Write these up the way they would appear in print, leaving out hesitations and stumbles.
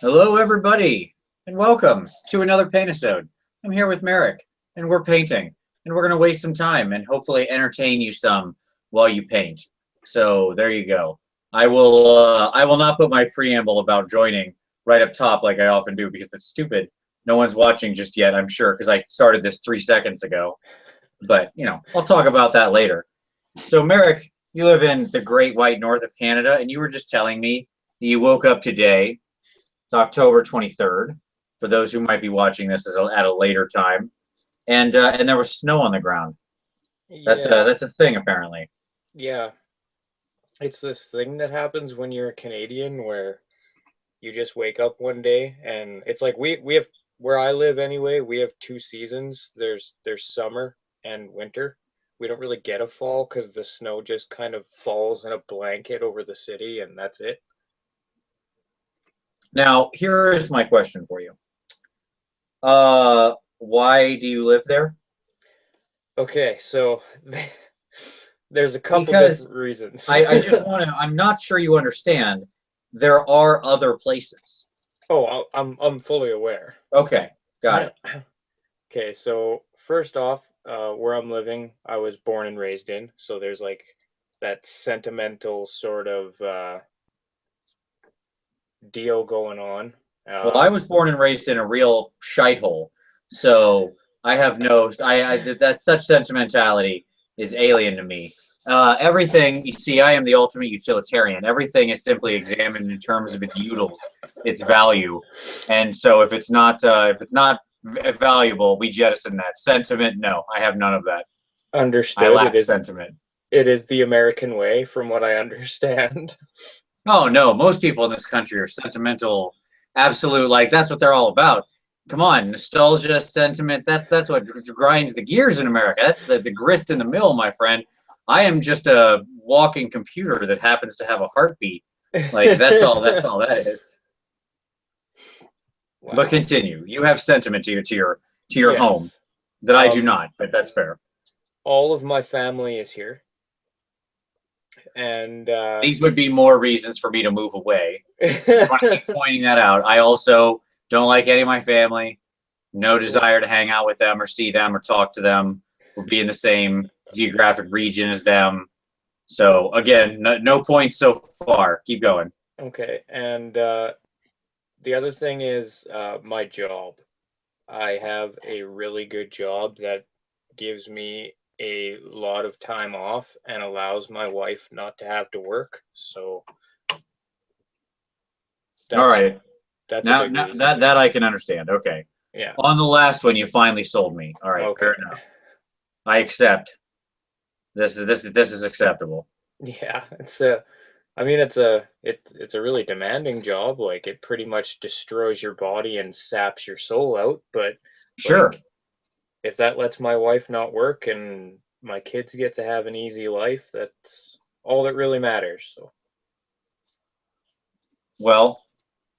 Hello, everybody, and welcome to another Paintisode. I'm here with Merrick, and we're painting, and we're going to waste some time and hopefully entertain you some while you paint. So there you go. I will not put my preamble about joining right up top like I often do because it's stupid. No one's watching just yet, I'm sure, because I started this 3 seconds ago. But I'll talk about that later. So Merrick, you live in the Great White North of Canada, and you were just telling me that you woke up today. It's October 23rd. For those who might be watching this at a later time, and there was snow on the ground. That's a Yeah, that's a thing apparently. yeah. It's this thing that happens when you're a Canadian where you just wake up one day and it's like we have where I live anyway, we have two seasons. There's summer and winter. We don't really get a fall because the snow just kind of falls in a blanket over the city and that's it. Now, here is my question for you. Why do you live there? Okay, so there's a couple Because different reasons. I just want to. I'm not sure you understand. There are other places. Oh, I'm fully aware. Okay, got it. Okay, so first off, where I'm living, I was born and raised in, so there's like that sentimental sort of deal going on. Well, I Um, was born and raised in a real shithole, so I have no. That such sentimentality is alien to me. Everything you see, I am the ultimate utilitarian. Everything is simply examined in terms of its utils, its value, and so if it's not valuable, we jettison that. Sentiment, no, I have none of that. I Understood. lack sentiment. It is the American way, from what I understand. Oh no, most people in this country are sentimental, absolute. Like that's what they're all about. Come on, nostalgia, sentiment. That's what grinds the gears in America. That's the grist in the mill, my friend. I am just a walking computer that happens to have a heartbeat. Like that's all. That's all that is. But Wow. continue. You have sentiment to your home Yes. that I do Um, not. But that's fair. all of my family is here, and These would be more reasons for me to move away. I want to keep pointing that out. I also don't like any of my family. No desire to hang out with them or see them or talk to them or be in the same geographic region as them. So again, no points so far. Keep going. okay, and the other thing is my job. I have a really good job that gives me a lot of time off and allows my wife not to have to work. So All that's right. that's a Now, big now reason. that I can understand. Okay. Yeah. On the last one, you finally sold me. All right, fair Okay. enough. I accept. This is acceptable. Yeah, it's a really demanding job. Like it pretty much destroys your body and saps your soul out, but Sure. like if that lets my wife not work and my kids get to have an easy life, that's all that really matters. So Well,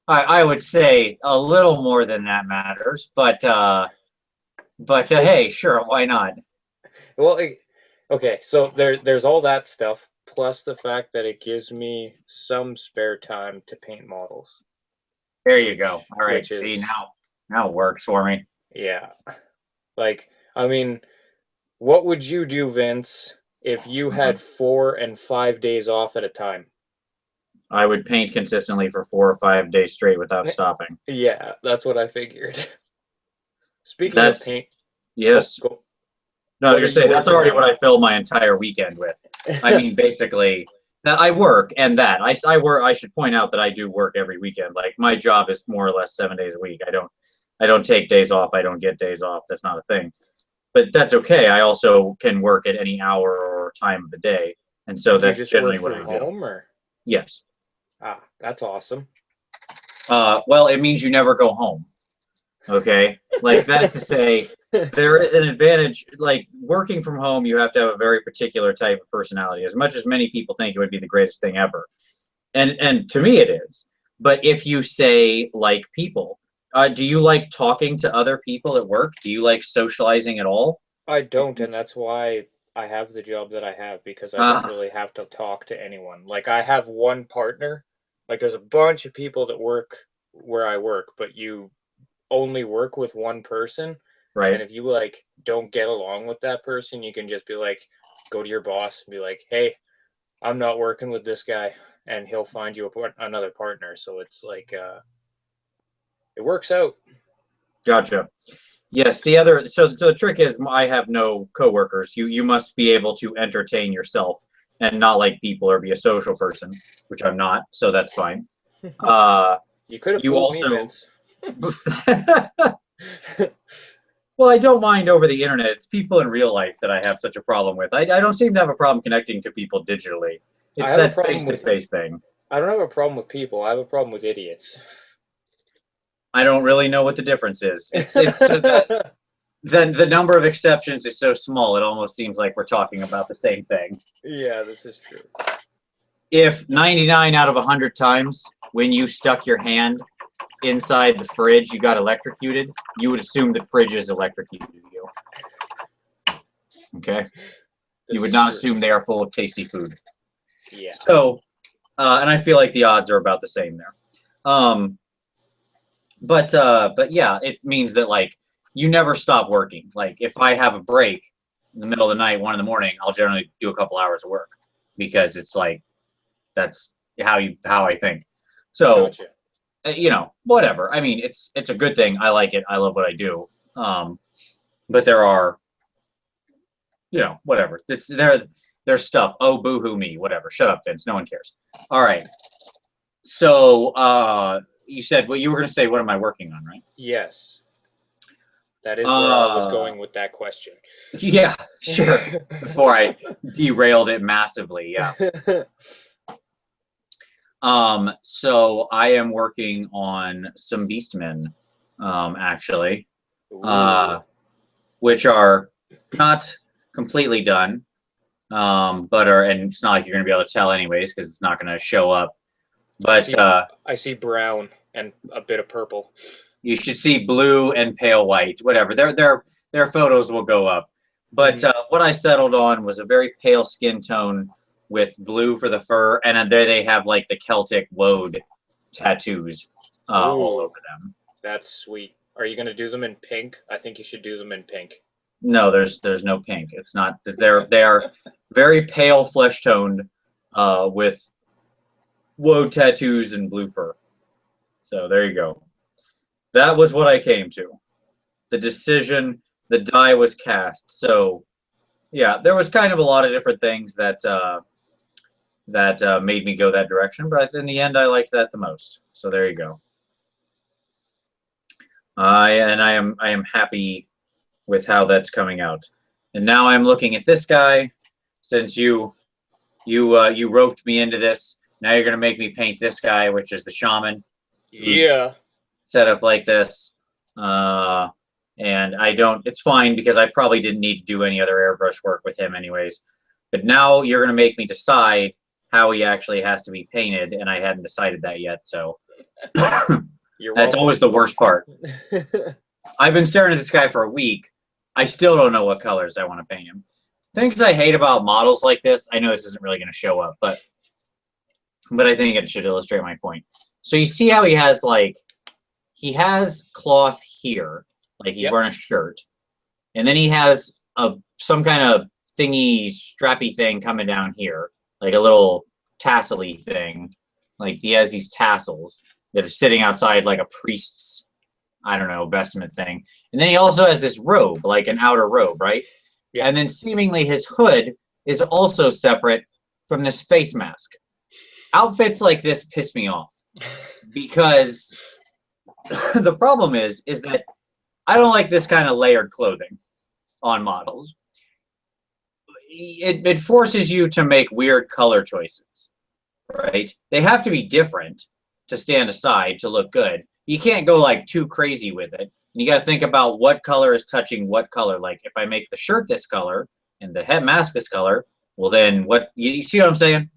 I would say a little more than that matters, but hey, sure, why not? well, okay, so there's all that stuff plus the fact that it gives me some spare time to paint models, There you go. which All right. which See, is now it works for me. yeah. Like I mean, what would you do, Vince, if you Mhm. had 4 and 5 days off at a time? I would paint consistently for 4 or 5 days straight without stopping. Yeah, that's what I figured. Speaking of That's paint, oh, yes. go. No, I was What are just you saying that's working already on? what I fill my entire weekend with. I mean, basically, that I work and that I work. I should point out that I do work every weekend. Like my job is more or less 7 days a week. I don't take days off. I don't get days off. That's not a thing. But that's okay. I also can work at any hour or time of the day, and so Do you that's just work generally what from I do. home or? Yes. Ah, that's awesome. Well, it means you never go home. Okay. Like that is to say, there is an advantage. Like working from home, you have to have a very particular type of personality. As much as many people think it would be the greatest thing ever, and to me it is. But if you say like people, do you like talking to other people at work? Do you like socializing at all? I don't, and that's why I have the job that I have because I don't Uh, really have to talk to anyone. Like I have one partner. Like there's a bunch of people that work where I work, but you only work with one person. Right. And if you like don't get along with that person, you can just be like, go to your boss and be like, hey, I'm not working with this guy, and he'll find you another partner. So it's like it works out. Gotcha. Yes, the other so the trick is I have no coworkers. You must be able to entertain yourself and not like people or be a social person, which I'm not, so that's fine. You could have You fooled me, also Vince. well, I don't mind over the internet. It's people in real life that I have such a problem with. I don't seem to have a problem connecting to people digitally. I It's have a that problem with face-to-face thing. I don't have a problem with people. I have a problem with idiots. I don't really know what the difference is. It's then the number of exceptions is so small, it almost seems like we're talking about the same thing. Yeah, this is true. If 99 out of 100 times when you stuck your hand inside the fridge, you got electrocuted, you would assume that fridges electrocuted you. Okay? You would not assume they are full of tasty food. Yeah. So, and I feel like the odds are about the same there. But yeah, it means that like you never stop working. Like if I have a break in the middle of the night, 1 in the morning, I'll generally do a couple hours of work because it's like that's how I think. So, Gotcha. you know, whatever. I mean, it's a good thing. I like it. I love what I do. But there are, you know, whatever. It's there's stuff. Oh, boo-hoo me. Whatever. Shut up, Vince. No one cares. All right. So, you said what you were going to say. What am I working on, right? Yes. That is where I was going with that question. Yeah, sure. Before I derailed it massively, yeah. So I am working on some Beastmen, actually, which are not completely done, but are, and it's not like you're gonna be able to tell anyways because it's not gonna show up. But I see brown and a bit of purple. You should see blue and pale white, whatever. Their photos will go up. But what I settled on was a very pale skin tone with blue for the fur, and there they have like the Celtic woad tattoos all over them. That's sweet. Are you gonna do them in pink? I think you should do them in pink. No, there's no pink. It's not. They are very pale flesh toned with woad tattoos and blue fur. So there you go. That was what I came to. The decision, the die was cast. So, yeah, there was kind of a lot of different things that made me go that direction, but in the end, I liked that the most. So there you go. I am happy with how that's coming out. And now I'm looking at this guy. Since you roped me into this, now you're gonna make me paint this guy, which is the shaman. Yeah. Set up like this. And I don't, it's fine because I probably didn't need to do any other airbrush work with him anyways. But now you're going to make me decide how he actually has to be painted, and I hadn't decided that yet, so that's always the worst part. I've been staring at this guy for a week. I still don't know what colors I want to paint him. Things I hate about models like this, I know this isn't really going to show up, but I think it should illustrate my point. So you see how he has like, he has cloth here, like he's wearing a shirt, and then he has some kind of thingy, strappy thing coming down here, like a little tassel-y thing. Like he has these tassels that are sitting outside like a priest's, I don't know, vestment thing. And then he also has this robe, like an outer robe, right? Yeah. And then seemingly his hood is also separate from this face mask. Outfits like this piss me off because the problem is that I don't like this kind of layered clothing on models. It forces you to make weird color choices, right? They have to be different to stand aside to look good. You can't go like too crazy with it. And you got to think about what color is touching what color. Like if I make the shirt this color and the head mask this color, well then what, you see what I'm saying?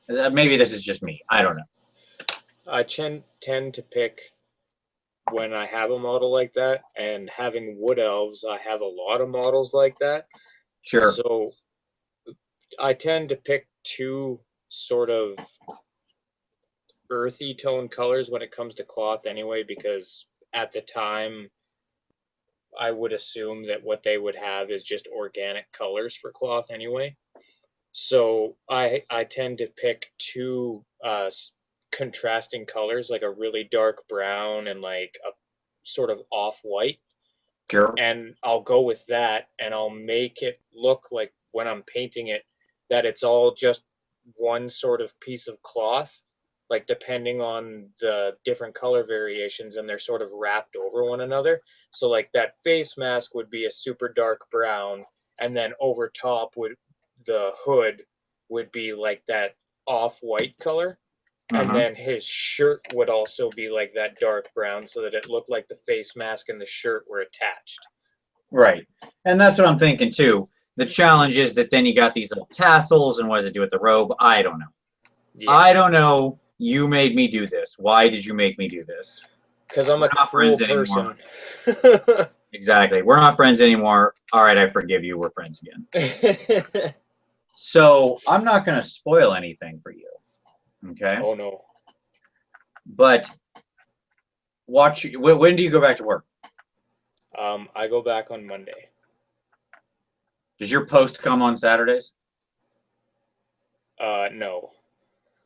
Maybe this is just me. I don't know. I tend to pick when I have a model like that, and having wood elves, I have a lot of models like that. Sure. So I tend to pick two sort of earthy tone colors when it comes to cloth anyway, because at the time I would assume that what they would have is just organic colors for cloth anyway. So I tend to pick two contrasting colors, like a really dark brown and like a sort of off-white. Sure. And I'll go with that, and I'll make it look like when I'm painting it that it's all just one sort of piece of cloth, like depending on the different color variations, and they're sort of wrapped over one another. So like that face mask would be a super dark brown, and then over top would the hood would be like that off-white color. And then his shirt would also be like that dark brown, so that it looked like the face mask and the shirt were attached. Right. And that's what I'm thinking too. The challenge is that then you got these little tassels, and what does it do with the robe? I don't know. Yeah. I don't know. You made me do this. Why did you make me do this? Because I'm a cruel person. Exactly. We're not friends anymore. All right, I forgive you. We're friends again. So I'm not going to spoil anything for you. Okay? Oh, no. But watch. When do you go back to work? I go back on Monday. Does your post come on Saturdays? No.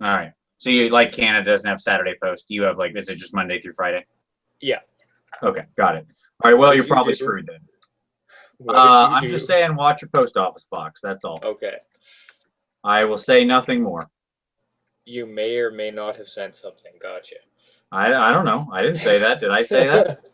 All right. So you, like, Canada doesn't have Saturday post. You have, like, is it just Monday through Friday? Yeah. Okay, got it. All right, well, you're probably screwed then. I'm just saying, watch your post office box. That's all. Okay. I will say nothing more. You may or may not have sent something. Gotcha. I don't know. I didn't say that. Did I say that?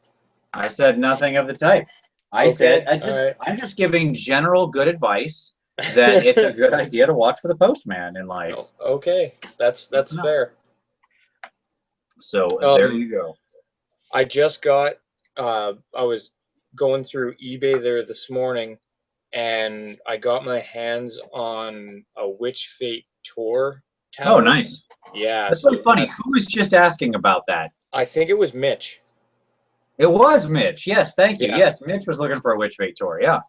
I said nothing of the type. I'm just giving general good advice that it's a good idea to watch for the postman in life. Oh, okay, that's fair. So there you go. I just got. I was going through eBay there this morning, and I got my hands on a Witch Fate tour tower. Oh, nice. Yeah, that's so funny. Who was just asking about that? I think it was Mitch. It was Mitch. Yes, thank you. Yeah. Yes, Mitch was looking for a Witch Fate tour. Yeah.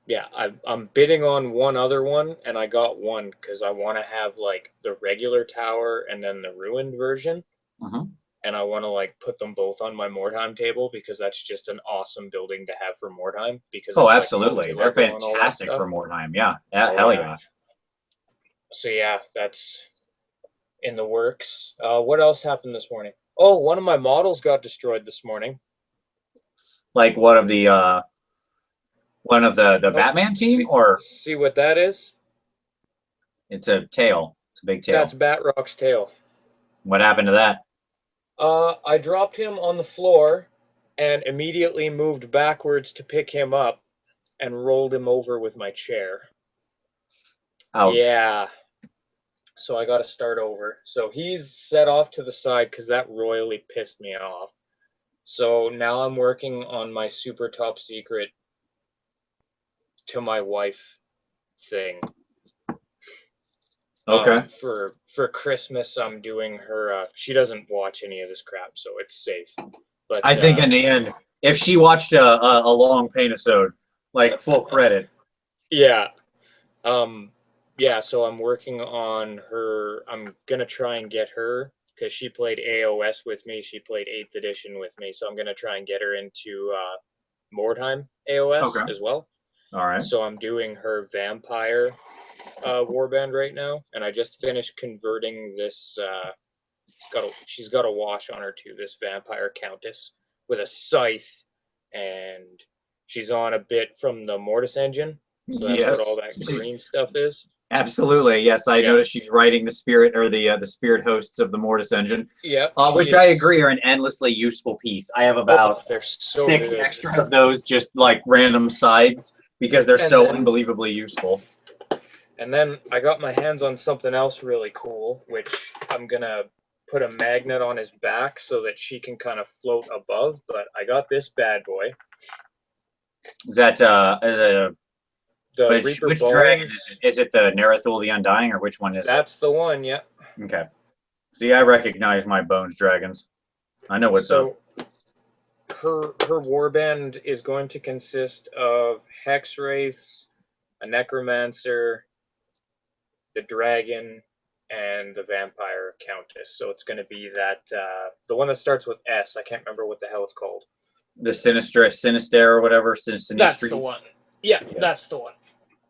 Yeah, I'm bidding on one other one, and I got one because I want to have like the regular tower and then the ruined version. And I want to like put them both on my Mordheim table, because that's just an awesome building to have for Mordheim. Because absolutely, they're fantastic for Mordheim. Yeah, hell yeah. So yeah, that's in the works. What else happened this morning? Oh, one of my models got destroyed this morning. Like one of the Batman team, or see what that is? It's a tail. It's a big tail. That's Batrock's tail. What happened to that? I dropped him on the floor and immediately moved backwards to pick him up and rolled him over with my chair. Ouch. Yeah. So I got to start over. So he's set off to the side because that royally pissed me off. So now I'm working on my super top secret to my wife thing. Okay. For Christmas, I'm doing her. She doesn't watch any of this crap, so it's safe. But I think in the end, if she watched a long Paintisode, like full credit. Yeah. Yeah. So I'm working on her. I'm gonna try and get her, because she played AOS with me. She played 8th edition with me, so I'm gonna try and get her into Mordheim AOS as well. All right. So I'm doing her vampire warband right now, and I just finished converting this. She's got a wash on her too. This vampire countess with a scythe, and she's on a bit from the Mortis engine. So that's what all that green stuff is. Absolutely, yes. I noticed she's writing the spirit, or the spirit hosts of the Mortis engine. Yeah, which I agree are an endlessly useful piece. I have about they're so 6 good. extra of those, just like random sides, because they're so unbelievably useful. And then I got my hands on something else really cool, which I'm gonna put a magnet on his back so that she can kind of float above. But I got this bad boy. Is that which dragon is it? Is it the Nerethul the Undying, or which one is it? That's the one, yeah. Okay. See, I recognize my Bones dragons. I know what's up. Her warband is going to consist of Hex Wraiths, a Necromancer, the dragon, and the vampire countess. So it's going to be that the one that starts with S. I can't remember what the hell it's called. The Sinister or whatever. That's the one. Yeah, yes. That's the one.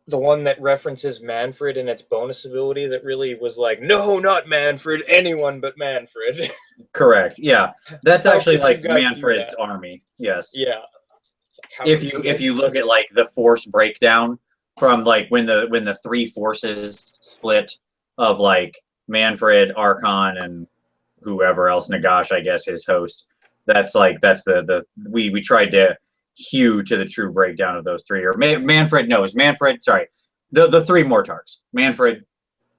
The one that references Manfred and its bonus ability that really was like, no, not Manfred, anyone but Manfred. Correct. Yeah, that's actually like Manfred's army. Yes. Yeah. Like, if you look at like the force breakdown from like when the three forces split of like Manfred, Archon, and whoever else, Nagash, I guess, his host. That's the we tried to hew to the true breakdown of those three. Or Manfred knows. Manfred, sorry. The three Mortars. Manfred,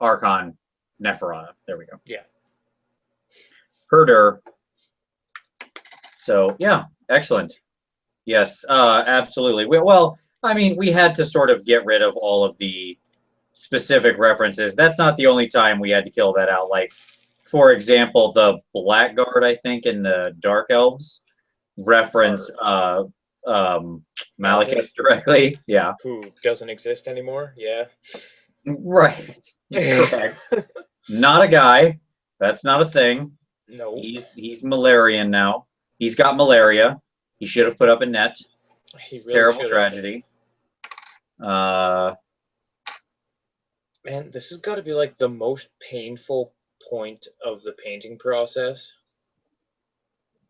Archon, Neferata. There we go. Yeah. Herder. So yeah, excellent. Yes, absolutely. Well, I mean, we had to sort of get rid of all of the specific references. That's not the only time we had to kill that out. Like, for example, the Blackguard, I think, in the Dark Elves reference Malekith directly. Yeah. Who doesn't exist anymore. Yeah. Right. Correct. Not a guy. That's not a thing. No. He's Malarian now. He's got malaria. He should have put up a net. Really terrible tragedy. Man, this has got to be like the most painful point of the painting process.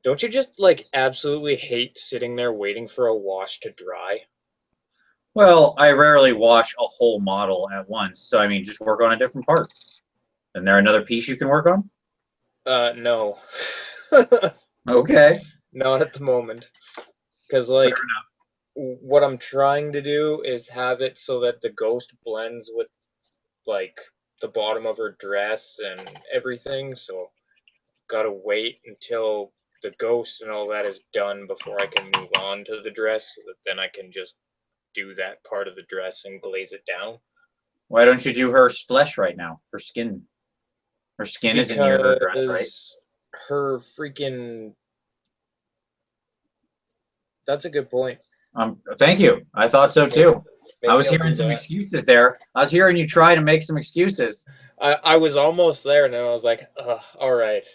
Don't you just like absolutely hate sitting there waiting for a wash to dry? Well, I rarely wash a whole model at once, so I mean, just work on a different part. Isn't there another piece you can work on? No. Okay. Not at the moment. Because, like, what I'm trying to do is have it so that the ghost blends with, like, the bottom of her dress and everything, so I've got to wait until the ghost and all that is done before I can move on to the dress, so that then I can just do that part of the dress and glaze it down. Why don't you do her flesh right now? Her skin. Her skin isn't near her dress, right? Her freaking... That's a good point. Thank you. I thought so too. Maybe I was hearing some excuses there. I was hearing you try to make some excuses. I was almost there, and then I was like, all right.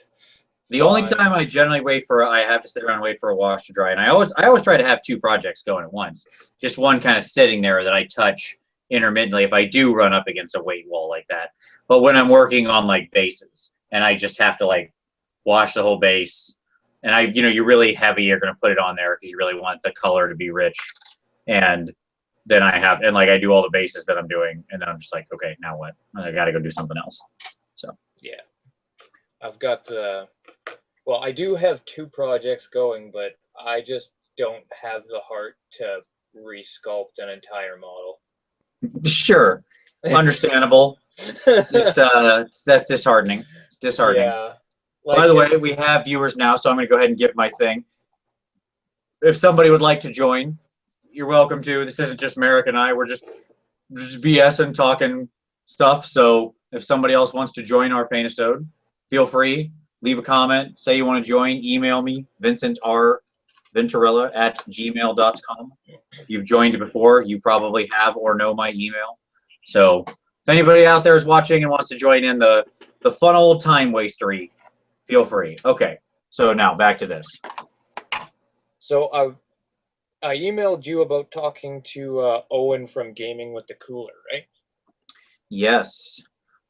The only time I generally I have to sit around and wait for a wash to dry, and I always try to have two projects going at once. Just one kind of sitting there that I touch intermittently if I do run up against a weight wall like that. But when I'm working on like bases, and I just have to like wash the whole base, and you're really heavy, you're going to put it on there because you really want the color to be rich. And then I do all the bases that I'm doing, and then I'm just like, okay, now what? I got to go do something else. So yeah, I've got well, I do have two projects going, but I just don't have the heart to resculpt an entire model. Sure, understandable. That's disheartening. It's disheartening. Yeah. Like, by the way, we have viewers now, so I'm going to go ahead and give my thing. If somebody would like to join, you're welcome to. This isn't just Merrick and I. We're just BSing, talking stuff. So if somebody else wants to join our Paintisode, feel free. Leave a comment. Say you want to join. Email me, VincentRVenturella@gmail.com. If you've joined before, you probably have or know my email. So if anybody out there is watching and wants to join in the fun old time wastery, feel free. Okay, so now back to this. So I emailed you about talking to Owen from Gaming with the Cooler, right? Yes,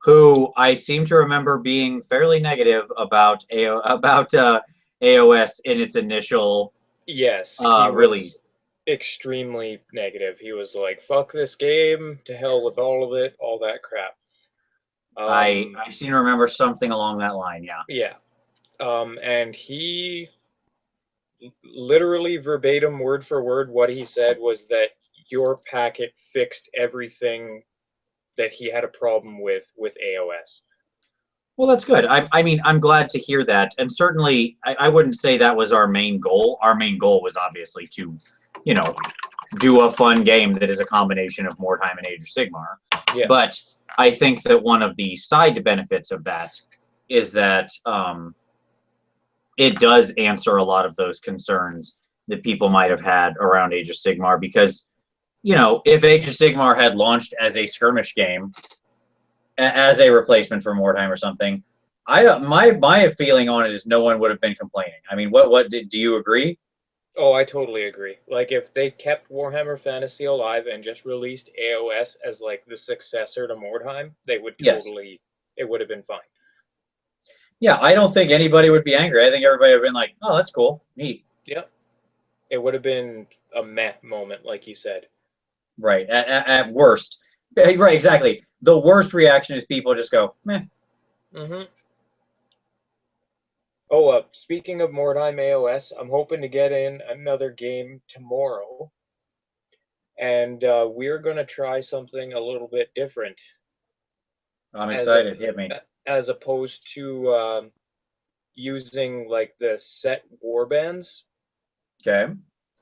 who I seem to remember being fairly negative about AOS in its initial release. Extremely negative. He was like, "Fuck this game, to hell with all of it, all that crap." I seem to remember something along that line. Yeah. Yeah. And he literally verbatim, word for word, what he said was that your packet fixed everything that he had a problem with AOS. Well, that's good. I mean, I'm glad to hear that. And certainly, I wouldn't say that was our main goal. Our main goal was obviously to, do a fun game that is a combination of More Time and Age of Sigmar. Yeah. But I think that one of the side benefits of that is that it does answer a lot of those concerns that people might have had around Age of Sigmar, because, if Age of Sigmar had launched as a skirmish game, as a replacement for Mordheim or something. I don't. My feeling on it is no one would have been complaining. I mean, do you agree? Oh, I totally agree. Like if they kept Warhammer Fantasy alive and just released AOS as like the successor to Mordheim, they would Yes. totally it would have been fine. Yeah, I don't think anybody would be angry. I think everybody would have been like, "Oh, that's cool, neat." Yep. It would have been a meh moment, like you said. Right. At worst, right? Exactly. The worst reaction is people just go, "Meh." Mm-hmm. Oh, speaking of Mordheim AOS, I'm hoping to get in another game tomorrow, and we're gonna try something a little bit different, I'm as a excited. Hit me. as opposed to using like the set warbands Okay.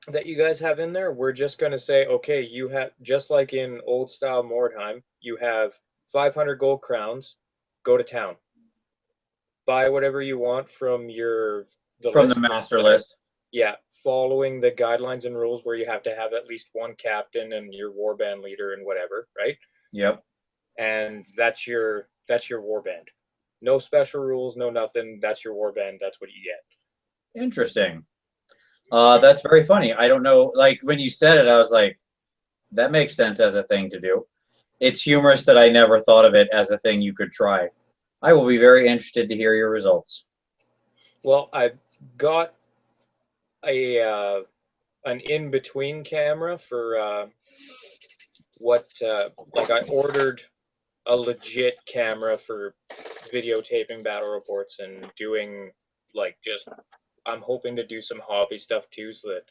that you guys have in there. We're just gonna say, okay, you have just like in old style Mordheim, you have 500 gold crowns. Go to town, buy whatever you want from the From the list, master whatever. list. Yeah, following the guidelines and rules where you have to have at least one captain and your warband leader and whatever, right? Yep. And that's your warband. No special rules, no nothing. That's your warband. That's what you get. Interesting. That's very funny. I don't know. Like when you said it, I was like, that makes sense as a thing to do. It's humorous that I never thought of it as a thing you could try. I will be very interested to hear your results. Well, I got a an in between camera for what like I ordered a legit camera for videotaping battle reports and doing like just I'm hoping to do some hobby stuff too, so that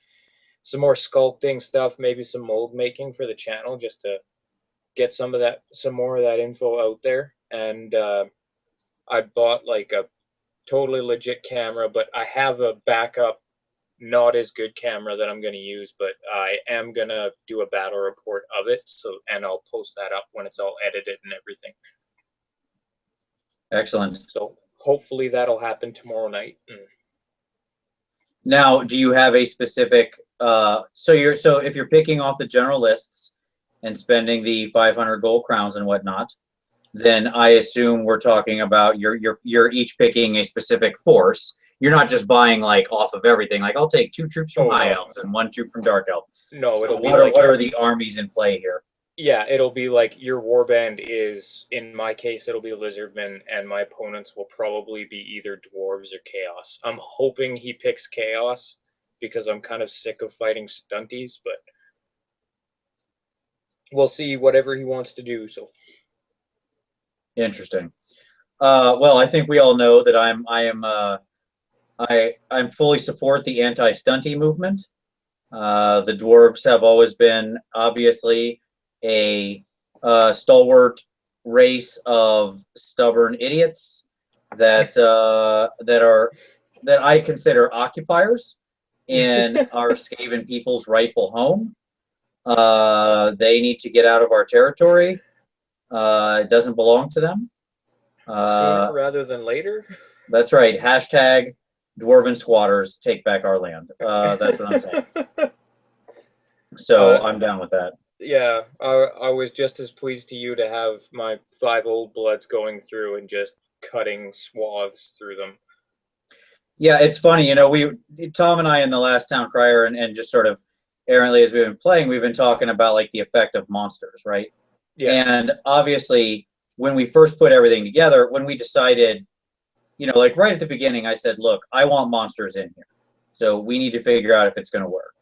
some more sculpting stuff, maybe some mold making for the channel, just to get some more of that info out there. And I bought like a totally legit camera, but I have a backup not as good camera that I'm going to use, but I am going to do a battle report of it, so and I'll post that up when it's all edited and everything. Excellent. So hopefully that'll happen tomorrow night. Now, do you have a specific so if you're picking off the general lists and spending the 500 gold crowns and whatnot, then I assume we're talking about you're each picking a specific force. You're not just buying like off of everything. Like I'll take 2 troops from High Elves and 1 troop from Dark Elf. No, So it'll be what are the armies in play here? yeah, it'll be like your warband is, in my case, it'll be Lizardmen, and my opponents will probably be either dwarves or chaos. I'm hoping he picks chaos because I'm kind of sick of fighting stunties, but we'll see whatever he wants to do. So Interesting. Well, I think we all know that I'm fully support the anti-stunty movement. The dwarves have always been obviously a stalwart race of stubborn idiots that that I consider occupiers in our Skaven people's rightful home. They need to get out of our territory. It doesn't belong to them. sooner rather than later. That's right. Hashtag dwarven squatters take back our land. That's what I'm saying. So I'm down with that. Yeah, I was just as pleased to you to have my 5 old bloods going through and just cutting swaths through them. Yeah, it's funny, Tom and I in the last Town Crier and just sort of errantly as we've been playing, we've been talking about like the effect of monsters, right? Yeah. And obviously, when we first put everything together, when we decided, like right at the beginning, I said, look, I want monsters in here. So we need to figure out if it's going to work.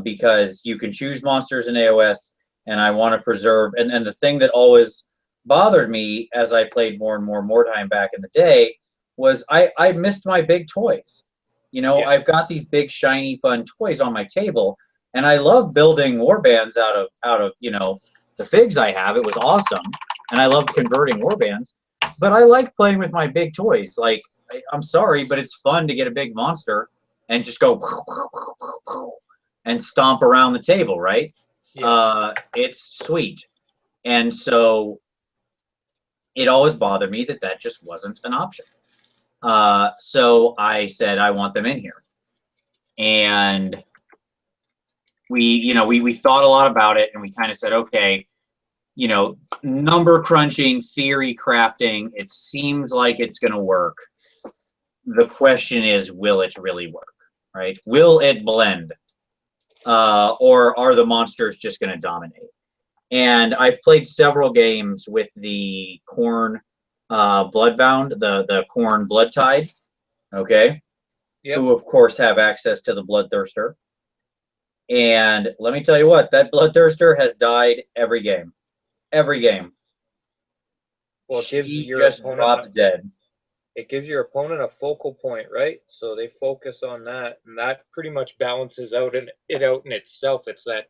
Because you can choose monsters in AOS, and I want to preserve. And the thing that always bothered me as I played more and more Mordheim back in the day was I missed my big toys. I've got these big, shiny, fun toys on my table, and I love building warbands out of the figs I have. It was awesome, and I love converting warbands. But I like playing with my big toys. Like, I'm sorry, but it's fun to get a big monster and just go and stomp around the table, right? Yeah. It's sweet. And so it always bothered me that just wasn't an option. So I said, I want them in here. And we thought a lot about it, and we kind of said, okay, number crunching, theory crafting. It seems like it's going to work. The question is, will it really work, right? Will it blend? Or are the monsters just going to dominate? And I've played several games with the Khorne Bloodbound, the Khorne Bloodtide, okay? Yep. Who, of course, have access to the Bloodthirster. And let me tell you what, that Bloodthirster has died every game. Every game. Well, it gives your just drops dead. It gives your opponent a focal point, right? So they focus on that, and that pretty much balances out in itself. It's that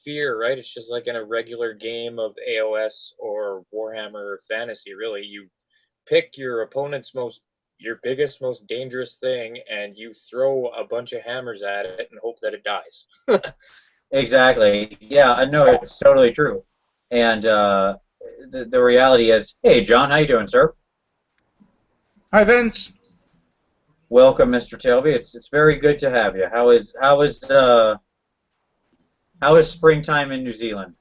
fear, right? It's just like in a regular game of AOS or Warhammer Fantasy, really. You pick your opponent's your biggest, most dangerous thing, and you throw a bunch of hammers at it and hope that it dies. Exactly. Yeah, I know, it's totally true. And the reality is, hey, John, how you doing, sir? Hi, Vince. Welcome, Mr. Tailby. It's very good to have you. How is springtime in New Zealand?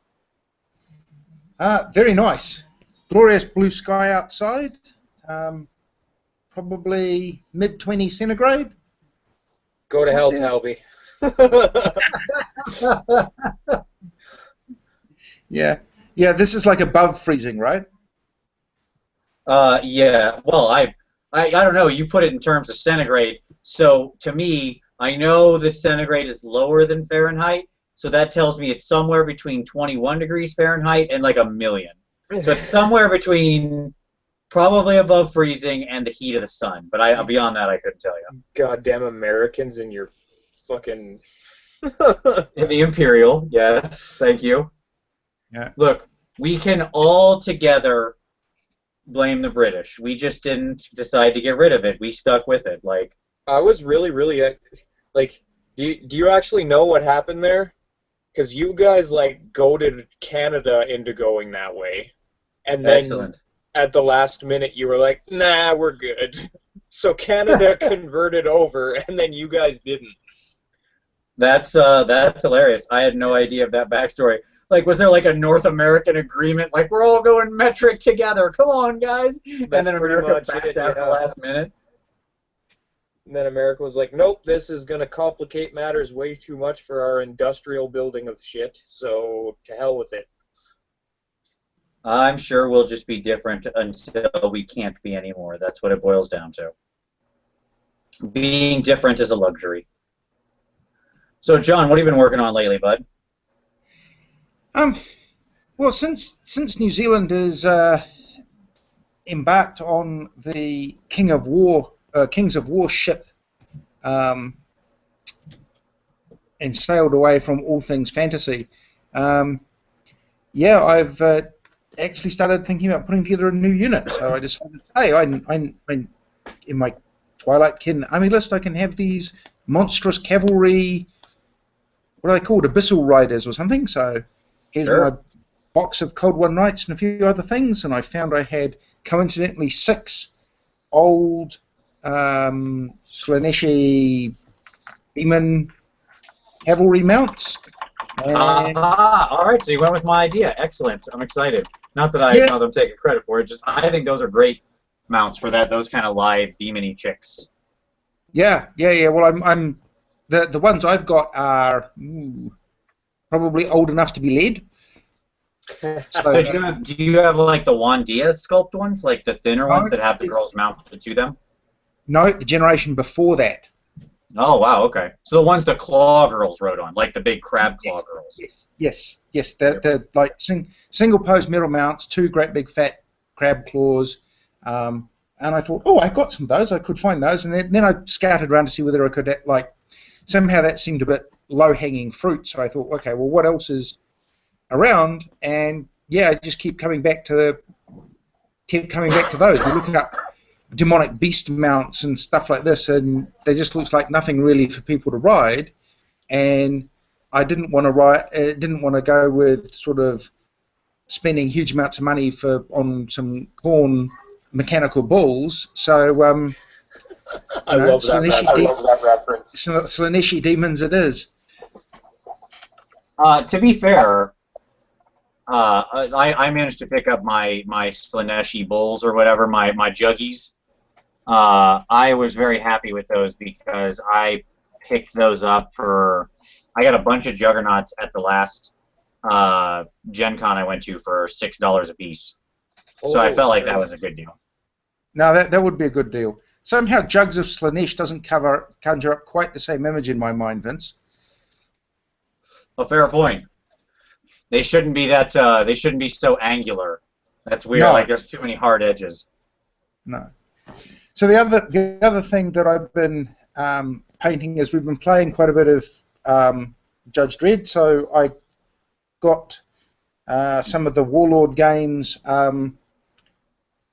Very nice. Glorious blue sky outside. Probably mid-20 centigrade. Go to hell, Talby. Yeah. Yeah, this is like above freezing, right? Yeah. Well, I don't know. You put it in terms of centigrade. So to me, I know that centigrade is lower than Fahrenheit. So that tells me it's somewhere between 21 degrees Fahrenheit and like 1,000,000. So it's somewhere between probably above freezing and the heat of the sun. But beyond that, I couldn't tell you. Goddamn Americans and your fucking... In the Imperial, yes. Thank you. Yeah. Look, we can all together blame the British. We just didn't decide to get rid of it. We stuck with it. Like, I was really, like, do you actually know what happened there? Because you guys, like, goaded Canada into going that way. And then excellent. At the last minute, you were like, nah, we're good. So Canada converted over, and then you guys didn't. That's hilarious. I had no idea of that backstory. Like, was there like a North American agreement? Like, we're all going metric together. Come on, guys. And then America backed out at the last minute. And then America was like, nope, this is going to complicate matters way too much for our industrial building of shit, so to hell with it. I'm sure we'll just be different until we can't be anymore. That's what it boils down to. Being different is a luxury. So, John, what have you been working on lately, bud? Well, since New Zealand is embarked on the Kings of War ship, and sailed away from all things fantasy, yeah, I've actually started thinking about putting together a new unit. So I decided, hey, I in my Twilight Kin army list, I can have these monstrous cavalry. What are they called? Abyssal Riders or something. So here's my box of Cold One Knights and a few other things, and I found I had coincidentally 6 old Slaneshi demon cavalry mounts. All right, so you went with my idea. Excellent. I'm excited. Not that I'm taking credit for it, just I think those are great mounts for those kind of live demon-y chicks. Yeah. Well, I'm the ones I've got are probably old enough to be led. So do you have like the Juan Diaz sculpt ones, like the thinner ones that have the girls mounted to them? No, the generation before that. Oh wow, okay. So the ones the claw girls rode on, like the big crab claw girls. Yes. They're like single pose metal mounts, 2 great big fat crab claws. And I thought, oh, I got some of those. I could find those, and then I scouted around to see whether I could somehow that seemed a bit low-hanging fruit. So I thought, okay, well, what else is around? And yeah, I just keep coming back to those. We look up demonic beast mounts and stuff like this, and they just looks like nothing really for people to ride. And I didn't want to go with sort of spending huge amounts of money on some Khorne mechanical bulls. So I love that reference. Slaneshi demons it is. To be fair, I managed to pick up my Slaneshi bowls or whatever, my juggies. I was very happy with those because I picked those up for. I got a bunch of juggernauts at the last Gen Con I went to for $6 a piece. So I felt like that was a good deal. No, that would be a good deal. Somehow Jugs of Slanesh doesn't conjure up quite the same image in my mind, Vince. A fair point. They shouldn't be that. They shouldn't be so angular. That's weird. No. Like there's too many hard edges. No. So the other thing that I've been painting is we've been playing quite a bit of Judge Dredd. So I got some of the Warlord Games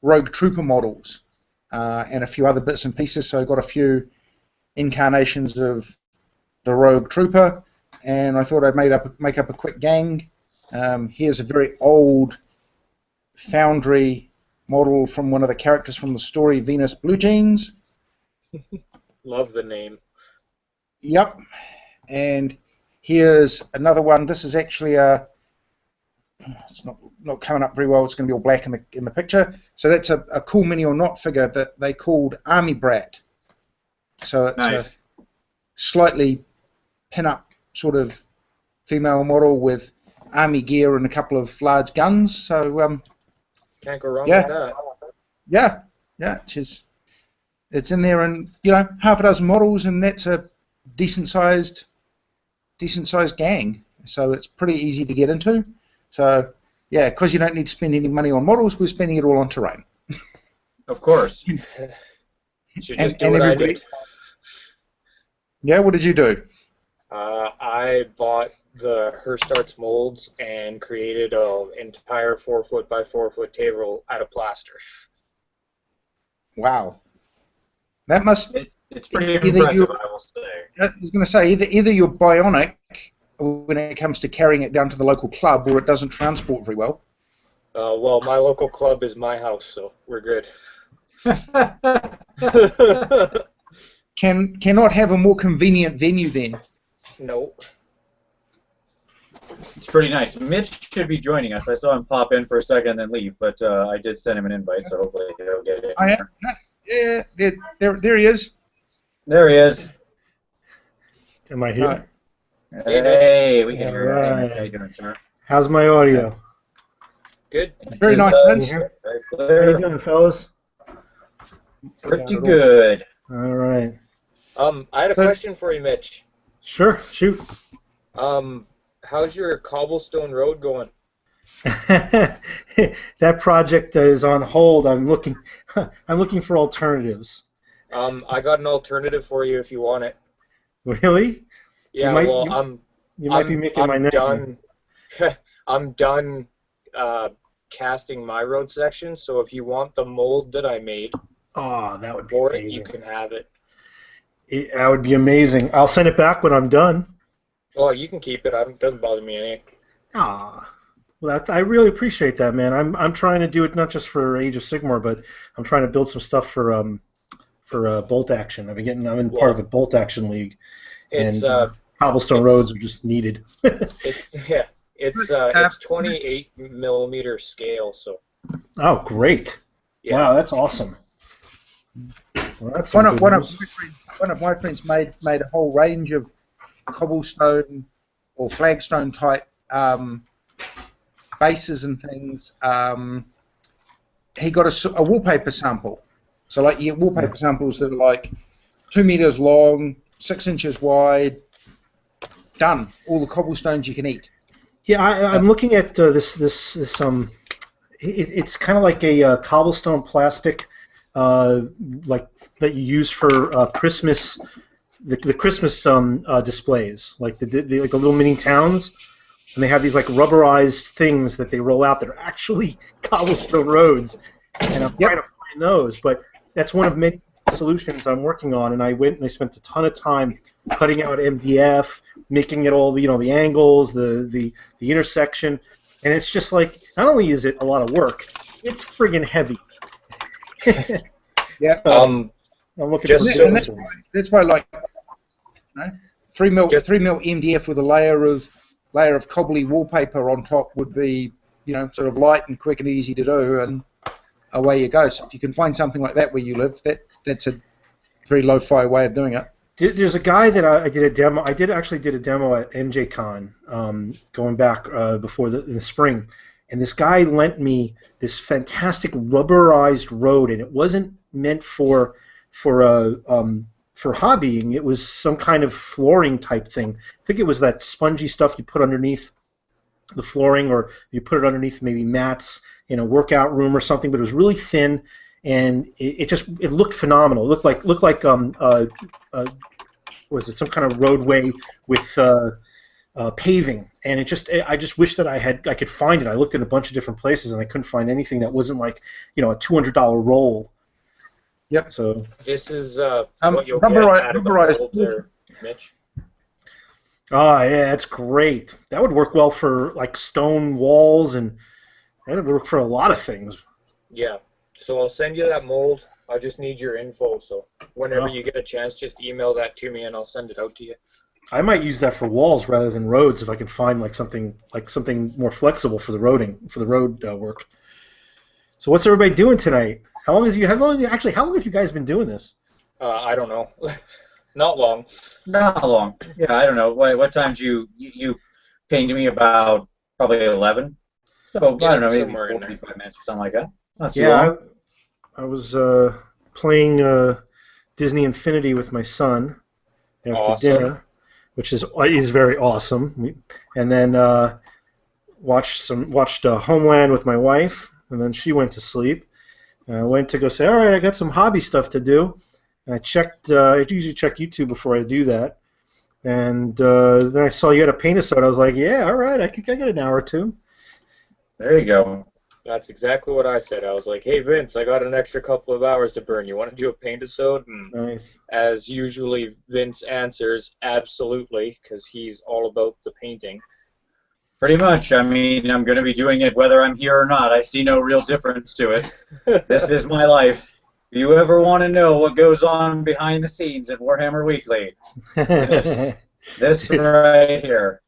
Rogue Trooper models and a few other bits and pieces. So I got a few incarnations of the Rogue Trooper, and I thought I'd make up a quick gang. Here's a very old Foundry model from one of the characters from the story, Venus Blue Jeans. Love the name. Yep. And here's another one. This is actually it's not coming up very well. It's going to be all black in the picture. So that's a cool mini or not figure that they called Army Brat. So it's Nice. a slightly pin-up sort of female model with army gear and a couple of large guns. So Can't go wrong Yeah. with that. yeah, it's in there, and half a dozen models, and that's a decent sized gang. So it's pretty easy to get into. So yeah, because you don't need to spend any money on models, we're spending it all on terrain. Of course. Should And- just do and what I everybody- did. Yeah, what did you do? I bought the Herstarts molds and created an entire 4 foot by 4 foot table out of plaster. Wow, that must. It's pretty Either impressive, you- I will say. I was going to say either you're bionic when it comes to carrying it down to the local club, or it doesn't transport very well. Well, my local club is my house, so we're good. Cannot have a more convenient venue then. Nope. It's pretty nice. Mitch should be joining us. I saw him pop in for a second and then leave, but I did send him an invite, so hopefully he'll get it. I am. Yeah, there he is. There he is. Am I here? Right. Hey, we can hear you. Hey, Alright. Mitch, how you doing, sir? How's my audio? Good. Very nice, Vince. Very How you clear. doing, fellas? Pretty good. All right. I had a So- question for you, Mitch. Sure. Shoot. How's your cobblestone road going? That project is on hold. I'm looking for alternatives. I got an alternative for you if you want it. Really? Yeah, might- well, You might be making my I'm neck. done. I'm done casting my road section. So if you want the mold that I made Oh, that would be for it, amazing. you can have it. That would be amazing. I'll send it back when I'm done. Well, you can keep it. It doesn't bother me any. Ah, well, I really appreciate that, man. I'm trying to do it not just for Age of Sigmar, but I'm trying to build some stuff for Bolt Action. I'm in part of a Bolt Action league, It's and cobblestone roads are just needed. it's 28 millimeter scale. So Oh, great! yeah. Wow, that's awesome. Well, that's One some of, good one, of news. my friends, one of my friends made a whole range of cobblestone or flagstone type bases and things. He got a wallpaper sample. So like you get wallpaper samples that are like 2 meters long, 6 inches wide. Done. All the cobblestones you can eat. Yeah, I'm looking at this. It's kind of like a cobblestone plastic, like that you use for Christmas, the Christmas displays, like the little mini towns, and they have these like rubberized things that they roll out that are actually cobblestone roads, and I'm trying to find those, but that's one of many solutions I'm working on, and I went and I spent a ton of time cutting out MDF, making it all the angles, the intersection, and it's just like not only is it a lot of work, it's friggin' heavy. Yeah. I'm looking just for so- And solutions. that's why like 3 mil MDF with a layer of cobbly wallpaper on top would be sort of light and quick and easy to do, and away you go. So if you can find something like that where you live, that's a very lo-fi way of doing it. There's a guy that I did a demo. I actually did a demo at NJCon, going back in the spring, and this guy lent me this fantastic rubberized road, and it wasn't meant for hobbying. It was some kind of flooring type thing. I think it was that spongy stuff you put underneath the flooring, or you put it underneath maybe mats in a workout room or something. But it was really thin, and it looked phenomenal. It looked like was it some kind of roadway with paving, and I just wish that I could find it. I looked in a bunch of different places and I couldn't find anything that wasn't like a $200 roll. Yep. So this is what you'll get out of the mold there, Mitch. Ah, yeah, that's great. That would work well for like stone walls, and that would work for a lot of things. Yeah. So I'll send you that mold. I just need your info, so whenever you get a chance, just email that to me and I'll send it out to you. I might use that for walls rather than roads if I can find something more flexible for the road work. So what's everybody doing tonight? How long have you guys been doing this? I don't know. Not long. Not long. Yeah, I don't know. What time did you pinged me about probably 11? So Yeah, I don't know, maybe somewhere in 45 minutes or something like that. Not too Yeah, long. I was playing Disney Infinity with my son after Awesome. dinner, which is very awesome. And then watched Homeland with my wife, and then she went to sleep. And I went to go say, all right, I got some hobby stuff to do. And I checked. I usually check YouTube before I do that. And then I saw you had a Paintisode. I was like, yeah, all right, I get an hour or two. There you go. That's exactly what I said. I was like, hey, Vince, I got an extra couple of hours to burn. You want to do a Paintisode? And Nice. as usually, Vince answers, absolutely, because he's all about the painting. Pretty much. I mean, I'm going to be doing it whether I'm here or not. I see no real difference to it. This is my life. If you ever want to know what goes on behind the scenes at Warhammer Weekly, this right here,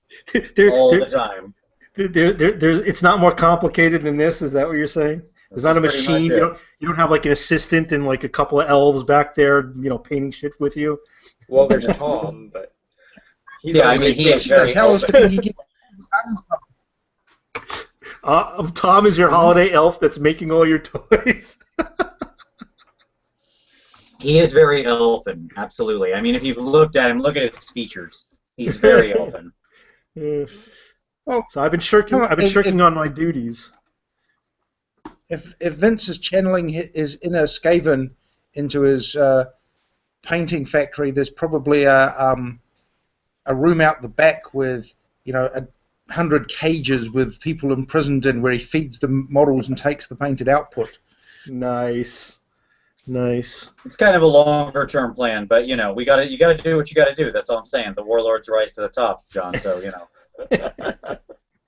all the time. It's not more complicated than this. Is that what you're saying? There's not a machine. You don't have like an assistant and like a couple of elves back there, painting shit with you. Well, there's Tom, but He is very How else can you get? Tom is your holiday elf that's making all your toys. He is very elfin, absolutely. I mean, if you've looked at him, look at his features. He's very elfin. Well, So I've been shirking on my duties. If Vince is channeling his inner Skaven into his painting factory, there's probably a room out the back with 100 cages with people imprisoned in, where he feeds them models and takes the painted output. Nice. It's kind of a longer-term plan, but you got to do what you got to do. That's all I'm saying. The warlords rise to the top, John. So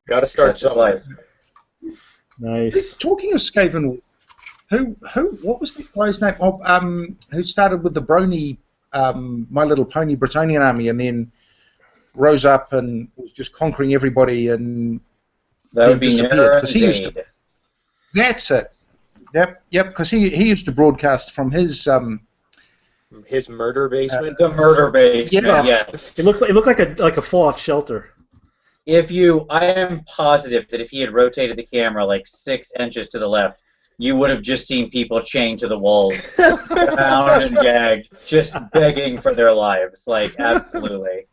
got to start such is somewhere. life. Nice. Talking of Skaven, what was the guy's name? Who started with the Brony, My Little Pony Bretonian army, and then rose up and was just conquering everybody, and That would be disappeared, 'cause he Nara used to- That's it. Yep. Because he used to broadcast from his His murder basement. the murder basement. Yeah. Yes. It looked like a fallout shelter. I am positive that if he had rotated the camera like 6 inches to the left, you would have just seen people chained to the walls, bound and gagged, just begging for their lives. Like, absolutely.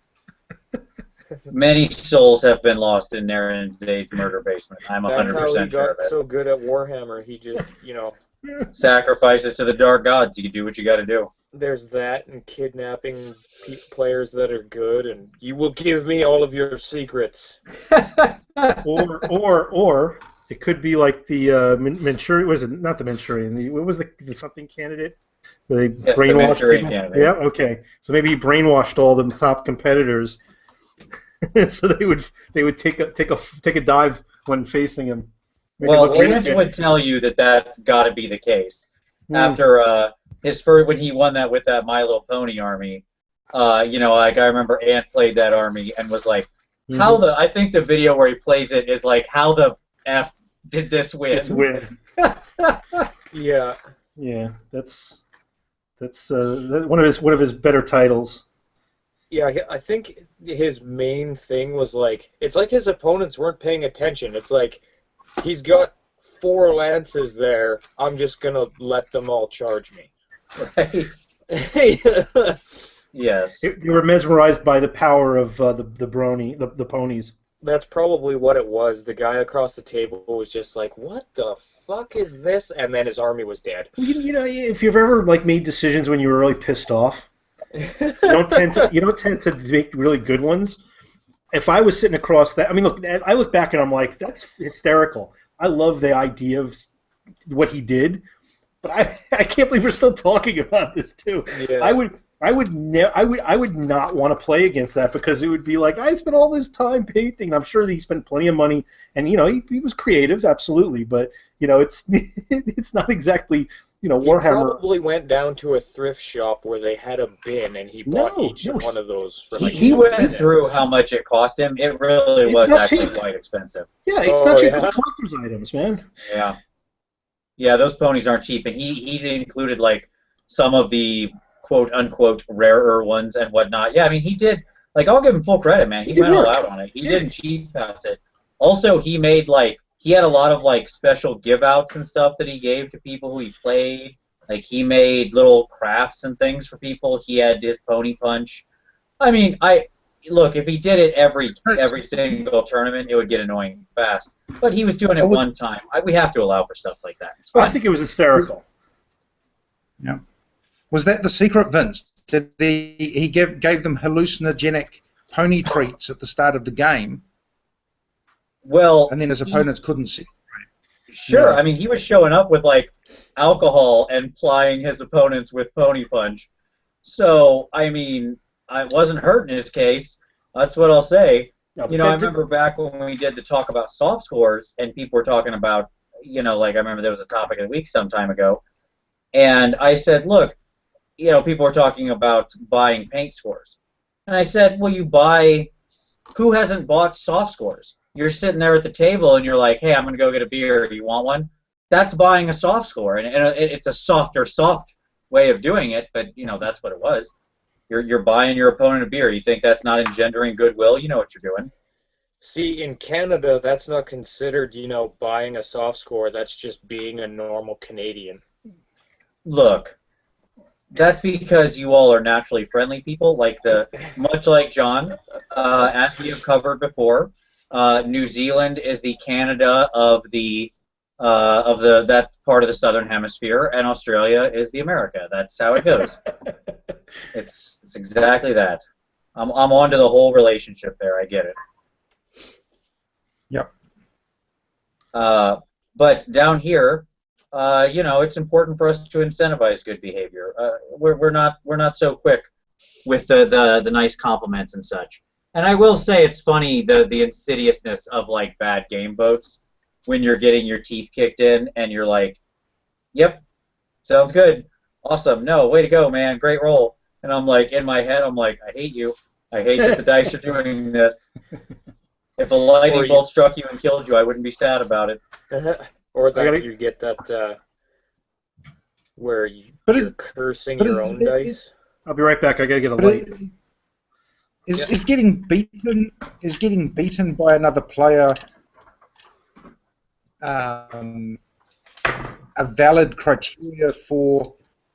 Many souls have been lost in Naren's Dade's murder basement. I'm That's 100% how he sure got of it. so good at Warhammer. He just, Sacrifices to the dark gods. You do what you got to do. there's that and kidnapping players that are good, and you will give me all of your secrets. or it could be like the Manchurian. Was it not the Manchurian? What was the something candidate? Where they Yes, the brainwashed Manchurian people? candidate. Yeah. Okay. So maybe he brainwashed all the top competitors, so they would take a dive when facing him. Make it Well, look really Lance good. would tell you that that's got to be the case. Hmm. After his first, when he won that with that My Little Pony army, like I remember Ant played that army and was like, Mhm. I think the video where he plays it is like, how the F did this win? This win. Yeah. Yeah, that's one of his better titles. Yeah, I think his main thing was like, it's like his opponents weren't paying attention. It's like, he's got 4 lances there. I'm just gonna let them all charge me. Right. Yes. You were mesmerized by the power of the ponies. That's probably what it was. The guy across the table was just like, "What the fuck is this?" And then his army was dead. You know, if you've ever like made decisions when you were really pissed off, you don't tend to make really good ones. If I was sitting across that, I mean, look, I look back and I'm like, that's hysterical. I love the idea of what he did, but I can't believe we're still talking about this too. Yeah. I would not want to play against that, because it would be like, I spent all this time painting. I'm sure that he spent plenty of money, and he was creative, absolutely, but it's it's not exactly Warhammer. He probably went down to a thrift shop where they had a bin, and he bought each one of those for like. He went through how much it cost him. It really was actually quite expensive. Yeah, it's not cheap. It's collector's items, man. Yeah. Yeah, those ponies aren't cheap, and he included like some of the quote-unquote rarer ones and whatnot. Yeah, I mean, he did, like, I'll give him full credit, man. He went all out on it. He didn't cheap pass it. Also, he made, like, he had a lot of, like, special give-outs and stuff that he gave to people who he played. Like, he made little crafts and things for people. He had his pony punch. I mean, look, if he did it every single tournament, it would get annoying fast. But he was doing it one time. We have to allow for stuff like that. It's fine. I think it was hysterical. Yeah. Was that the secret, Vince? Did he gave them hallucinogenic pony treats at the start of the game? Well, and then his opponents couldn't see. Sure, I mean, he was showing up with like alcohol and plying his opponents with pony punch. So, I mean, I wasn't hurting his case. That's what I'll say. No, I remember back when we did the talk about soft scores, and people were talking about, like I remember there was a topic of the week some time ago, and I said, look, people were talking about buying paint scores. And I said, well, who hasn't bought soft scores? You're sitting there at the table and you're like, hey, I'm going to go get a beer. Do you want one? That's buying a soft score. And it's a soft way of doing it, but, that's what it was. You're buying your opponent a beer. You think that's not engendering goodwill? You know what you're doing. See, in Canada, that's not considered, buying a soft score. That's just being a normal Canadian. Look. That's because you all are naturally friendly people, much like John, as we have covered before. New Zealand is the Canada of that part of the Southern Hemisphere, and Australia is the America. That's how it goes. It's exactly that. I'm onto the whole relationship there. I get it. Yep. But down here. It's important for us to incentivize good behavior. We're not so quick with the nice compliments and such. And I will say it's funny the insidiousness of like bad game votes when you're getting your teeth kicked in and you're like, yep, sounds good, awesome, no, way to go, man, great roll. And I'm like, in my head, I'm like, I hate you. I hate that the dice are doing this. If a lightning bolt struck you and killed you, I wouldn't be sad about it. Or that you get that where you're cursing your own dice. I'll be right back. I gotta get a light. Is getting beaten by another player a valid criteria for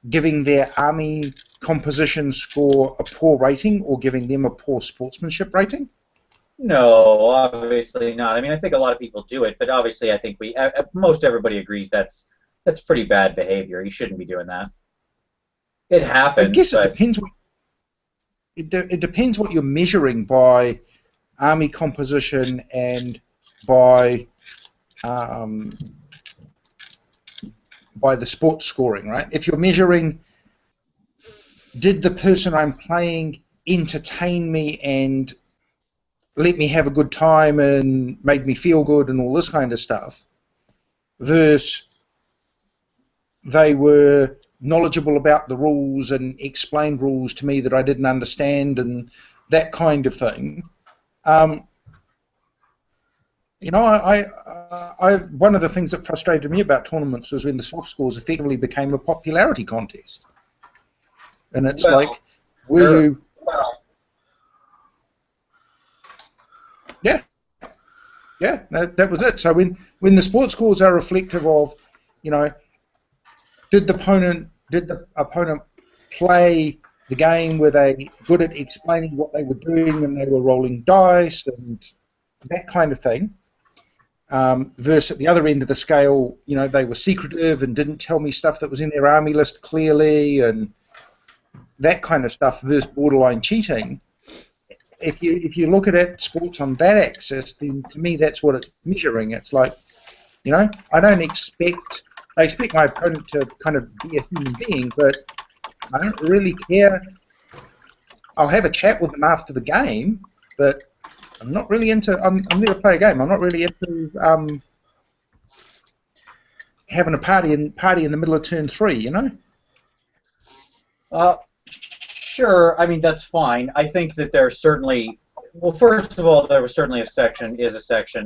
giving their army composition score a poor rating or giving them a poor sportsmanship rating? No, obviously not. I mean, I think a lot of people do it, but obviously I think most everybody agrees that's pretty bad behavior. You shouldn't be doing that. It happens. I guess it depends. It depends what you're measuring by army composition and by the sports scoring, right? If you're measuring, did the person I'm playing entertain me and let me have a good time and made me feel good and all this kind of stuff, versus they were knowledgeable about the rules and explained rules to me that I didn't understand and that kind of thing, You know, one of the things that frustrated me about tournaments was when the soft scores effectively became a popularity contest, and it's Well, like, were sure. you? Yeah, yeah, that was it. So when the sports scores are reflective of, you know, did the opponent play the game? Were they good at explaining what they were doing when they were rolling dice and that kind of thing? Versus at the other end of the scale, you know, they were secretive and didn't tell me stuff that was in their army list clearly and that kind of stuff versus borderline cheating. If you look at it, sports on that axis, then to me that's what it's measuring. It's like, you know, I expect my opponent to kind of be a human being, but I don't really care. I'll have a chat with them after the game, but I'm not really into. I'm there to play a game. I'm not really into having a party in the middle of turn 3. You know. Sure. I mean, that's fine. I think that there's certainly, well, first of all, there was certainly a section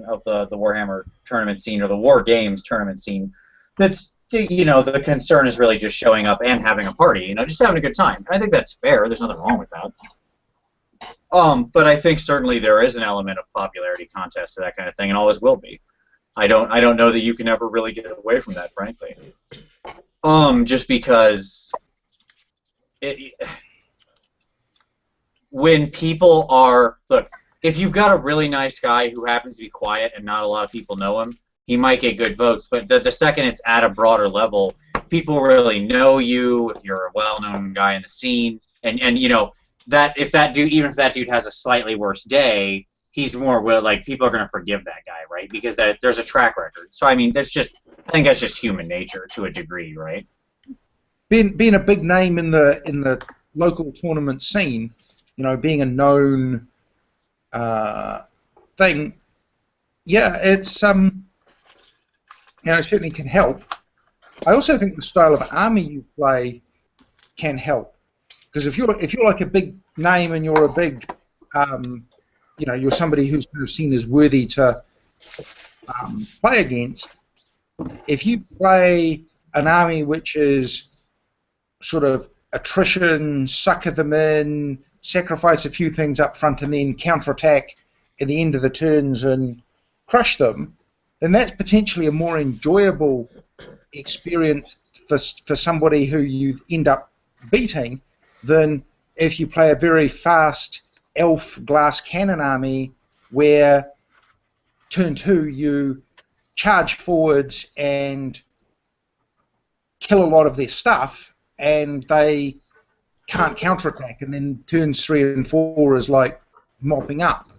of the Warhammer tournament scene or the War Games tournament scene that's, you know, the concern is really just showing up and having a party, you know, just having a good time. I think that's fair. There's nothing wrong with that. But I think certainly there is an element of popularity contest to that kind of thing, and always will be. I don't know that you can ever really get away from that, frankly. Just because when people are, look, if you've got a really nice guy who happens to be quiet and not a lot of people know him, he might get good votes. But the second it's at a broader level, people really know you. If you're a well-known guy in the scene, and you know that if that dude, even if that dude has a slightly worse day, he's more like people are going to forgive that guy, right? Because there's a track record. So I mean, I think that's just human nature to a degree, right? Being a big name in the local tournament scene, you know, being a known thing, yeah, it's you know, it certainly can help. I also think the style of army you play can help, because if you're like a big name and you're a big, you know, you're somebody who's kind of seen as worthy to play against. If you play an army which is sort of attrition, sucker them in, sacrifice a few things up front, and then counterattack at the end of the turns and crush them, then that's potentially a more enjoyable experience for somebody who you end up beating than if you play a very fast elf glass cannon army where turn 2 you charge forwards and kill a lot of their stuff and they can't counterattack, and then turns 3 and 4 is like mopping up.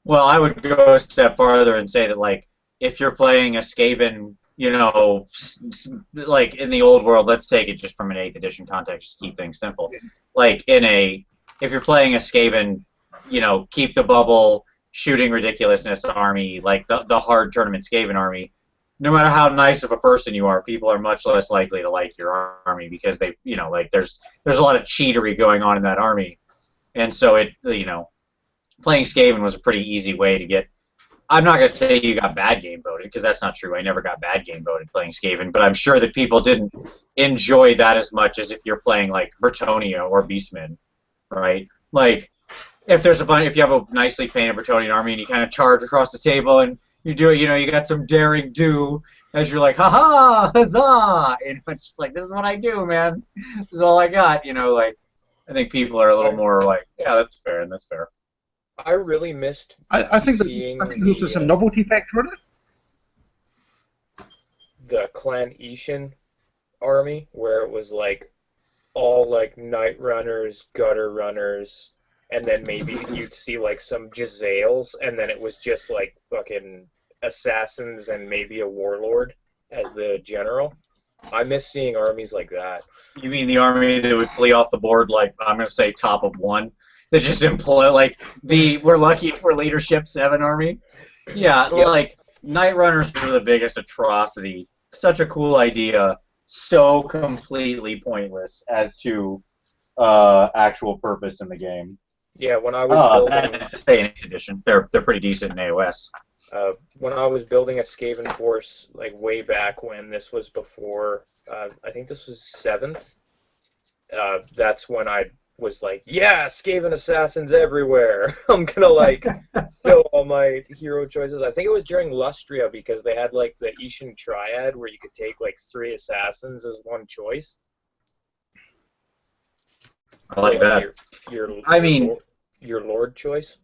Well, I would go a step farther and say that, like, if you're playing a Skaven, you know, like in the old world, let's take it just from an 8th edition context, just keep things simple. Like if you're playing a Skaven, you know, keep the bubble, shooting ridiculousness army, like the hard tournament Skaven army, no matter how nice of a person you are, people are much less likely to like your army because they, you know, like there's a lot of cheatery going on in that army, and so it, you know. Playing Skaven was a pretty easy way to get. I'm not going to say you got bad game voted, because that's not true. I never got bad game voted playing Skaven, but I'm sure that people didn't enjoy that as much as if you're playing like Bretonnia or Beastmen, right? Like if you have a nicely painted Bretonian army and you kind of charge across the table and you do it, you know, you got some daring do as you're like, ha huzzah, and it's just like, this is what I do, man. This is all I got, you know. Like I think people are a little more like, yeah, that's fair and that's fair. I really missed I think seeing there's also some novelty factor in it. The Clan Ishin army, where it was like all like Night Runners, Gutter Runners, and then maybe you'd see like some Jezzails, and then it was just like fucking assassins and maybe a warlord as the general. I miss seeing armies like that. You mean the army that would flee off the board, like, I'm going to say top of 1? That just implode, like, we're lucky if we're leadership 7 army? Yeah, Yep. like, Night Runners were the biggest atrocity. Such a cool idea. So completely pointless as to actual purpose in the game. Yeah, when I was building... That's to stay in 8th edition. They're pretty decent in AOS. When I was building a Skaven force, like way back when, this was before, I think this was 7th, that's when I was like, yeah, Skaven assassins everywhere. I'm gonna like fill all my hero choices. I think it was during Lustria because they had like the Ishan Triad where you could take like 3 assassins as one choice. I like that. Your Lord choice.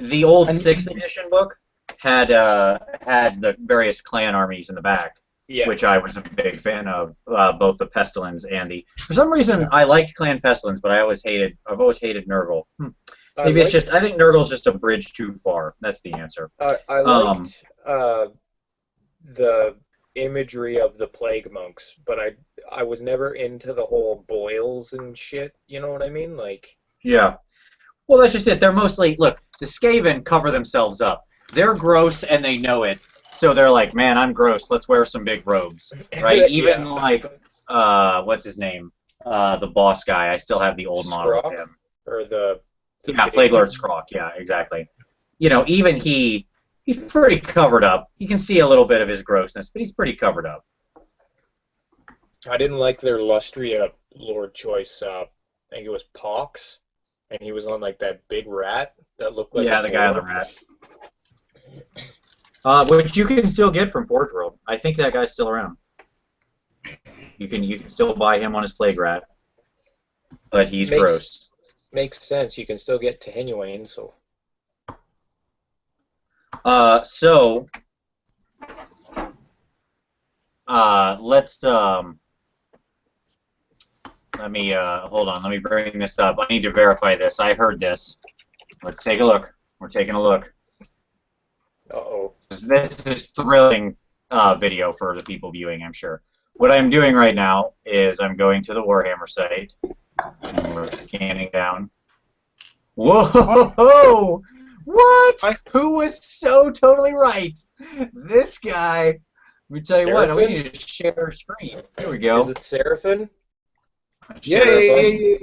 The old And- 6th edition book had the various clan armies in the back, Yeah. which I was a big fan of, both the Pestilence and the. For some reason, I liked Clan Pestilence, but I've always hated Nurgle. Maybe it's just I think Nurgle's just a bridge too far. That's the answer. I liked the imagery of the plague monks, but I was never into the whole boils and shit. You know what I mean? Like. Yeah. Well, that's just it. They're mostly look. The Skaven cover themselves up. They're gross and they know it. So they're like, man, I'm gross. Let's wear some big robes, right? Even like, what's his name? The boss guy. I still have the old model of him. Or the Plague Lord Skrock. Yeah, exactly. You know, even he's pretty covered up. You can see a little bit of his grossness, but he's pretty covered up. I didn't like their Lustria Lord choice. I think it was Pox, and he was on like that big rat that looked like the guy on the rat. Which you can still get from Forge World. I think that guy's still around. You can still buy him on his plague rat, but he's gross. Makes sense. You can still get Tehenuane, so. Let's let me hold on. Let me bring this up. I need to verify this. I heard this. Let's take a look. We're taking a look. Uh-oh. This is thrilling video for the people viewing, I'm sure. What I'm doing right now is I'm going to the Warhammer site. And we're scanning down. Whoa! What? Who was so totally right? This guy. Let me tell you what. We need to share screen. Here we go. Is it Seraphim? Yeah.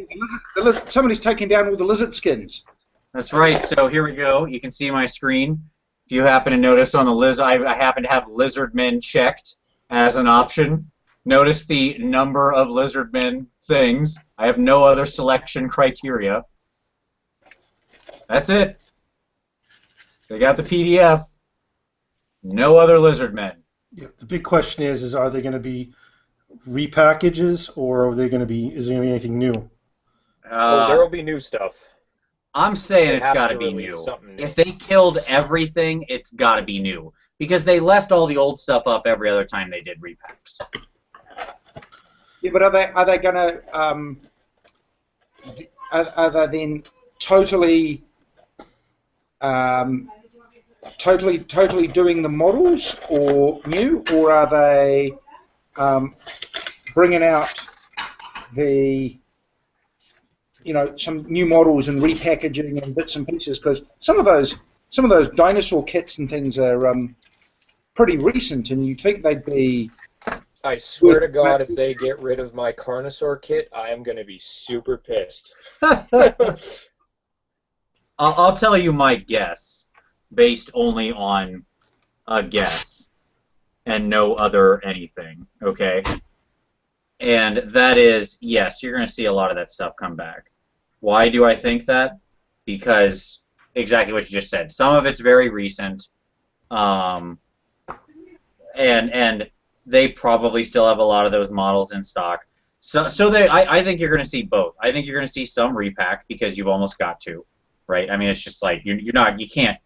Somebody's taking down all the lizard skins. That's right. So here we go. You can see my screen. If you happen to notice on the I happen to have Lizardmen checked as an option. Notice the number of Lizardmen things. I have no other selection criteria. That's it. They got the PDF. No other Lizardmen. Yeah, the big question is are they going to be repackages or is there going to be anything new? There will be new stuff. I'm saying it's got to be new. If they killed everything, it's got to be new. Because they left all the old stuff up every other time they did repacks. Yeah, but are they going to are they then totally totally doing the models or new, or are they bringing out the some new models and repackaging and bits and pieces? Because some of those dinosaur kits and things are pretty recent, and you'd think they'd be. I swear to God, if they get rid of my Carnosaur kit, I am going to be super pissed. I'll tell you my guess, based only on a guess and no other anything, okay? And that is, yes, you're going to see a lot of that stuff come back. Why do I think that? Because exactly what you just said. Some of it's very recent, and they probably still have a lot of those models in stock. So I think you're going to see both. I think you're going to see some repack because you've almost got to, right? I mean, it's just like you can't.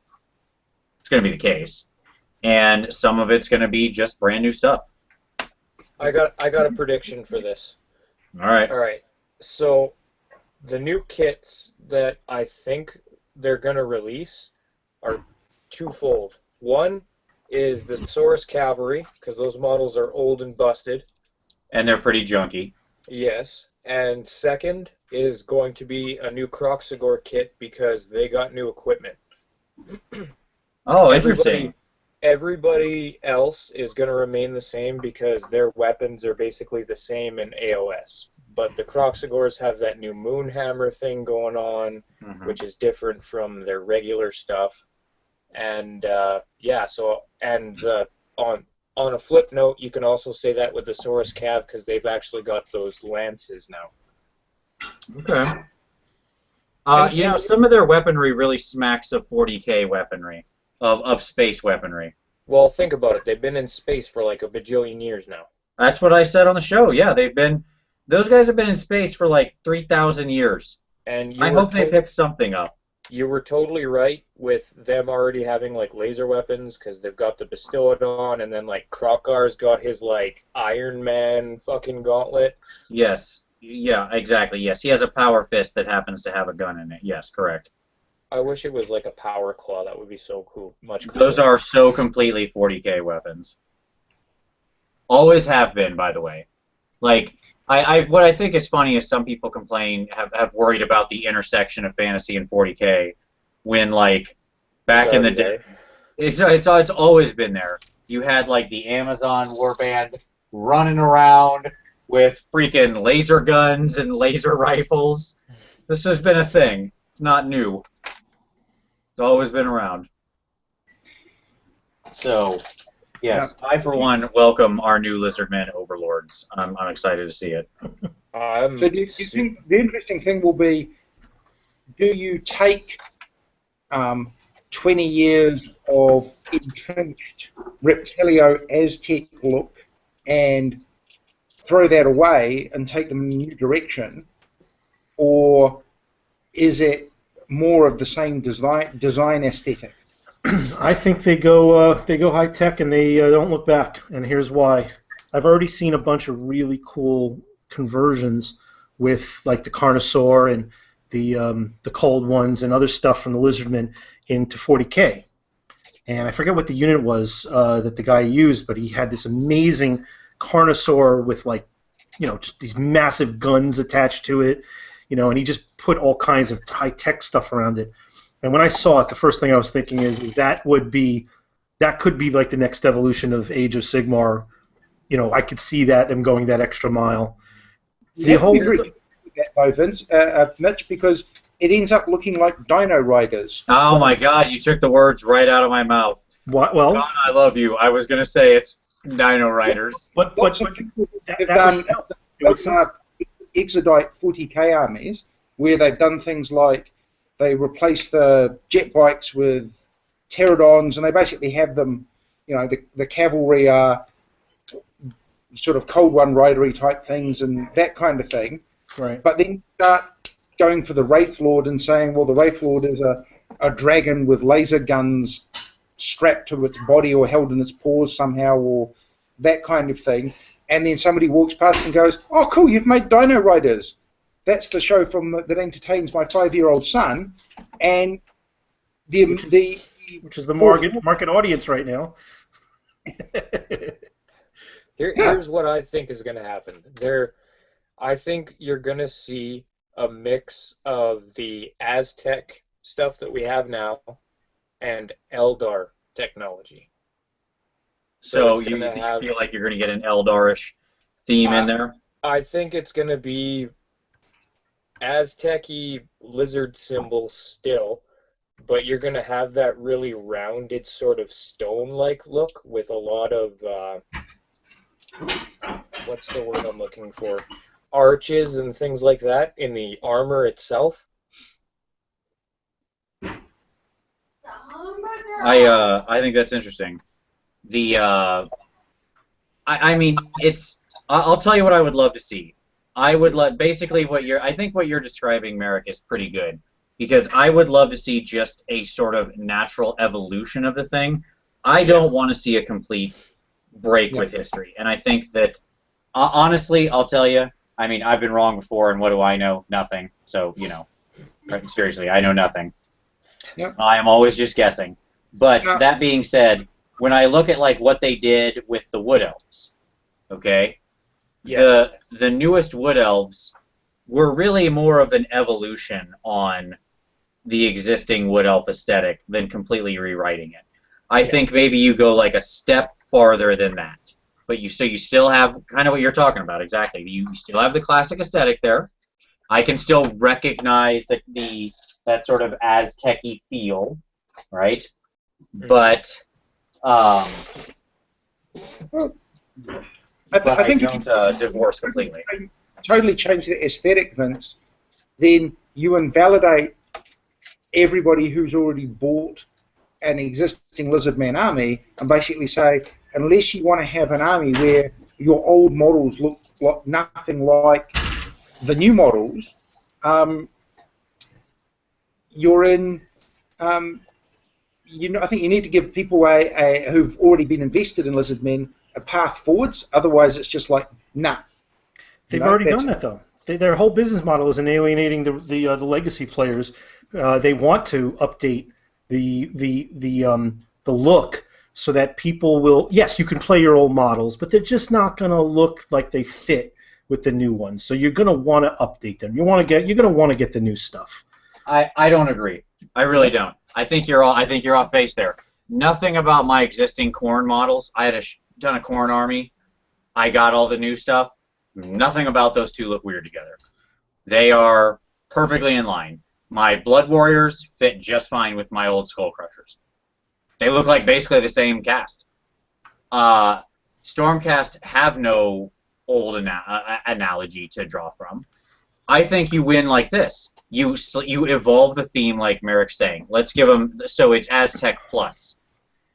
It's going to be the case, and some of it's going to be just brand new stuff. I got a prediction for this. All right. All right. So the new kits that I think they're going to release are twofold. One is the Saurus Cavalry, because those models are old and busted. And they're pretty junky. Yes. And second is going to be a new Kroxigor kit because they got new equipment. Oh, interesting. Everybody else is going to remain the same because their weapons are basically the same in AOS. But the Kroxigors have that new Moonhammer thing going on, which is different from their regular stuff. And yeah, so and on a flip note, you can also say that with the Saurus Cav because they've actually got those lances now. Okay. Some of their weaponry really smacks of 40K weaponry, of space weaponry. Well, think about it. They've been in space for like a bajillion years now. That's what I said on the show. Yeah, those guys have been in space for like 3,000 years. And I hope they picked something up. You were totally right with them already having like laser weapons because they've got the Bastillodon, and then like Krokar's got his like Iron Man fucking gauntlet. Yes. Yeah, exactly. Yes, he has a power fist that happens to have a gun in it. Yes, correct. I wish it was like a power claw. That would be so cool. Much cooler. Those are so completely 40K weapons. Always have been, by the way. Like, what I think is funny is some people have worried about the intersection of fantasy and 40K when, like, back in the day, it's always been there. You had, like, the Amazon warband running around with freaking laser guns and laser rifles. This has been a thing. It's not new. It's always been around. So, yes, I, for one, welcome our new Lizardmen overlords. I'm excited to see it. So do you think the interesting thing will be, do you take 20 years of entrenched Reptilio Aztec look and throw that away and take them in a new direction, or is it more of the same design aesthetic? I think they go high tech and they don't look back, and here's why. I've already seen a bunch of really cool conversions with like the Carnosaur and the cold ones and other stuff from the Lizardmen into 40K. And I forget what the unit was that the guy used, but he had this amazing Carnosaur with like, just these massive guns attached to it, and he just put all kinds of high-tech stuff around it. And when I saw it, the first thing I was thinking is that could be like the next evolution of Age of Sigmar. I could see them going that extra mile. You have to be very careful with that, though, Vince, Mitch, because it ends up looking like Dino Riders. Oh my God! You took the words right out of my mouth. What? Well, God, I love you. I was gonna say it's Dino Riders. Lots of people have done Exodite 40K armies where they've done things like they replace the jet bikes with pterodons, and they basically have them, the cavalry are sort of Cold One ridery type things and that kind of thing. Right. But then you start going for the Wraith Lord and saying, well, the Wraith Lord is a dragon with laser guns strapped to its body or held in its paws somehow, or that kind of thing. And then somebody walks past and goes, oh, cool, you've made Dino Riders. That's the show that entertains my 5-year-old son. And which is the market audience right now. Here's what I think is going to happen. I think you're going to see a mix of the Aztec stuff that we have now and Eldar technology. So you feel like you're going to get an Eldarish theme in there? I think it's going to be Aztec-y lizard symbol still, but you're going to have that really rounded sort of stone-like look with a lot of, what's the word I'm looking for? Arches and things like that in the armor itself. I think that's interesting. I mean, I'll tell you what I would love to see. I think what you're describing, Merrick, is pretty good, because I would love to see just a sort of natural evolution of the thing. I don't want to see a complete break with history, and I think that, honestly, I'll tell you, I mean, I've been wrong before, and what do I know? Nothing. So, seriously, I know nothing. Yep. I am always just guessing. But that being said, when I look at like what they did with the Wood Elves, okay, the newest Wood Elves were really more of an evolution on the existing Wood Elf aesthetic than completely rewriting it. I think maybe you go like a step farther than that. But you still have kind of what you're talking about, exactly. You still have the classic aesthetic there. I can still recognize that sort of Aztec-y feel, right? but Well, I think if don't divorce completely. you totally change the aesthetic, Vince, then you invalidate everybody who's already bought an existing Lizardman army and basically say, unless you want to have an army where your old models look like nothing like the new models, you're in. I think you need to give people who've already been invested in Lizardmen a path forwards. Otherwise, it's just like, nah. They've already done that, though. Their whole business model is in alienating the legacy players. They want to update the look so that people will. Yes, you can play your old models, but they're just not going to look like they fit with the new ones. So you're going to want to update them. You're going to want to get the new stuff. I don't agree. I really don't. I think you're off base there. Nothing about my existing Khorne models. I had done a Khorne army. I got all the new stuff. Nothing about those two look weird together. They are perfectly in line. My Blood Warriors fit just fine with my old Skull Crushers. They look like basically the same cast. Stormcast have no old analogy to draw from. I think you win like this. You evolve the theme like Merrick's saying. Let's give them, so it's Aztec plus.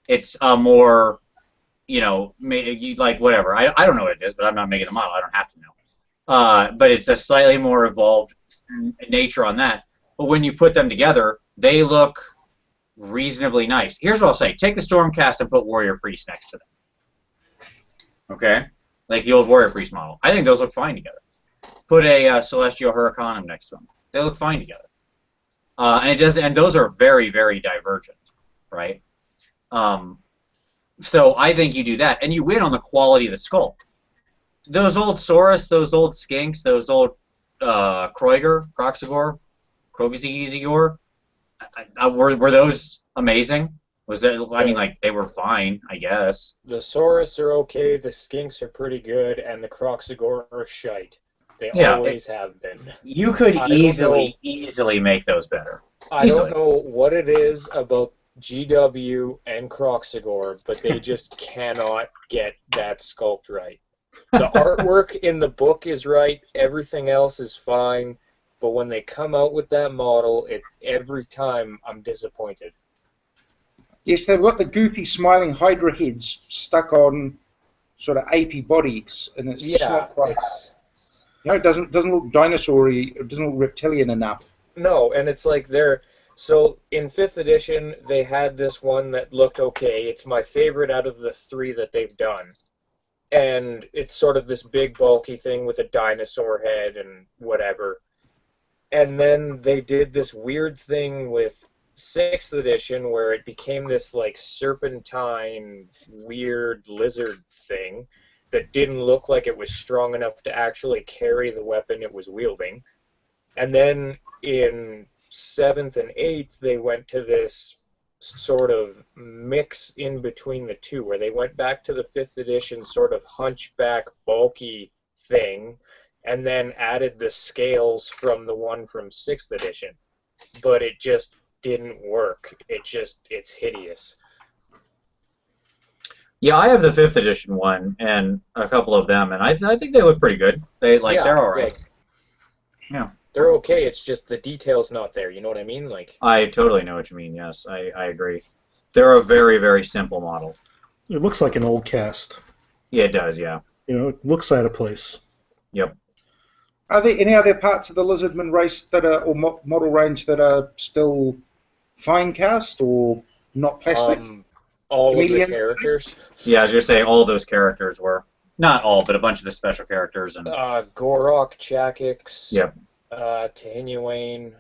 It's a more, like whatever. I don't know what it is, but I'm not making a model. I don't have to know. But it's a slightly more evolved nature on that. But when you put them together, they look reasonably nice. Here's what I'll say. Take the Stormcast and put Warrior Priest next to them. Okay? Like the old Warrior Priest model. I think those look fine together. Put a Celestial Huracanum next to them. They look fine together. And those are very, very divergent, right? So I think you do that, and you win on the quality of the sculpt. Those old Saurus, those old Skinks, those old Kroxigor, were those amazing? Was that? I mean, like they were fine, I guess. The Saurus are okay. The Skinks are pretty good, and the Kroxigor are shite. They always have been. You could easily make those better. I don't know what it is about GW and Kroxigor, but they just cannot get that sculpt right. The artwork in the book is right. Everything else is fine. But when they come out with that model, every time I'm disappointed. Yes, they've got the goofy smiling Hydra heads stuck on sort of apey bodies, and it's just not quite. It doesn't look dinosaur-y, it doesn't look reptilian enough. No, and it's like so in 5th edition, they had this one that looked okay. It's my favorite out of the 3 that they've done. And it's sort of this big, bulky thing with a dinosaur head and whatever. And then they did this weird thing with 6th edition where it became this, like, serpentine, weird lizard thing that didn't look like it was strong enough to actually carry the weapon it was wielding. And then in 7th and 8th, they went to this sort of mix in between the two, where they went back to the 5th edition sort of hunchback, bulky thing, and then added the scales from the one from 6th edition. But it just didn't work. It's hideous. Yeah, I have the 5th edition one and a couple of them, and I think they look pretty good. They're all right. Yeah. They're okay, it's just the detail's not there, you know what I mean? Like I totally know what you mean, yes, I agree. They're a very, very simple model. It looks like an old cast. Yeah, it does, yeah. It looks out of place. Yep. Are there any other parts of the Lizardman race or model range that are still fine cast or not plastic? All of the characters? Yeah, I was going to say all those characters were. Not all, but a bunch of the special characters. And Gorok, Chakix. Yep. Tehinuane.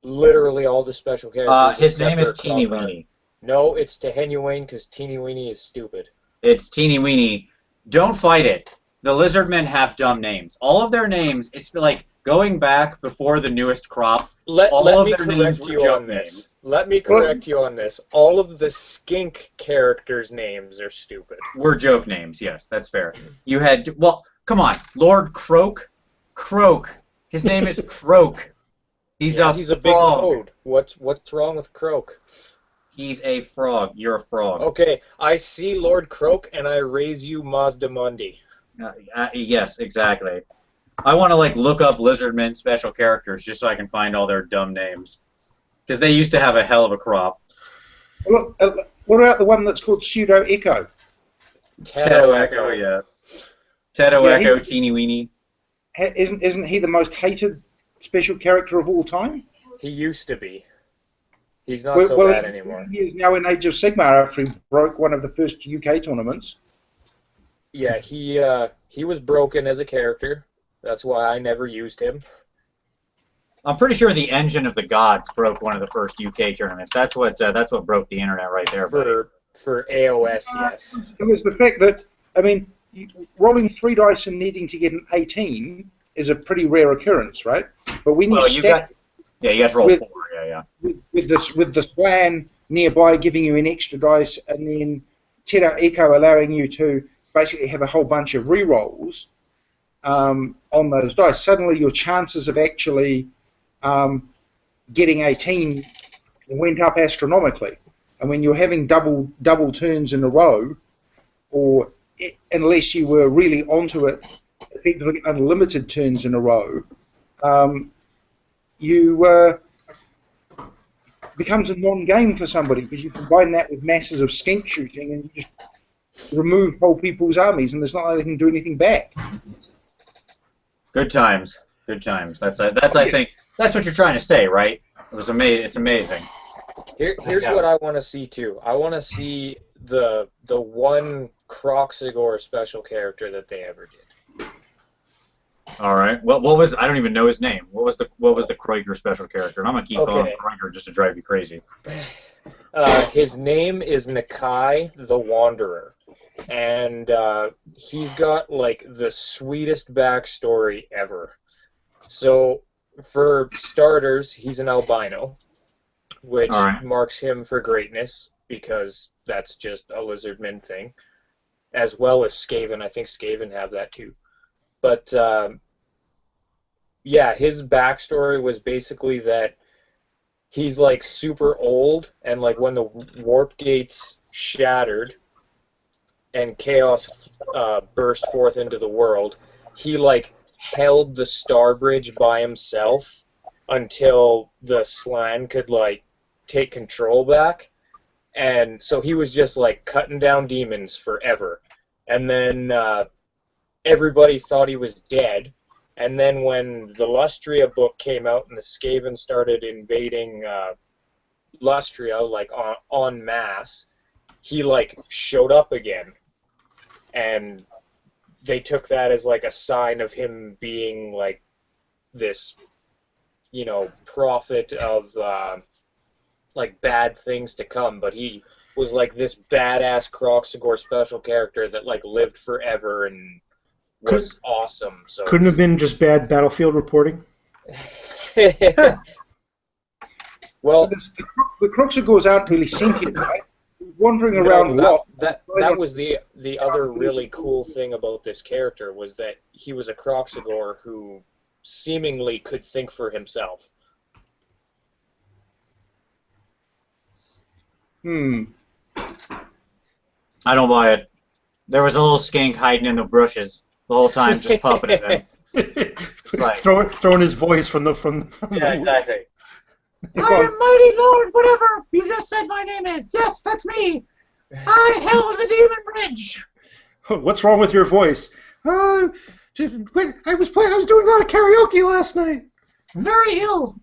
Literally all the special characters. His name is Teeny Weeny. No, it's Tehinuane because Teeny Weeny is stupid. It's Teeny Weeny. Don't fight it. The Lizardmen have dumb names. All of their names, it's like going back before the newest crop. Let me correct you on this. Let me correct you on this. All of the skink characters' names are stupid. Were joke names, yes, that's fair. You had, well, come on, Lord Croak? Croak. His name is Croak. He's a big toad. What's wrong with Croak? He's a frog. You're a frog. Okay, I see Lord Croak, and I raise you Mazdamundi. Yes, exactly. I want to like look up Lizardmen special characters just so I can find all their dumb names, because they used to have a hell of a crop. Look, what about the one that's called Pseudo Echo? Teto Echo, yes. Teto Yeah, Echo, Teeny Weeny. Isn't he the most hated special character of all time? He used to be. He's not so bad anymore. He is now in Age of Sigmar after he broke one of the first UK tournaments. Yeah, he was broken as a character. That's why I never used him. I'm pretty sure the Engine of the Gods broke one of the first UK tournaments. That's what broke the internet right there. For AOS, yes. It was the fact that, I mean, rolling 3 dice and needing to get an 18 is a pretty rare occurrence, right? But when you stack... You got to roll 4, yeah. With this plan nearby giving you an extra dice, and then Teto Echo allowing you to basically have a whole bunch of re-rolls on those dice, suddenly your chances of actually getting 18 went up astronomically. And when you're having double turns in a row, or unless you were really onto it, effectively unlimited turns in a row, you becomes a non-game for somebody, because you combine that with masses of skink shooting and you just remove whole people's armies, and there's not like they can do anything back. Good times. That's I think that's what you're trying to say, right? It's amazing. Here's what I want to see too. I want to see the one Croxigor special character that they ever did. All right. Well, what was? I don't even know his name. What was the Kroiger special character? And I'm gonna keep calling him Kroiger just to drive you crazy. His name is Nakai the Wanderer, and he's got like the sweetest backstory ever. So, for starters, he's an albino, which marks him for greatness, because that's just a Lizardman thing, as well as Skaven. I think Skaven have that too. But, yeah, his backstory was basically that he's, like, super old, and, like, when the warp gates shattered and chaos burst forth into the world, he, like, held the Star Bridge by himself until the Slan could, like, take control back. And so he was just, like, cutting down demons forever. And then everybody thought he was dead. And then when the Lustria book came out and the Skaven started invading Lustria, like, en masse, he, like, showed up again. And they took that as, like, a sign of him being, like, this, you know, prophet of, like, bad things to come. But he was, like, this badass Croxigor special character that, like, lived forever and was awesome. So couldn't have been just bad battlefield reporting. Well, the Croxigors aren't really sentient, right? Wandering around a lot. That was the other really cool thing about this character, was that he was a Croxigor who seemingly could think for himself. I don't buy it. There was a little skink hiding in the bushes the whole time, just puppeting them. Like, throwing his voice from the yeah, exactly. I am mighty lord, whatever you just said my name is. Yes, that's me. I held the Demon Bridge. What's wrong with your voice? I was doing a lot of karaoke last night. I'm very ill.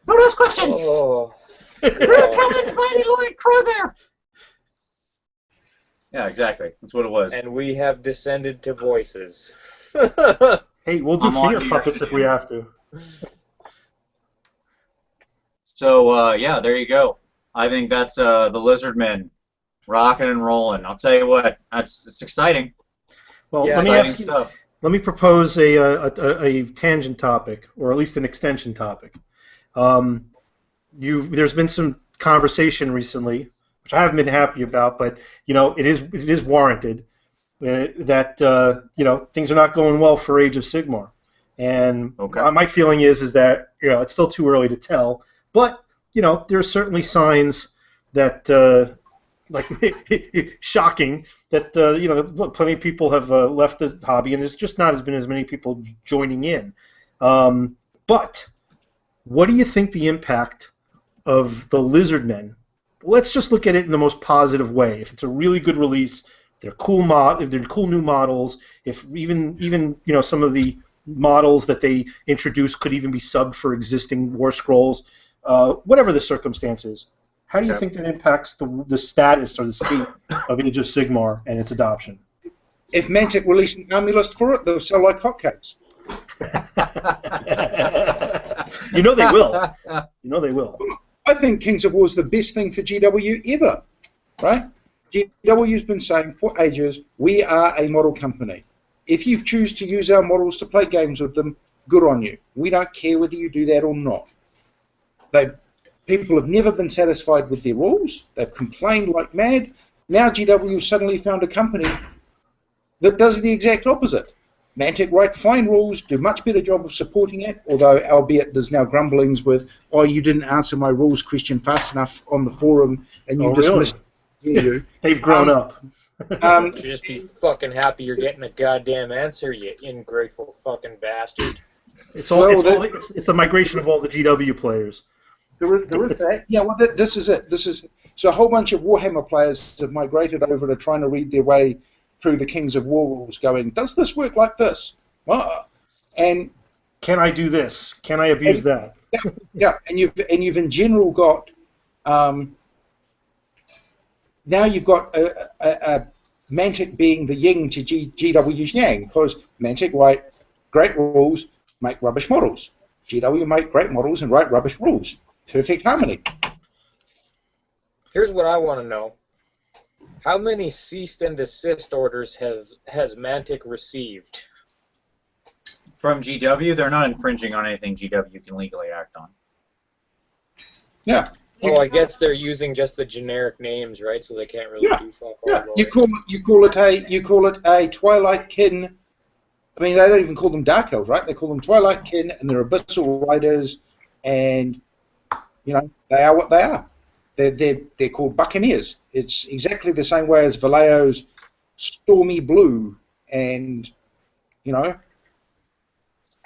Don't ask questions. Oh, Real challenge, mighty lord Kroger. Yeah, exactly. That's what it was. and we have descended to voices. Hey, we'll do I'm on finger to your puppets if we have to. So, yeah, there you go. I think that's the Lizardmen rocking and rolling. I'll tell you what, it's exciting. Well, Yeah, let me Exciting ask you. stuff. Let me propose a tangent topic, or at least an extension topic. There's been some conversation recently, which I haven't been happy about, but you know it is warranted that you know things are not going well for Age of Sigmar, and my feeling is that you know it's still too early to tell, but you know there are certainly signs that like shocking that plenty of people have left the hobby, and there's just not been as many people joining in. But what do you think the impact of the Lizardmen? Let's just look at it in the most positive way. If it's a really good release, they're cool if they're cool new models, if even some of the models that they introduce could even be subbed for existing War Scrolls, whatever the circumstances. How do you think that impacts the status or the state of Age of Sigmar and its adoption? If Mantic release an army list for it, they'll sell like hotcakes. You know they will. You know they will. I think Kings of War is the best thing for GW ever, right? GW's been saying for ages, we are a model company. If you choose to use our models to play games with them, good on you. We don't care whether you do that or not. People have never been satisfied with their rules. They've complained like mad. Now GW suddenly found a company that does the exact opposite. Mantic write fine rules, do much better job of supporting it, although albeit there's now grumblings with, oh, you didn't answer my rules question fast enough on the forum, and you dismissed you. They've grown up. You should just be fucking happy you're getting a goddamn answer, you ingrateful fucking bastard. It's the migration of all the GW players. There is that. Yeah, well, this is it. So a whole bunch of Warhammer players have migrated over to trying to read their way through the Kings of War rules, going, does this work like this? And can I do this? Can I abuse that? Yeah, and you've in general got now you've got a Mantic being the yin to GW's yang, because Mantic write great rules, make rubbish models. GW make great models and write rubbish rules. Perfect harmony. Here's what I want to know. How many cease and desist orders has Mantic received? From GW, they're not infringing on anything GW can legally act on. Yeah. Oh, I guess they're using just the generic names, right? So they can't really do fuck all. Yeah. You call it a Twilight Kin. I mean, they don't even call them Dark Elves, right? They call them Twilight Kin, and they're Abyssal Riders, and they are what they are. They're called Buccaneers. It's exactly the same way as Vallejo's Stormy Blue, and not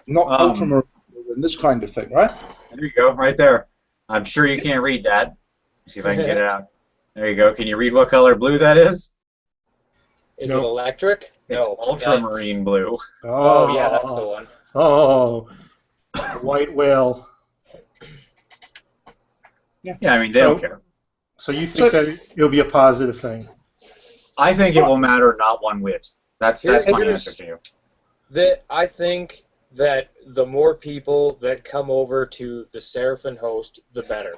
Ultramarine and this kind of thing, right? There you go, right there. I'm sure you can't read that. Let's see if I can get it out. There you go. Can you read what color blue that is? Is it electric? It's ultramarine blue. Oh, yeah, that's the one. Oh, white whale. Yeah, I mean, they don't care. So you think that it'll be a positive thing? I think it will matter not one whit. That's my answer to you. I think that the more people that come over to the Seraphim host, the better.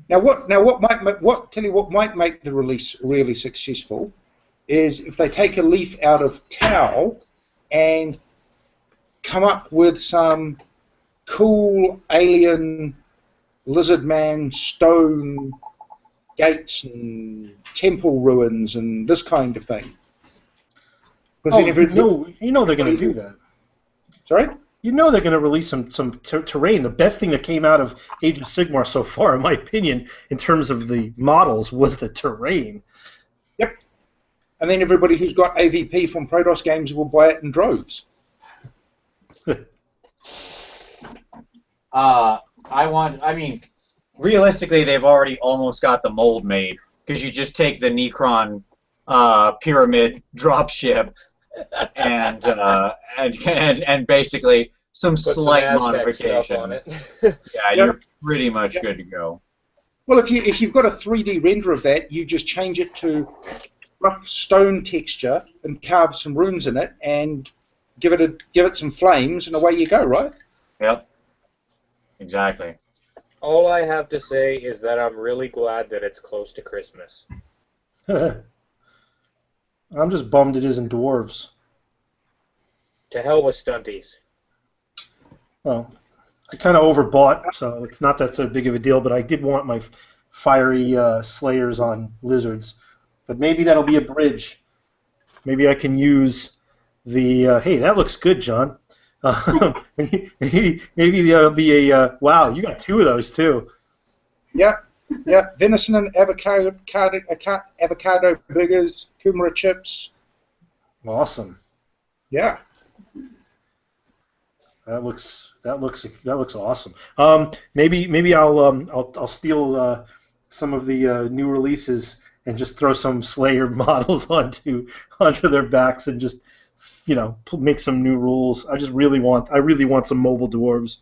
Now, what might make the release really successful is if they take a leaf out of Tau and come up with some cool alien Lizardman stone gates and temple ruins and this kind of thing. You know they're going to do that. Sorry? You know they're going to release some terrain. The best thing that came out of Age of Sigmar so far, in my opinion, in terms of the models, was the terrain. Yep. And then everybody who's got AVP from Protoss games will buy it in droves. Realistically, they've already almost got the mold made, because you just take the Necron pyramid dropship and basically some slight modifications on it. Yeah, you're pretty much good to go. Well, if you've got a 3D render of that, you just change it to rough stone texture and carve some runes in it and give it some flames, and away you go, right? Yep. Exactly. All I have to say is that I'm really glad that it's close to Christmas. I'm just bummed it isn't dwarves. To hell with stunties. Well, I kind of overbought, so it's not that so big of a deal, but I did want my fiery slayers on lizards. But maybe that'll be a bridge. Maybe I can use the... hey, that looks good, John. Maybe that'll be a... wow, you got two of those, too. Yeah, yeah. Venison and avocado burgers, kumara chips. Awesome. Yeah. That looks awesome. Maybe I'll steal some of the new releases and just throw some Slayer models onto their backs and just make some new rules. I really want some mobile dwarves.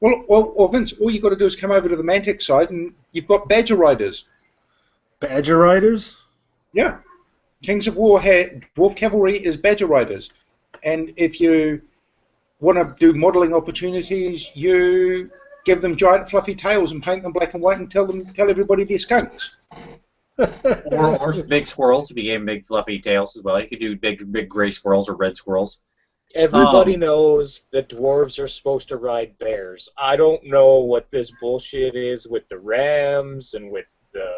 Well, Vince, all you got to do is come over to the Mantic side, and you've got Badger Riders. Badger Riders? Yeah. Kings of War Dwarf Cavalry is Badger Riders, and if you want to do modelling opportunities, you give them giant fluffy tails and paint them black and white and tell everybody they're skunks. or big squirrels if you gave them big fluffy tails as well. You could do big gray squirrels or red squirrels. Everybody knows that dwarves are supposed to ride bears. I don't know what this bullshit is with the rams and with the...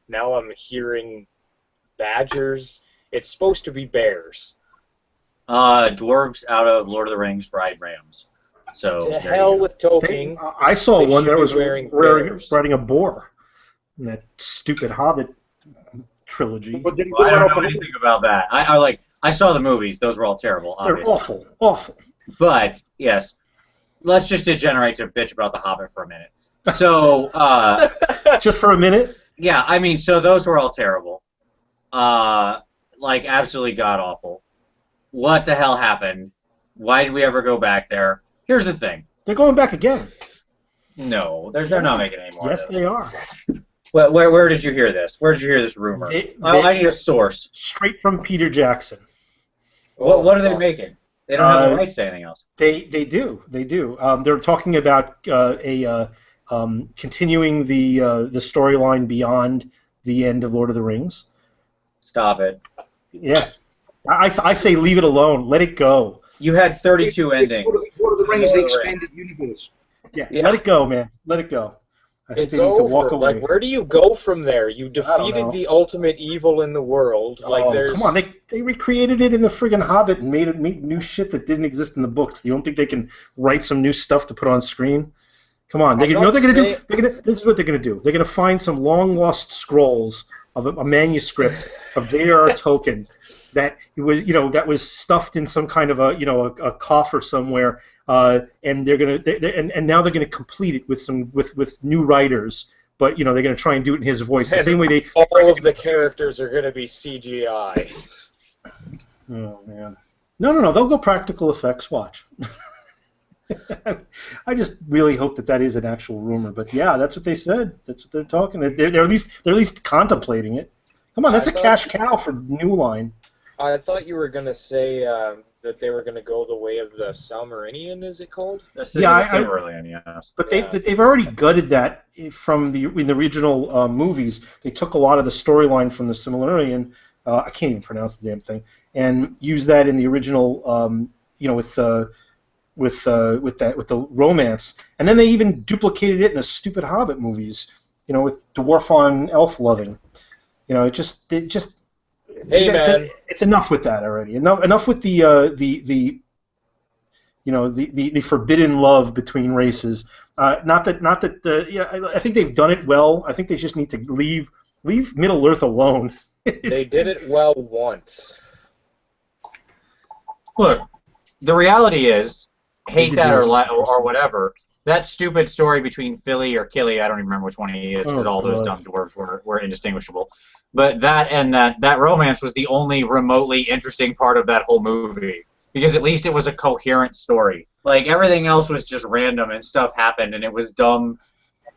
Now I'm hearing badgers. It's supposed to be bears. Dwarves out of Lord of the Rings ride rams. So To hell with Tolkien. I saw They one should that be was wearing riding a boar in that stupid Hobbit trilogy. But did he Well, I go don't off know on anything about that. I saw the movies. Those were all terrible, They're obviously. awful. But, yes, let's just degenerate to bitch about The Hobbit for a minute. So, Just for a minute? yeah, I mean, so those were all terrible. Absolutely god-awful. What the hell happened? Why did we ever go back there? Here's the thing. They're going back again. No, they're not making any more Yes, of those. they are. Where did you hear this? Where did you hear this rumor? I need a source. Straight from Peter Jackson. What are they making? They don't have the rights to anything else. They do. They're talking about continuing the storyline beyond the end of Lord of the Rings. Stop it. Yeah, I say leave it alone. Let it go. You had 32 endings. Lord of the Rings, the Lord of the expanded universe. Yeah, Yeah. let it go, man. Let it go. I think It's they need to over. walk away. Like, where do you go from there? You know. defeated the ultimate evil in the world. Oh, come on, they recreated it in the friggin' Hobbit and made new shit that didn't exist in the books. You don't think they can write some new stuff to put on screen? Come on, you know what they're gonna do? This is what they're gonna do. They're gonna find some long lost scrolls of a manuscript of J.R.R. Tolkien that was stuffed in some kind of a coffer somewhere, and now they're gonna complete it with new writers. But they're going to try and do it in his voice. The same way they all of the characters are going to be CGI. Oh man, no, they'll go practical effects. Watch. I just really hope that is an actual rumor. But yeah, that's what they said. That's what they're talking. They're at least contemplating it. Come on, that's a cash cow for New Line. I thought you were going to say that they were going to go the way of the Salmarinian, is it called? Yes. But they've already gutted that in the original movies. They took a lot of the storyline from the Silmarillion. I can't even pronounce the damn thing, and used that in the original. With the romance, and then they even duplicated it in the stupid Hobbit movies. With dwarf on elf loving. It just. Hey man, it's enough with that already. Enough with the forbidden love between races. I think they've done it well. I think they just need to leave Middle Earth alone. They did it well once. Look, the reality is, hate that or whatever. That stupid story between Philly or Killy, I don't even remember which one he is, because all those dumb dwarves were indistinguishable. But that romance was the only remotely interesting part of that whole movie, because at least it was a coherent story. Like, everything else was just random and stuff happened, and it was dumb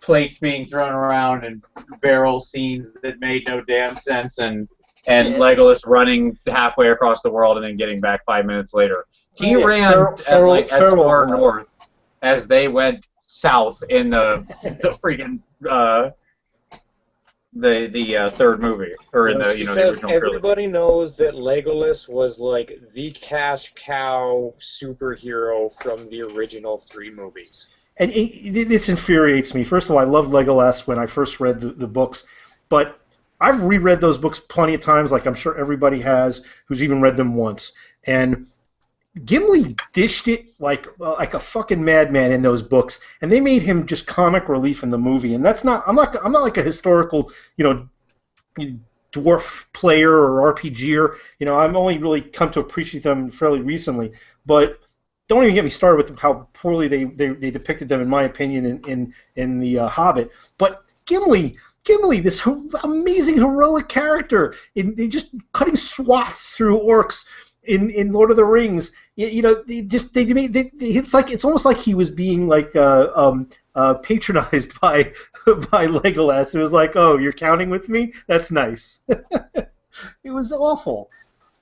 plates being thrown around and barrel scenes that made no damn sense, and Legolas running halfway across the world and then getting back 5 minutes later. He ran as far north as they went south in the freaking the third movie, or in the the because original everybody knows that Legolas was like the cash cow superhero from the original 3 movies. And this infuriates me. First of all, I loved Legolas when I first read the books, but I've reread those books plenty of times, like I'm sure everybody has who's even read them once. And Gimli dished it like a fucking madman in those books, and they made him just comic relief in the movie. And that's not. I'm not like a historical, dwarf player or RPGer. I'm only really come to appreciate them fairly recently. But don't even get me started with how poorly they depicted them, in my opinion, in the Hobbit. But Gimli, this amazing heroic character, in just cutting swaths through orcs in Lord of the Rings. It's almost like he was being like patronized by Legolas. It was like, oh, you're counting with me? That's nice. It was awful.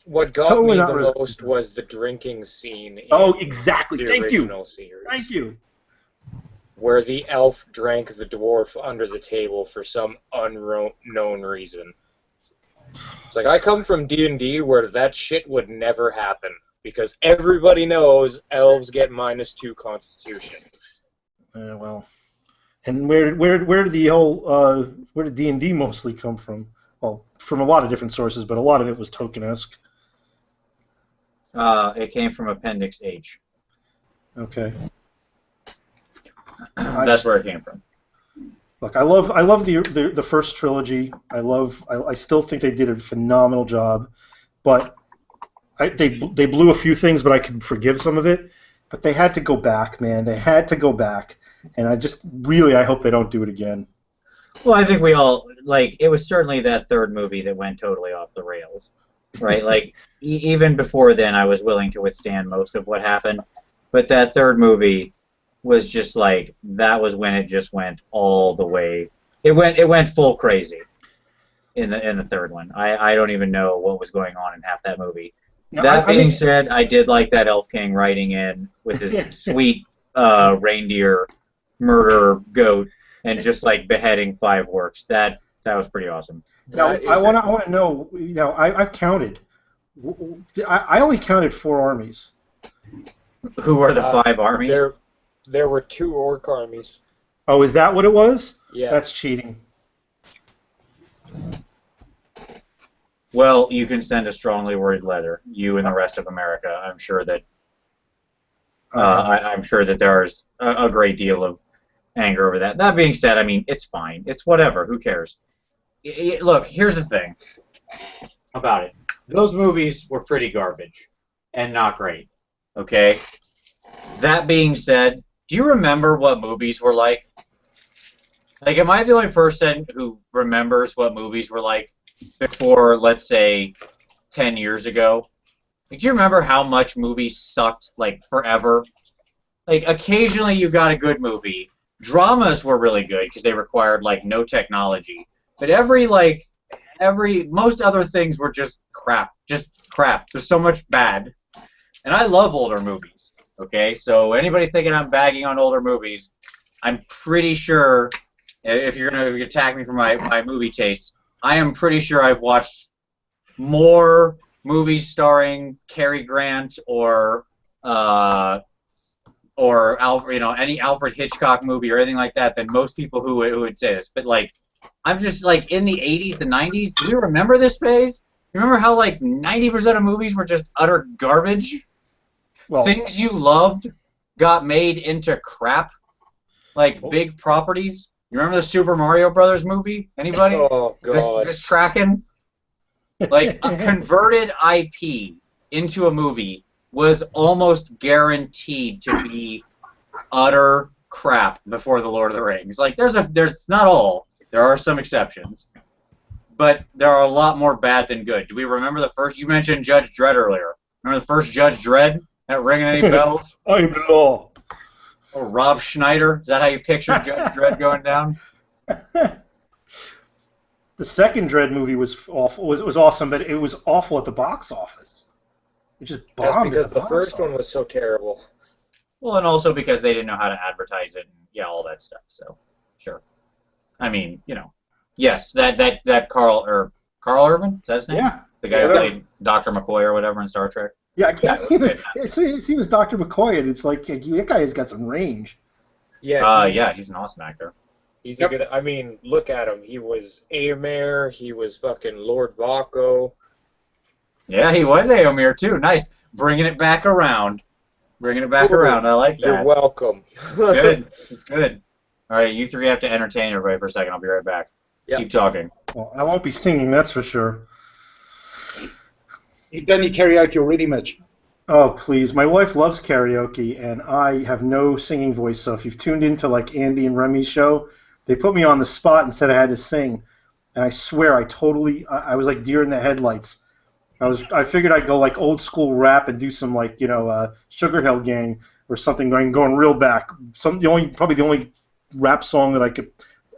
What got Totally me not the most was the drinking scene in exactly. the original series. Thank you. Where the elf drank the dwarf under the table for some unknown reason. It's like, I come from D&D where that shit would never happen, because everybody knows elves get -2 Constitution. Well, and where did the whole where did D&D mostly come from? Well, from a lot of different sources, but a lot of it was token-esque. It came from Appendix H. Okay. That's where it came from. Look, I love the first trilogy. I still think they did a phenomenal job, but they blew a few things, but I can forgive some of it. But they had to go back, man. They had to go back, and I hope they don't do it again. Well, I think we all, it was certainly that third movie that went totally off the rails, right? Even before then, I was willing to withstand most of what happened, but that third movie was just that was when it just went all the way. It went full crazy in the third one. I don't even know what was going on in half that movie. No, That being said, I did like that Elf King riding in with his sweet reindeer murder goat and just beheading 5 orcs. That was pretty awesome. Now, I want to know. I've counted. I only counted 4 armies. Who are the 5 armies? There were 2 orc armies. Oh, is that what it was? Yeah. That's cheating. Well, you can send a strongly worded letter. You and the rest of America. I'm sure that. I'm sure that there's a great deal of anger over that. That being said, I mean, it's fine. It's whatever. Who cares? Look, here's the thing about it. Those movies were pretty garbage and not great. Okay. That being said, do you remember what movies were like? Am I the only person who remembers what movies were like before, let's say, 10 years ago? Do you remember how much movies sucked, forever? Occasionally you got a good movie. Dramas were really good because they required, no technology. But most other things were just crap. Just crap. There's so much bad. And I love older movies. Okay, so anybody thinking I'm bagging on older movies, I'm pretty sure, if you're going to attack me for my movie tastes, I am pretty sure I've watched more movies starring Cary Grant or any Alfred Hitchcock movie or anything like that than most people who would say this. But I'm just in the 80s, the 90s. Do you remember this phase? Remember how 90% of movies were just utter garbage? Well, things you loved got made into crap, big properties. You remember the Super Mario Brothers movie? Anybody? Oh God! Is this tracking? A converted IP into a movie was almost guaranteed to be utter crap before the Lord of the Rings. There's not all. There are some exceptions, but there are a lot more bad than good. Do we remember the first? You mentioned Judge Dredd earlier. Remember the first Judge Dredd? That ringing any bells? I'm the law. Or Rob Schneider? Is that how you picture Judge Dredd going down? The second Dredd movie was awful. Was awesome, but it was awful at the box office. It just bombed. That's because the first one was so terrible. Well, and also because they didn't know how to advertise it and all that stuff. So, sure. I mean, yes, that Carl Urban, is that his name? Yeah. The guy who played Dr. McCoy or whatever in Star Trek. Yeah, I guess he was Dr. McCoy, and it's that guy has got some range. Yeah. He's an awesome actor. He's a good. I mean, look at him. He was Éomer. He was fucking Lord Vaco. Yeah, he was Éomer too. Nice. Bringing it back around. Bringing it back Ooh, around. I like You're that. welcome. Good. It's good. All right, you three have to entertain everybody for a second. I'll be right back. Yep. Keep talking. Well, I won't be singing, that's for sure. You've done your karaoke already, Mitch. Oh, please. My wife loves karaoke, and I have no singing voice, so if you've tuned into, like, Andy and Remy's show, they put me on the spot and said I had to sing, and I swear I was like deer in the headlights. I figured I'd go, like, old school rap and do some, like, Sugar Hill Gang or something, going real back. Probably the only rap song that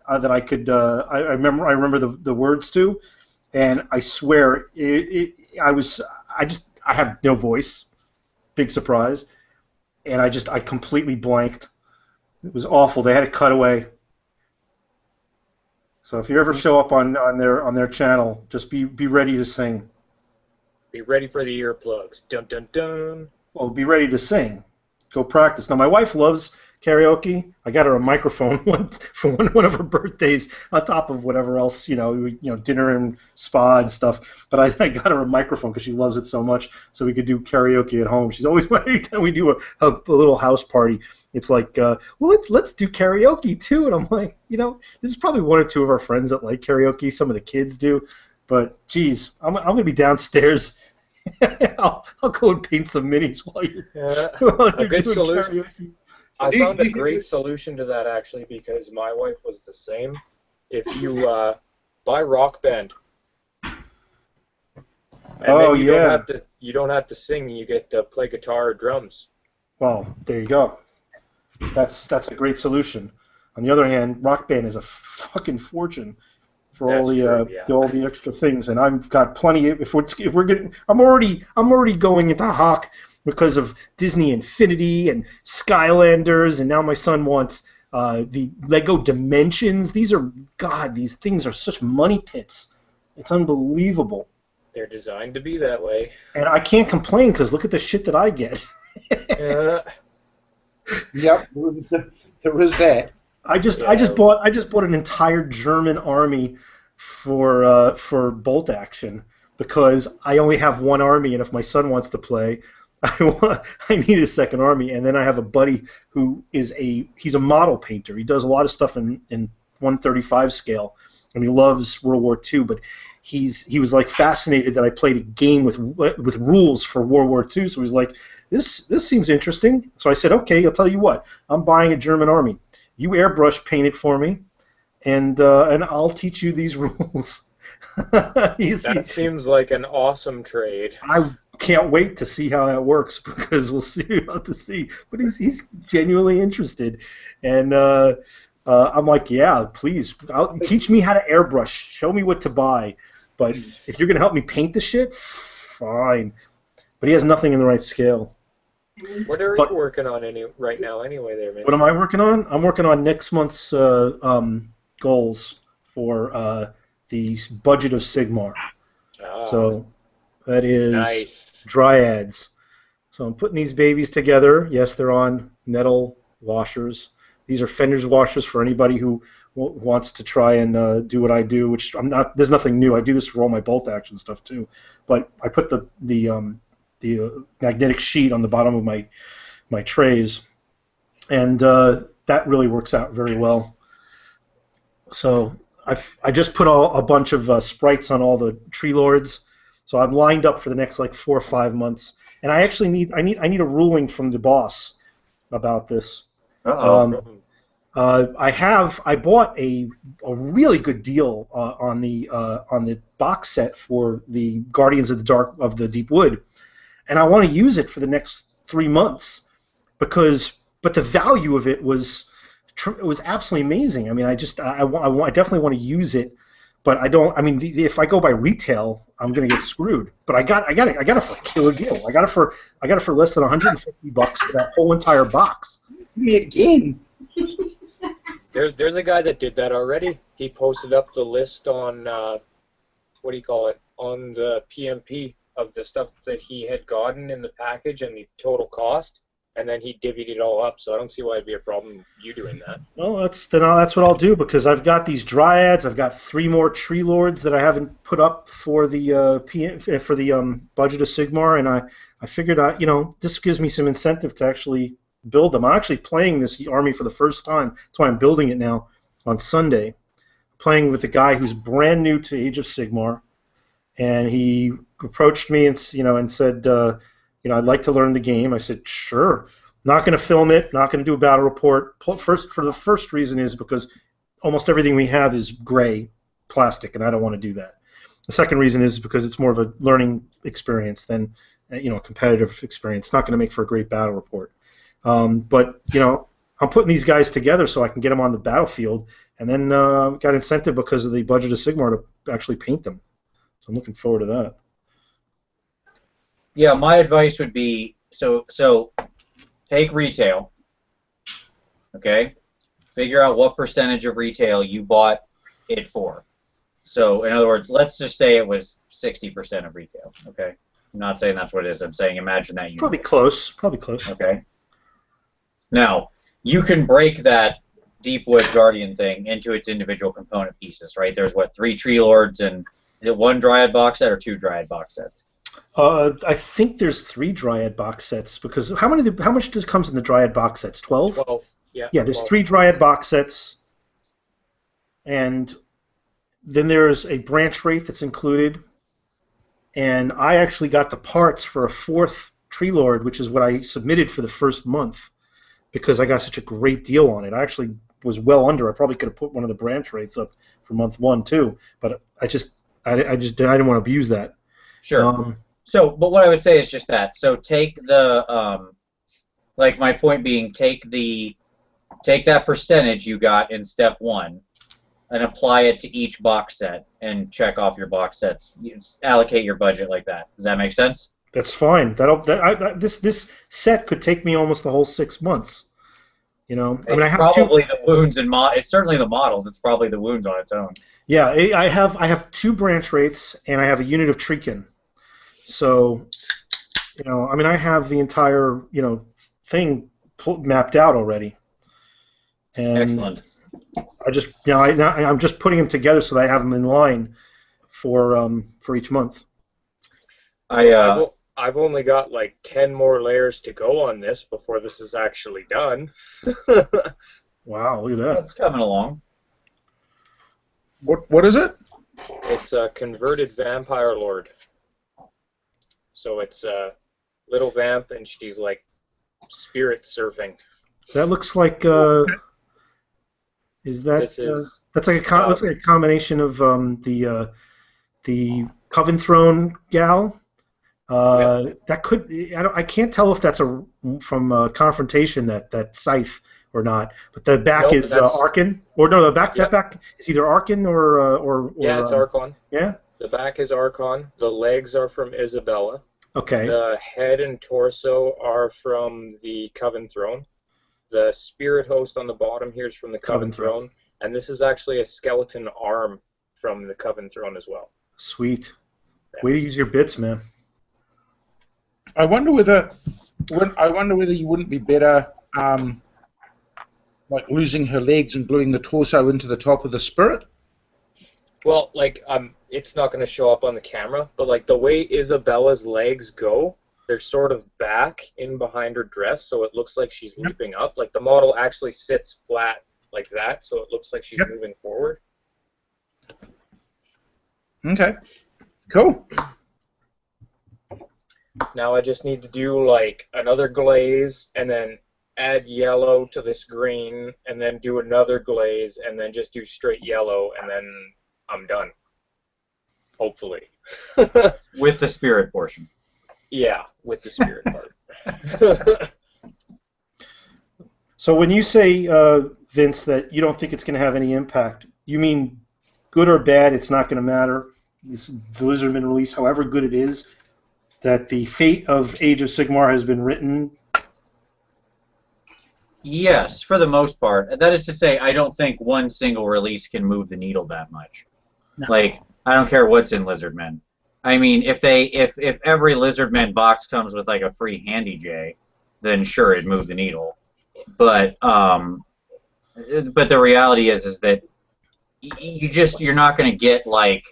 I remember the words to, and I swear I have no voice. Big surprise, and I completely blanked. It was awful. They had to cut away. So if you ever show up on their channel, just be ready to sing. Be ready for the earplugs. Dun dun dun. Well, be ready to sing. Go practice. Now, my wife loves karaoke. I got her a microphone for one of her birthdays, on top of whatever else, dinner and spa and stuff. But I got her a microphone because she loves it so much, so we could do karaoke at home. She's always, every time we do a little house party, it's like, well, let's do karaoke too. And I'm like, this is probably one or two of our friends that like karaoke. Some of the kids do. But, geez, I'm going to be downstairs. I'll go and paint some minis while you're a good doing solution. karaoke. I found a great solution to that, actually, because my wife was the same. If you buy Rock Band, and then you don't have to sing. You get to play guitar or drums. Well, there you go. That's a great solution. On the other hand, Rock Band is a fucking fortune for all the extra things, and I've got plenty. If we're getting, I'm already going into Hawk because of Disney Infinity and Skylanders, and now my son wants the Lego Dimensions. These things are such money pits. It's unbelievable. They're designed to be that way. And I can't complain because look at the shit that I get. Yep, there is that. I just bought an entire German army for bolt action because I only have one army, and if my son wants to play, I need a second army. And then I have a buddy who he's a model painter. He does a lot of stuff in 135 scale, and he loves World War II. But he was like fascinated that I played a game with rules for World War II. So he's like, this seems interesting. So I said, okay, I'll tell you what, I'm buying a German army. You airbrush paint it for me, and I'll teach you these rules. That seems like an awesome trade. I can't wait to see how that works because we'll see. But he's genuinely interested, and I'm like, yeah, please, teach me how to airbrush. Show me what to buy. But if you're gonna help me paint the shit, fine. But he has nothing in the right scale. What are you working on right now, anyway, there, man? What am I working on? I'm working on next month's goals for the budget of Sigmar. So that is nice. Dryads. So I'm putting these babies together. Yes, they're on metal washers. These are fenders washers for anybody who wants to try and do what I do, which I'm not. There's nothing new. I do this for all my bolt action stuff too. But I put the magnetic sheet on the bottom of my trays, and that really works out very well. So I just put a bunch of sprites on all the tree lords, so I'm lined up for the next like 4 or 5 months. And I actually need a ruling from the boss about this. I bought a really good deal on the box set for the Guardians of the Deep Wood. And I want to use it for the next 3 months but the value of it was absolutely amazing. I mean, I definitely want to use it, but I don't. I mean, if I go by retail, I'm going to get screwed. But I got it for a killer deal. I got it for less than $150 for that whole entire box. Me again. There's a guy that did that already. He posted up the list on on the PMP of the stuff that he had gotten in the package and the total cost, and then he divvied it all up. So I don't see why it'd be a problem you doing that. Well, that's what I'll do, because I've got these dryads. I've got 3 more tree lords that I haven't put up for the budget of Sigmar, and I figured this gives me some incentive to actually build them. I'm actually playing this army for the first time. That's why I'm building it now on Sunday. Playing with a guy who's brand new to Age of Sigmar, and he approached me and said, I'd like to learn the game. I said, sure. Not going to film it. Not going to do a battle report. For the first reason is because almost everything we have is gray plastic, and I don't want to do that. The second reason is because it's more of a learning experience than a competitive experience. It's not going to make for a great battle report. But I'm putting these guys together so I can get them on the battlefield, and then got incentive because of the budget of Sigmar to actually paint them. So I'm looking forward to that. Yeah, my advice would be so take retail. Okay, figure out what percentage of retail you bought it for. So in other words, let's just say it was 60% of retail. Okay, I'm not saying that's what it is. I'm saying imagine that you probably close. Okay. Now you can break that Deepwood Guardian thing into its individual component pieces, right? There's 3 Tree Lords and is it 1 Dryad box set or 2 Dryad box sets? I think there's 3 Dryad box sets, because how much comes in the Dryad box sets? 12? 12. Yeah. Yeah, there's 12. 3 Dryad box sets, and then there's a branch wraith that's included, and I actually got the parts for a 4th Tree Lord, which is what I submitted for the first month, because I got such a great deal on it. I actually was well under. I probably could have put one of the branch wraiths up for month 1 too, but I didn't want to abuse that. Sure. But what I would say is just that. So take the, like my point being, take that percentage you got in step 1, and apply it to each box set, and check off your box sets. You allocate your budget like that. Does that make sense? That's fine. This set could take me almost the whole 6 months. I have probably the wounds and it's certainly the models. It's probably the wounds on its own. Yeah, I have 2 branch wraiths, and I have a unit of Treekin. So, I have the entire thing mapped out already. And Excellent. I just I'm just putting them together so that I have them in line for each month. I've only got like 10 more layers to go on this before this is actually done. Wow, look at that. It's coming along. What is it? It's a converted vampire lord. So it's a little vamp, and she's like spirit surfing. That looks like that's like looks like a combination of the Coven Throne gal. That could I can't tell if that's from Confrontation that scythe or not. But the back is Archon, or no, the back that back is either Archon or yeah, it's Archon. Yeah. The back is Archon. The legs are from Isabella. Okay. The head and torso are from the Coven Throne. The spirit host on the bottom here is from the Coven Throne, and this is actually a skeleton arm from the Coven Throne as well. Sweet. Yeah. Way to use your bits, man. I wonder whether you wouldn't be better like losing her legs and gluing the torso into the top of the spirit. Well, like it's not going to show up on the camera, but like the way Isabella's legs go, they're sort of back in behind her dress, so it looks like she's leaping up. Like the model actually sits flat like that, so it looks like she's moving forward. Okay, cool. Now I just need to do like another glaze, and then add yellow to this green, and then do another glaze, and then just do straight yellow, and then I'm done. Hopefully. With the spirit portion. Yeah, with the spirit part. So when you say, Vince, that you don't think it's going to have any impact, you mean good or bad, it's not going to matter? The Lizardmen release, however good it is, that the fate of Age of Sigmar has been written? Yes, for the most part. That is to say, I don't think one single release can move the needle that much. No. Like, I don't care what's in Lizardmen. I mean, if every Lizardmen box comes with like a free Handy J, then sure, it'd move the needle. But the reality is that you're not going to get like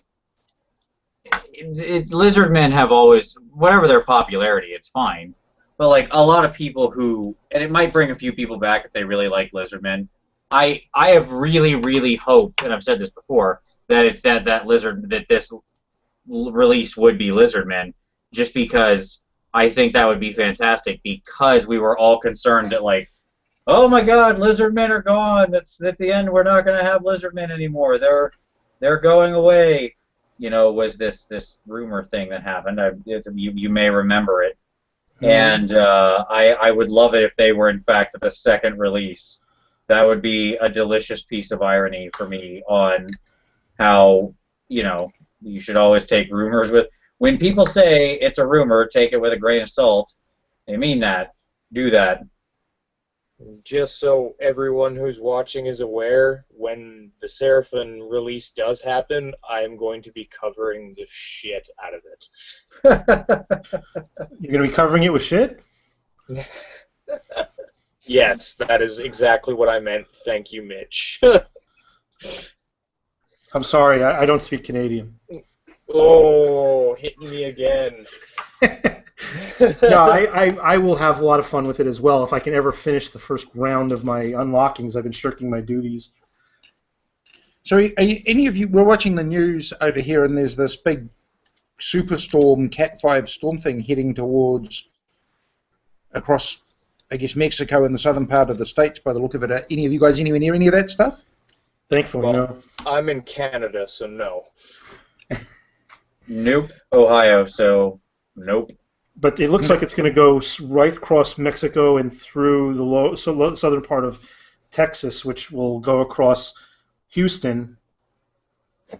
Lizardmen have always, whatever their popularity, it's fine. But like a lot of people who, and it might bring a few people back if they really like Lizardmen. I have really hoped, and I've said this before, that it's that this release would be Lizardmen, just because I think that would be fantastic, because we were all concerned that like, oh my God, Lizardmen are gone. That's at the end. We're not going to have Lizardmen anymore. They're going away. You know, was this rumor thing that happened? You may remember it. And I would love it if they were in fact the second release. That would be a delicious piece of irony for me on how, you know, you should always take rumors with. When people say it's a rumor, take it with a grain of salt. They mean that. Do that. Just so everyone who's watching is aware, when the Seraphim release does happen, I am going to be covering the shit out of it. You're going to be covering it with shit? Yes, that is exactly what I meant. Thank you, Mitch. I'm sorry, I don't speak Canadian. Oh, hitting me again. No, I will have a lot of fun with it as well if I can ever finish the first round of my unlockings. I've been shirking my duties. So, any of you? We're watching the news over here, and there's this big superstorm, Cat 5 storm thing heading towards across, I guess, Mexico and the southern part of the states. By the look of it, are any of you guys anywhere near any of that stuff? Thankfully, Well, no. I'm in Canada, so no. Nope. Ohio, so nope. But it looks like it's going to go right across Mexico and through the southern part of Texas, which will go across Houston.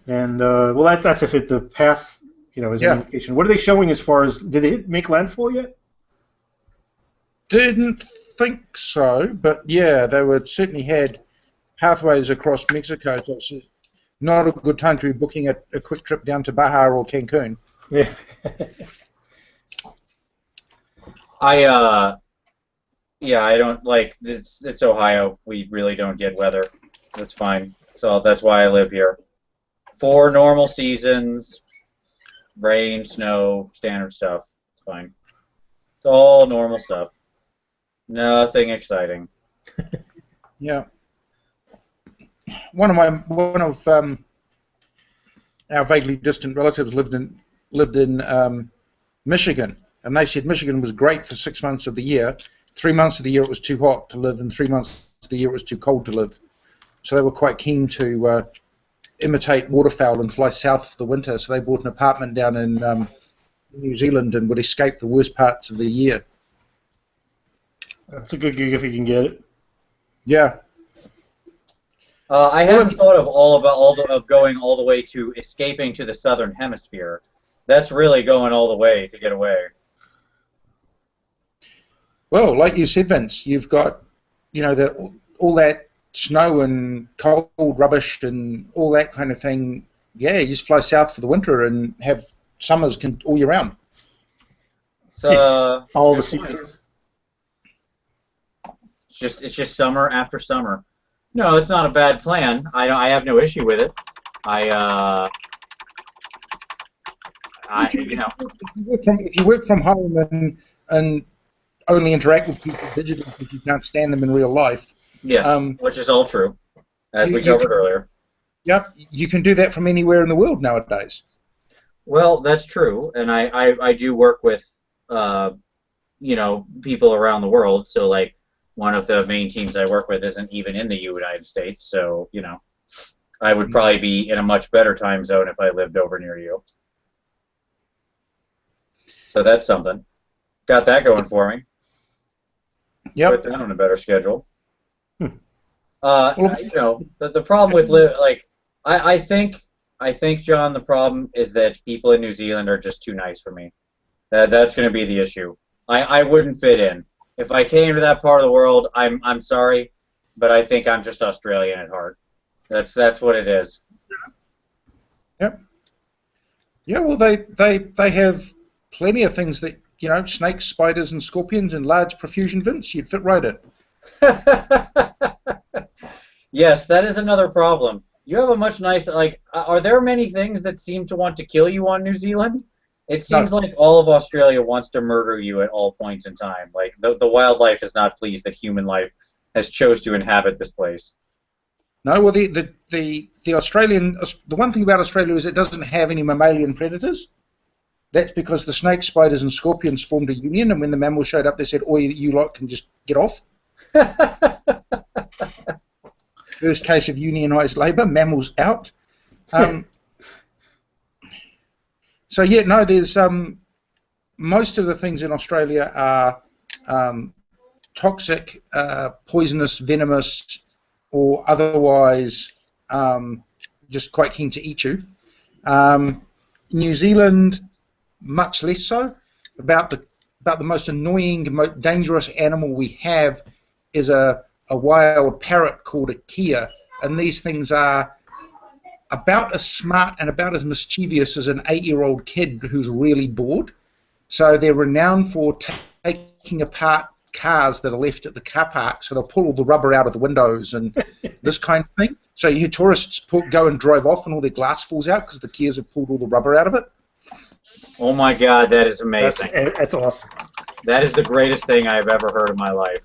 And well, that's if the path, you know, is an indication. What are they showing as far as, did they make landfall yet? Didn't think so, but yeah, they would certainly had pathways across Mexico. So it's not a good time to be booking a quick trip down to Baja or Cancun. Yeah. I don't like it's Ohio. We really don't get weather. That's fine. So that's why I live here. 4 normal seasons, rain, snow, standard stuff. It's fine. It's all normal stuff. Nothing exciting. Yeah. One of our vaguely distant relatives lived in Michigan, and they said Michigan was great for 6 months of the year. 3 months of the year it was too hot to live, and 3 months of the year it was too cold to live. So they were quite keen to imitate waterfowl and fly south for the winter. So they bought an apartment down in New Zealand and would escape the worst parts of the year. That's a good gig if you can get it. Yeah. I hadn't thought of going all the way to escaping to the southern hemisphere. That's really going all the way to get away. Well, like you said, Vince, you've got, you know, all that snow and cold rubbish and all that kind of thing. Yeah, you just fly south for the winter and have summers all year round. So all the seasons. It's just summer after summer. No, it's not a bad plan. I have no issue with it. If you work from home and only interact with people digitally because you can't stand them in real life. Yes, which is all true, as we covered earlier. Yep, you can do that from anywhere in the world nowadays. Well, that's true, and I do work with you know, people around the world. So like one of the main teams I work with isn't even in the United States, so you know, I would probably be in a much better time zone if I lived over near you. So that's something. Got that going for me. Yep. Put that on a better schedule. You know, the problem with I think, John, the problem is that people in New Zealand are just too nice for me. That's going to be the issue. I wouldn't fit in. If I came to that part of the world, I'm sorry, but I think I'm just Australian at heart. That's what it is. Yep. Yeah. Well, they have plenty of things that snakes, spiders, and scorpions in large profusion, Vince, you'd fit right in. Yes, that is another problem. You have a much nicer, like, are there many things that seem to want to kill you on New Zealand? It seems like all of Australia wants to murder you at all points in time. Like, the wildlife is not pleased that human life has chose to inhabit this place. No, well, the one thing about Australia is it doesn't have any mammalian predators. That's because the snakes, spiders, and scorpions formed a union, and when the mammals showed up, they said, "Oi, you lot can just get off." First case of unionised labour, mammals out. So yeah, no, there's most of the things in Australia are toxic, poisonous, venomous, or otherwise just quite keen to eat you. New Zealand, much less so. About the most annoying, most dangerous animal we have is a wild parrot called a kia, and these things are about as smart and about as mischievous as an 8-year-old kid who's really bored. So they're renowned for taking apart cars that are left at the car park, so they'll pull all the rubber out of the windows and this kind of thing. So you hear tourists go and drive off and all their glass falls out because the Kias have pulled all the rubber out of it. Oh my God, that is amazing. That's awesome. That is the greatest thing I've ever heard in my life.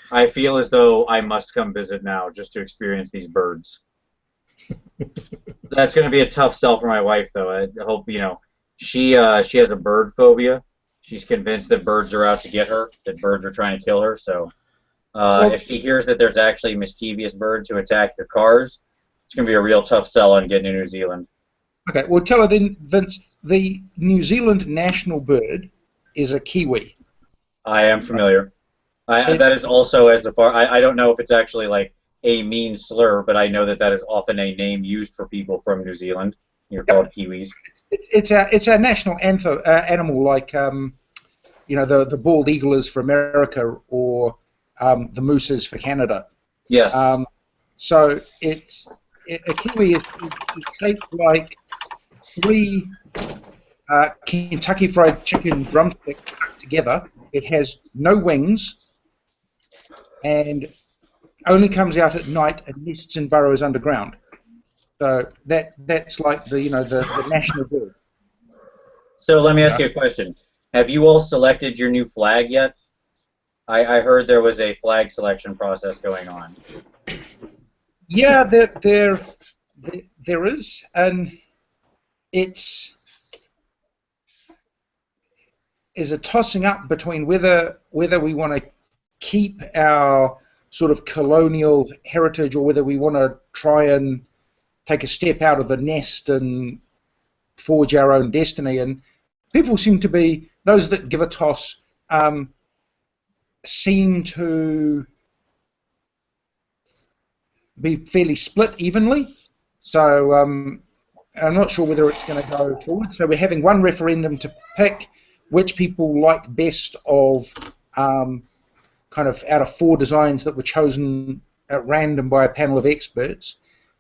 I feel as though I must come visit now just to experience these birds. That's going to be a tough sell for my wife, though. I hope, she has a bird phobia. She's convinced that birds are out to get her, that birds are trying to kill her. So if she hears that there's actually mischievous birds who attack your cars, it's going to be a real tough sell on getting to New Zealand. Okay, well, tell her then, Vince, the New Zealand national bird is a kiwi. I am familiar. That is also, I don't know if it's actually like a mean slur, but I know that is often a name used for people from New Zealand. You're called Kiwis. It's our national animal, like the bald eagle is for America, or the moose is for Canada. Yes. So a kiwi is shaped like 3 Kentucky Fried Chicken drumsticks put together. It has no wings and only comes out at night and nests in burrows underground. So that's like the national bird. So let me ask you a question. Have you all selected your new flag yet? I heard there was a flag selection process going on. Yeah, there is, and it's a tossing up between whether we want to keep our sort of colonial heritage or whether we want to try and take a step out of the nest and forge our own destiny. And people seem to be, those that give a toss, seem to be fairly split evenly. So I'm not sure whether it's going to go forward. So we're having one referendum to pick which people like best of kind of out of 4 designs that were chosen at random by a panel of experts.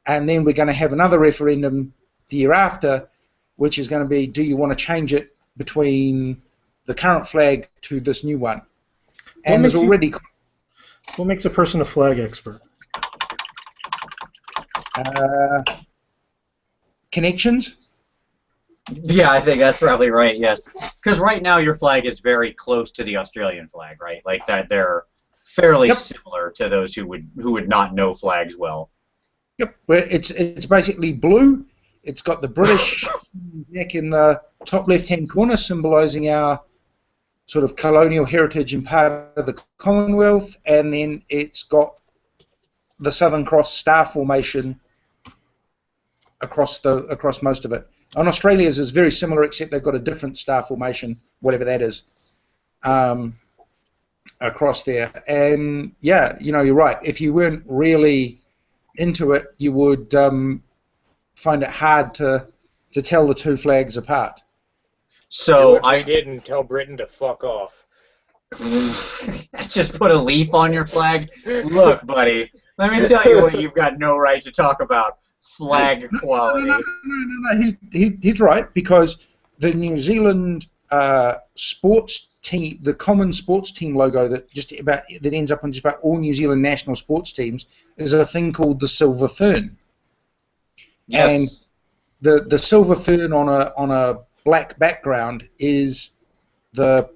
And then we're going to have another referendum the year after, which is going to be, do you want to change it between the current flag to this new one? And there's already... What makes a person a flag expert? Connections? Yeah, I think that's probably right, yes. Because right now your flag is very close to the Australian flag, right? Like that they're fairly similar to those who would not know flags well. Yep, it's basically blue. It's got the British neck in the top left-hand corner, symbolising our sort of colonial heritage and part of the Commonwealth, and then it's got the Southern Cross star formation across most of it. On Australia's is very similar, except they've got a different star formation, whatever that is, across there. And yeah, you're right. If you weren't really into it, you would find it hard to tell the two flags apart. So I didn't tell Britain to fuck off. Just put a leaf on your flag. Look, buddy, let me tell you what you've got no right to talk about. Flag equality. No. He's right, because the New Zealand sports team, the common sports team logo that ends up on just about all New Zealand national sports teams is a thing called the silver fern. Yes. And the silver fern on a black background is the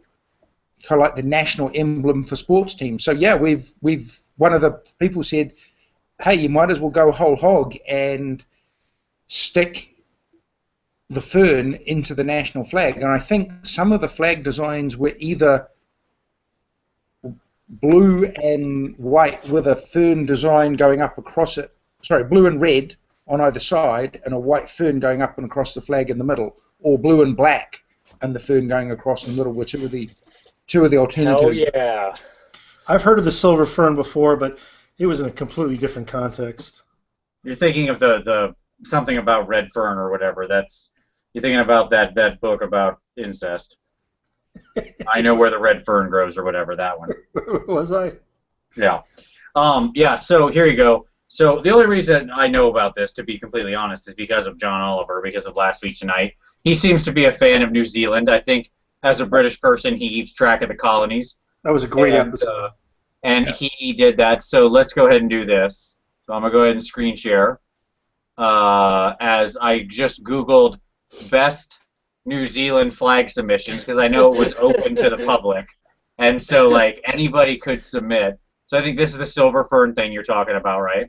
kind of like the national emblem for sports teams. So yeah, we've one of the people said, hey, you might as well go whole hog and stick the fern into the national flag. And I think some of the flag designs were either blue and white with a fern design going up across it, sorry, blue and red on either side and a white fern going up and across the flag in the middle, or blue and black and the fern going across in the middle, were two of the alternatives. Hell yeah. I've heard of the silver fern before, but it was in a completely different context. You're thinking of the something about red fern or whatever. You're thinking about that book about incest. I know where the red fern grows or whatever, that one. Was I? Yeah. Yeah, so here you go. So the only reason I know about this, to be completely honest, is because of John Oliver, because of Last Week Tonight. He seems to be a fan of New Zealand. I think as a British person, he keeps track of the colonies. That was a great episode. And he did that, so let's go ahead and do this. So I'm going to go ahead and screen share. As I just Googled best New Zealand flag submissions, because I know it was open to the public. And so, like, anybody could submit. So I think this is the silver fern thing you're talking about, right?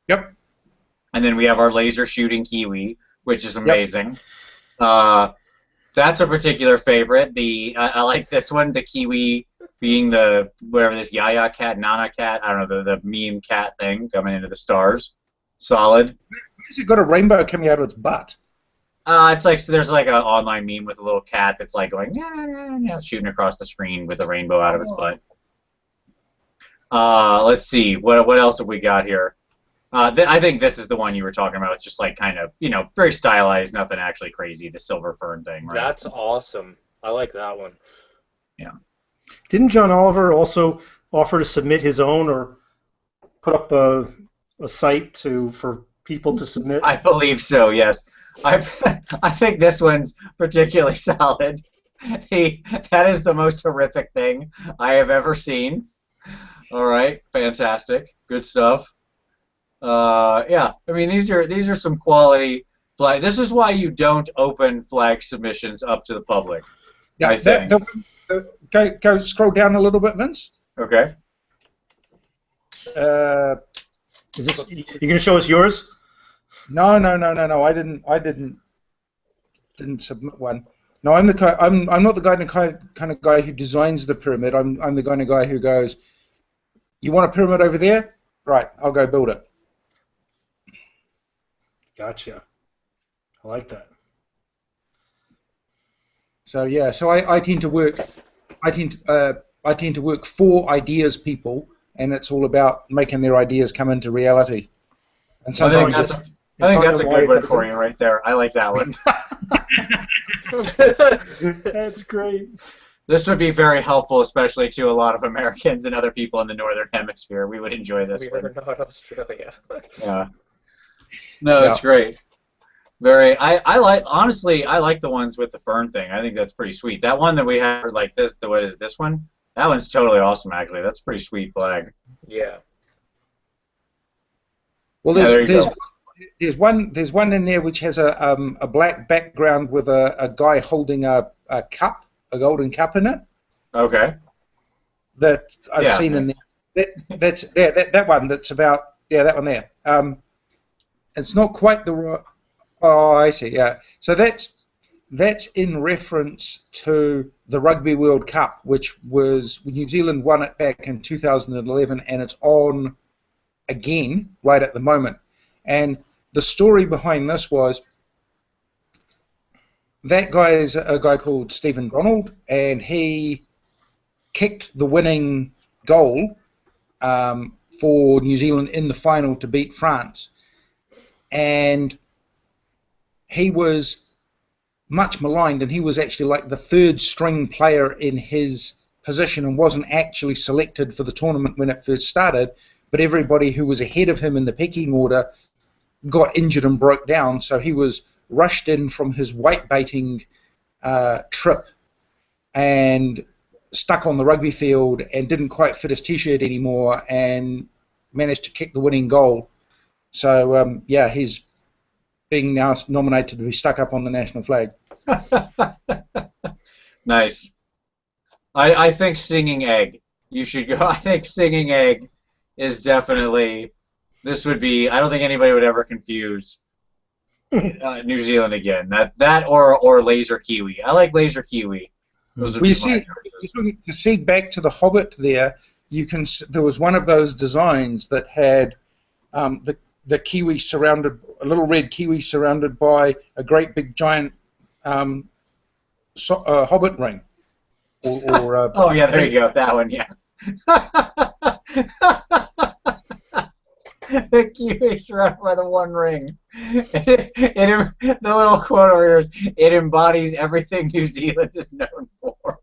Yep. And then we have our laser shooting kiwi, which is amazing. Yep. That's a particular favorite. I like this one, the kiwi being the, whatever this Yaya cat, Nana cat, I don't know, the meme cat thing coming into the stars. Solid. Has it got a rainbow coming out of its butt? It's like, so there's like an online meme with a little cat that's like going, yeah, shooting across the screen with a rainbow out of its butt. Let's see, what else have we got here? I think this is the one you were talking about. It's just like kind of, very stylized, nothing actually crazy, the silver fern thing, right? That's awesome. I like that one. Yeah. Didn't John Oliver also offer to submit his own or put up a site for people to submit? I believe so, yes. I think this one's particularly solid. That is the most horrific thing I have ever seen. All right, fantastic, good stuff. Yeah, I mean these are some quality flag. This is why you don't open flag submissions up to the public. Yeah, I think. Go scroll down a little bit, Vince. Okay. Is this you gonna show us yours? No. I didn't submit one. No, I'm not the kind of guy who designs the pyramid. I'm the kind of guy who goes, you want a pyramid over there? Right, I'll go build it. Gotcha. I like that. So yeah, so I tend to work. I tend to work for ideas people, and it's all about making their ideas come into reality. And sometimes I think that's a good one for you right there. I like that one. That's great. This would be very helpful, especially to a lot of Americans and other people in the Northern Hemisphere. We would enjoy this one. We're not Australia. Yeah. No, it's great. Honestly, I like the ones with the fern thing. I think that's pretty sweet. That one that we have, like this, what is it, this one? That one's totally awesome, actually. That's a pretty sweet flag. Yeah. Well, there's one in there which has a black background with a guy holding a cup, a golden cup in it. Okay. That I've seen in there. That one. That's about that one there. It's not quite the right. Oh, I see. Yeah. So that's in reference to the Rugby World Cup, which was New Zealand won it back in 2011, and it's on again right at the moment. And the story behind this was that guy is a guy called Stephen Donald, and he kicked the winning goal for New Zealand in the final to beat France. And he was much maligned, and he was actually like the third string player in his position and wasn't actually selected for the tournament when it first started, but everybody who was ahead of him in the pecking order got injured and broke down, so he was rushed in from his white baiting trip and stuck on the rugby field and didn't quite fit his T-shirt anymore and managed to kick the winning goal. So, yeah, he's being now nominated to be stuck up on the national flag. Nice. I think Singing Egg. You should go. I think Singing Egg is definitely. This would be. I don't think anybody would ever confuse New Zealand again. That or Laser Kiwi. I like Laser Kiwi. Those would Well, be you see, you see back to the Hobbit there. You can. There was one of those designs that had the kiwi surrounded, a little red kiwi surrounded by a great big giant Hobbit ring. Oh yeah, there you go. That one, yeah. The kiwi surrounded by the one ring. The little quote over here is, "It embodies everything New Zealand is known for."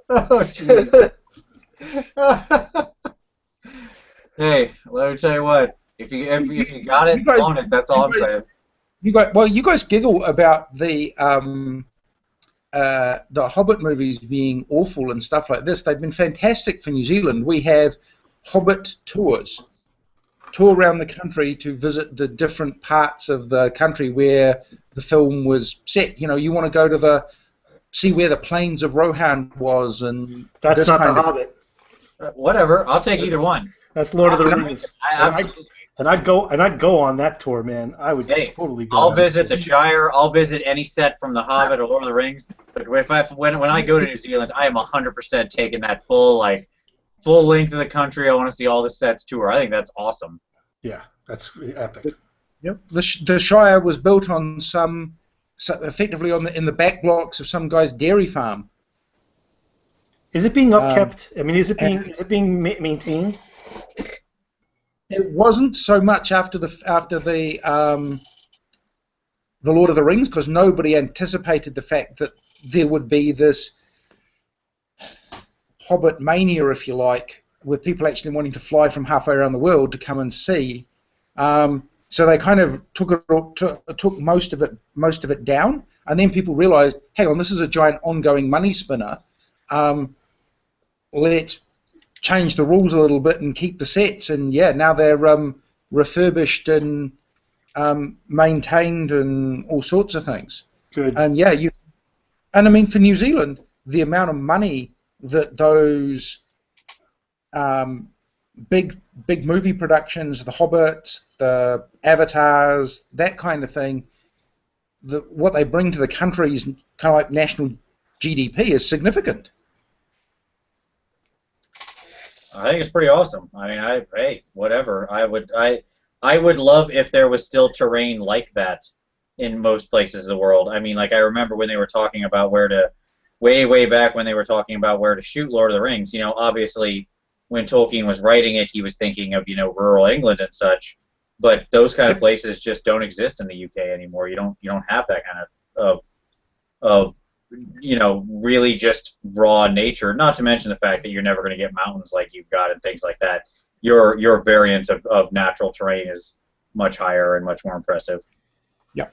Oh jeez. Hey, let me tell you what. If you got it, own it. That's all I'm saying. You guys giggle about the Hobbit movies being awful and stuff like this. They've been fantastic for New Zealand. We have Hobbit tours, tour around the country to visit the different parts of the country where the film was set. You know, you want to go to see where the plains of Rohan was, and That's this not kind the of Hobbit. Whatever. I'll take either one. That's Lord of the Rings. Absolutely. And I'd go on that tour, man. I would totally go. I'll visit the Shire. I'll visit any set from The Hobbit or Lord of the Rings. But when I go to New Zealand, I am 100% taking that full length of the country. I want to see all the sets tour. I think that's awesome. Yeah, that's epic. Yep. The Shire was built on effectively in the back blocks of some guy's dairy farm. Is it being upkept? I mean, is it being maintained? It wasn't so much after the Lord of the Rings, because nobody anticipated the fact that there would be this Hobbit mania, if you like, with people actually wanting to fly from halfway around the world to come and see. So they kind of took most of it down, and then people realised, hang on, this is a giant ongoing money spinner. Let's change the rules a little bit and keep the sets, and yeah, now they're refurbished and maintained and all sorts of things. Good. And yeah, and I mean, for New Zealand, the amount of money that those big movie productions, the Hobbits, the Avatars, that kind of thing, what they bring to the country's kind of like national GDP is significant. I think it's pretty awesome. I mean, hey, whatever. I would love if there was still terrain like that in most places of the world. I mean, like I remember when they were talking about way back when they were talking about where to shoot Lord of the Rings. You know, obviously when Tolkien was writing it, he was thinking of rural England and such. But those kind of places just don't exist in the UK anymore. You don't have that kind of really just raw nature, not to mention the fact that you're never going to get mountains like you've got and things like that. Your variance of natural terrain is much higher and much more impressive. Yeah.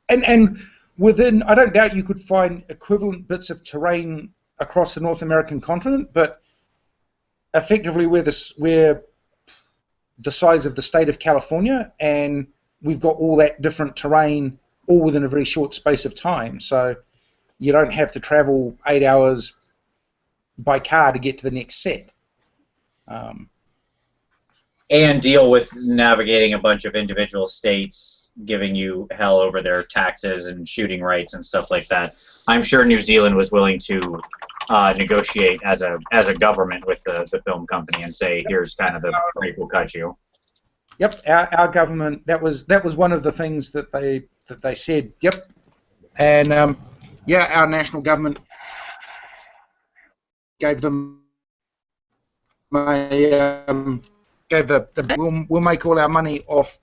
And within, I don't doubt you could find equivalent bits of terrain across the North American continent, but effectively we're the size of the state of California, and we've got all that different terrain all within a very short space of time. So you don't have to travel 8 hours by car to get to the next set. And deal with navigating a bunch of individual states giving you hell over their taxes and shooting rights and stuff like that. I'm sure New Zealand was willing to negotiate as a government with the film company and say, here's kind of the rate we'll cut you. Yep, our government, that was one of the things that they said. Yep, and yeah, our national government gave them we'll make all our money off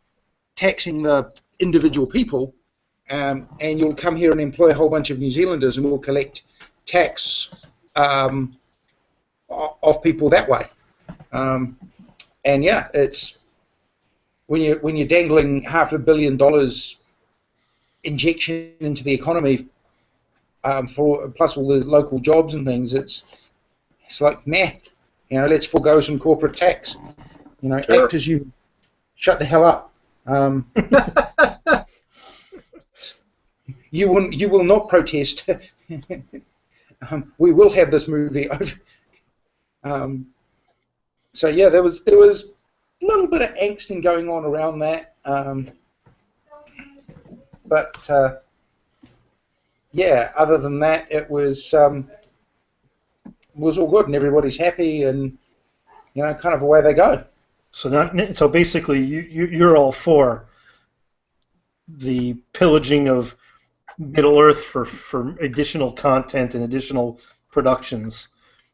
taxing the individual people, and you'll come here and employ a whole bunch of New Zealanders, and we'll collect tax off people that way. And yeah, it's when you're dangling $500 million injection into the economy for plus all the local jobs and things. It's like meh, let's forego some corporate tax. Sure. Actors, you shut the hell up. You will not protest. We will have this movie over. So yeah, there was a little bit of angsting going on around that, but yeah, other than that, it was all good and everybody's happy and kind of away they go. So basically, you're all for the pillaging of Middle Earth for additional content and additional productions,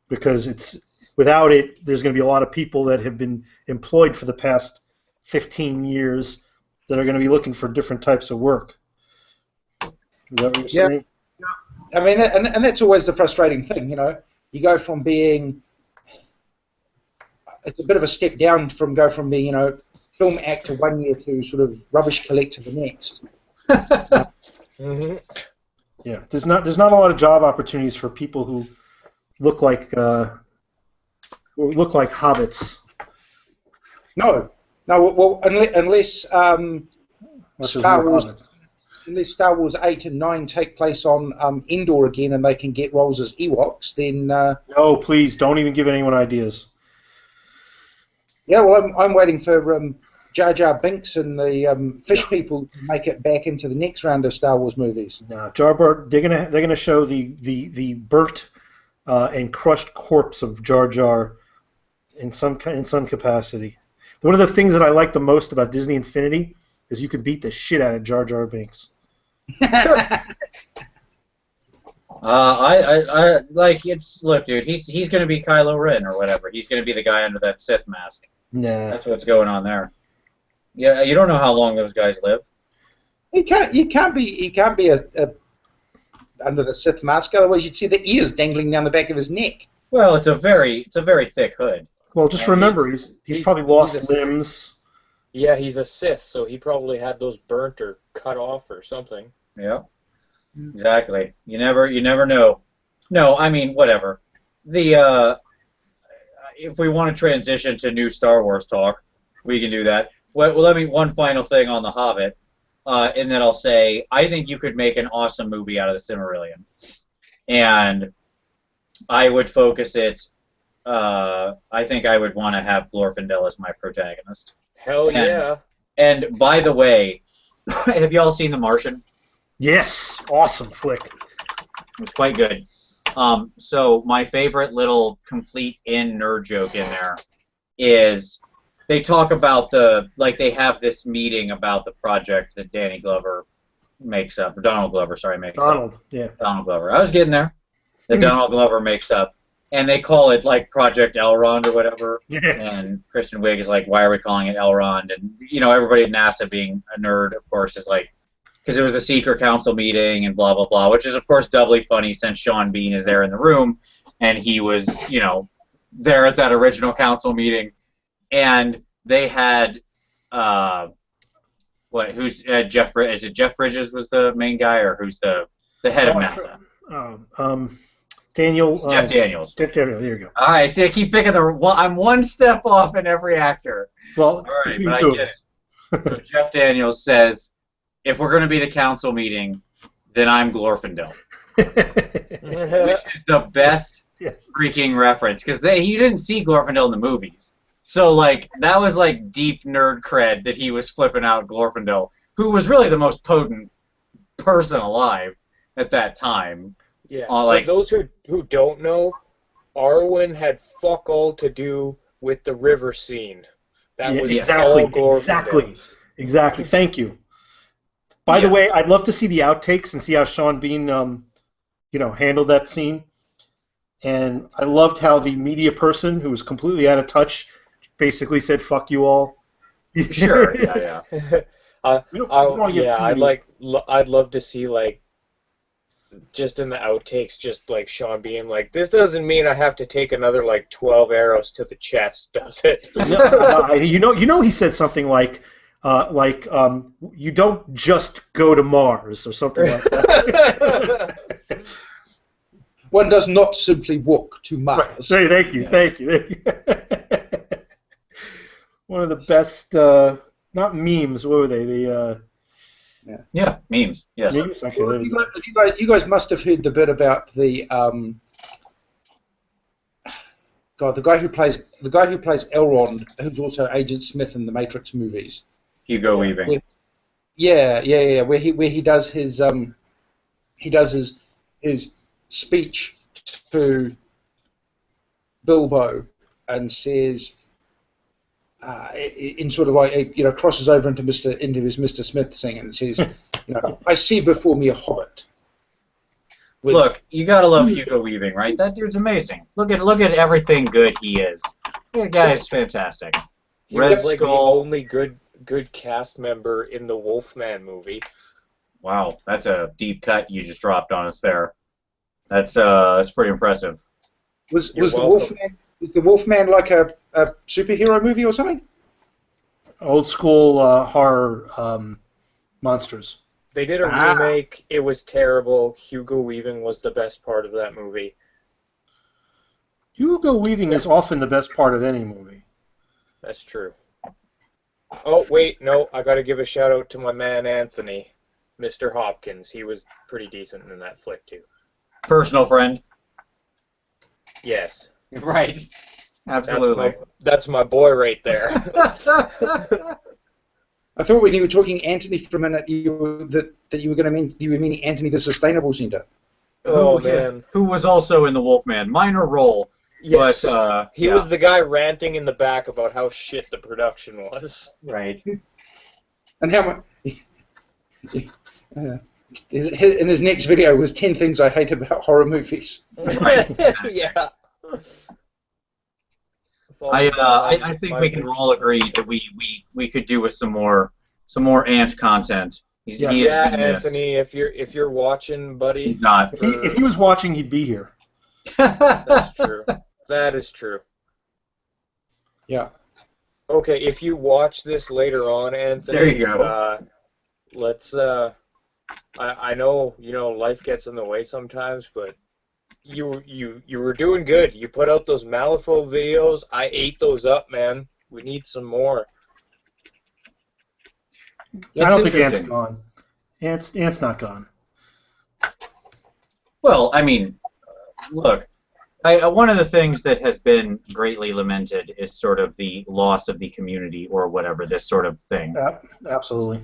because without it, there's going to be a lot of people that have been employed for the past 15 years that are going to be looking for different types of work. Is that what you're saying? I mean, and that's always the frustrating thing, You go from being, it's a bit of a step down from being, film actor 1 year to sort of rubbish collector the next. Mm-hmm. Yeah, there's not a lot of job opportunities for people who look like hobbits. No, well, unless Star Wars. Unless Star Wars 8 and 9 take place on Endor again and they can get roles as Ewoks, then... No, please, don't even give anyone ideas. Yeah, well, I'm waiting for Jar Jar Binks and the fish people to make it back into the next round of Star Wars movies. No, they're gonna show the burnt and crushed corpse of Jar Jar in some capacity. One of the things that I like the most about Disney Infinity is you can beat the shit out of Jar Jar Binks. I like it's look, dude. He's gonna be Kylo Ren or whatever. He's gonna be the guy under that Sith mask. Nah, That's what's going on there. Yeah, you don't know how long those guys live. He can't be under the Sith mask. Otherwise, you'd see the ears dangling down the back of his neck. Well, it's a very thick hood. well, just remember he's probably lost limbs. Yeah, he's a Sith, so he probably had those burnt or cut off or something. Yeah, exactly. You never know. No, I mean whatever. The if we want to transition to new Star Wars talk, we can do that. Well, let me one final thing on the Hobbit, and then I'll say I think you could make an awesome movie out of the Silmarillion, and I would focus it. I think I would want to have Glorfindel as my protagonist. Hell yeah. And by the way, have you all seen The Martian? Yes, awesome flick. It was quite good. So my favorite little complete nerd joke in there is they talk about they have this meeting about the project that Donald Glover makes up. Donald Glover I was getting there. That Donald Glover makes up. And they call it like Project Elrond or whatever. Yeah. And Kristen Wiig is like, why are we calling it Elrond? And everybody at NASA, being a nerd, of course, is like, because it was the secret council meeting and blah blah blah, which is of course doubly funny since Sean Bean is there in the room, and he was there at that original council meeting, and they had Jeff? Is it Jeff Bridges was the main guy, or who's the head of NASA? Daniel. Jeff Daniels. Jeff Daniels. There you go. All right, see, I keep picking I'm one step off in every actor. Well, all right, but I get it. So Jeff Daniels says, if we're going to be the council meeting, then I'm Glorfindel. Which is the best freaking reference, because you didn't see Glorfindel in the movies. So, that was, deep nerd cred that he was flipping out Glorfindel, who was really the most potent person alive at that time. Yeah, for those who don't know, Arwen had fuck all to do with the river scene. That was all Glorfindel. Exactly. Thank you. By the way, I'd love to see the outtakes and see how Sean Bean, handled that scene. And I loved how the media person, who was completely out of touch, basically said "fuck you all." Sure. Yeah. I'd love to see just in the outtakes, just Sean being like, "This doesn't mean I have to take another 12 arrows to the chest, does it?" He said something like you don't just go to Mars or something like that. one does not simply walk to Right. Mars. Thank you. Yes. Thank you. One of the best, not memes. What were they? The Yeah, memes. Yes. memes. Okay, there you go. You guys must have heard the bit about the God, the guy who plays Elrond, who's also Agent Smith in the Matrix movies. Hugo Weaving. Yeah. Where he does his speech to Bilbo and says, in sort of like, crosses over into his Mr. Smith thing and says, I see before me a hobbit. Look, you gotta love Hugo Weaving, right? That dude's amazing. Look at everything good he is. That guy is fantastic. He Red was like the Skull. only good cast member in the Wolfman movie. Wow, that's a deep cut you just dropped on us there. That's pretty impressive. Was You're the welcome. Wolfman like a superhero movie or something? Old school horror monsters. They did a remake. It was terrible. Hugo Weaving was the best part of that movie. Hugo Weaving is often the best part of any movie. That's true. Oh, wait, no, I gotta give a shout out to my man Anthony, Mr. Hopkins. He was pretty decent in that flick, too. Personal friend. Yes. Right. Absolutely. That's my boy right there. I thought when you were talking Anthony for a minute, you were meaning Anthony the Sustainable Center. Oh, Who is- man. Who was also in the Wolfman. Minor role. Yes. But, He was the guy ranting in the back about how shit the production was. Right. And how much... in his next video was 10 things I hate about horror movies. Right. Yeah. I think we can all agree that we could do with some more Ant content. He is Yeah, being missed. Anthony, if you're watching, buddy. He's not. If he was watching, he'd be here. That's true. That is true. Yeah. Okay, if you watch this later on, Anthony, There you go. Let's. I know life gets in the way sometimes, but you were doing good. You put out those Malifaux videos. I ate those up, man. We need some more. I don't think Ant's interesting. gone. Ant's not gone. Well, I mean, look, one of the things that has been greatly lamented is sort of the loss of the community or whatever, this sort of thing. Absolutely.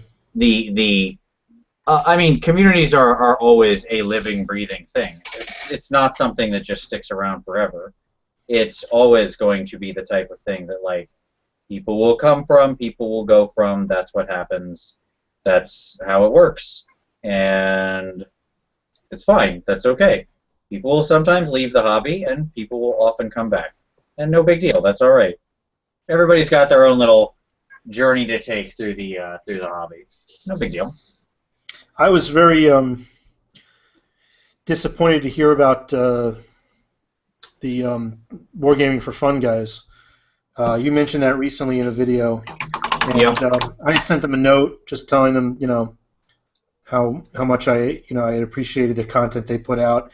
I mean, communities are always a living, breathing thing. It's not something that just sticks around forever. It's always going to be the type of thing that, like, people will come from, people will go from. That's what happens. That's how it works. And it's fine. That's okay. People will sometimes leave the hobby, and people will often come back. And no big deal. That's all right. Everybody's got their own little journey to take through the hobby. No big deal. I was very disappointed to hear about the Wargaming for Fun guys. You mentioned that recently in a video, and I had sent them a note just telling them, how much I had appreciated the content they put out.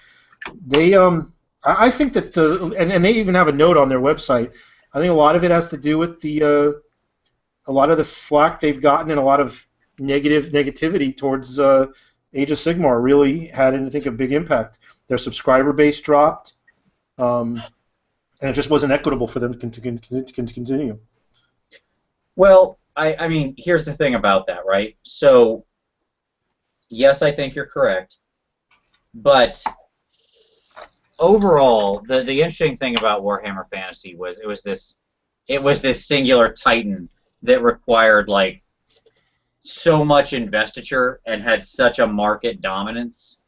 They I think that and they even have a note on their website. I think a lot of it has to do with a lot of the flack they've gotten and a lot of negativity towards Age of Sigmar really had, I think, a big impact. Their subscriber base dropped, and it just wasn't equitable for them to continue. Well, I mean, here's the thing about that, right? So, yes, I think you're correct, but overall, the interesting thing about Warhammer Fantasy was it was this singular titan that required, like, so much investiture and had such a market dominance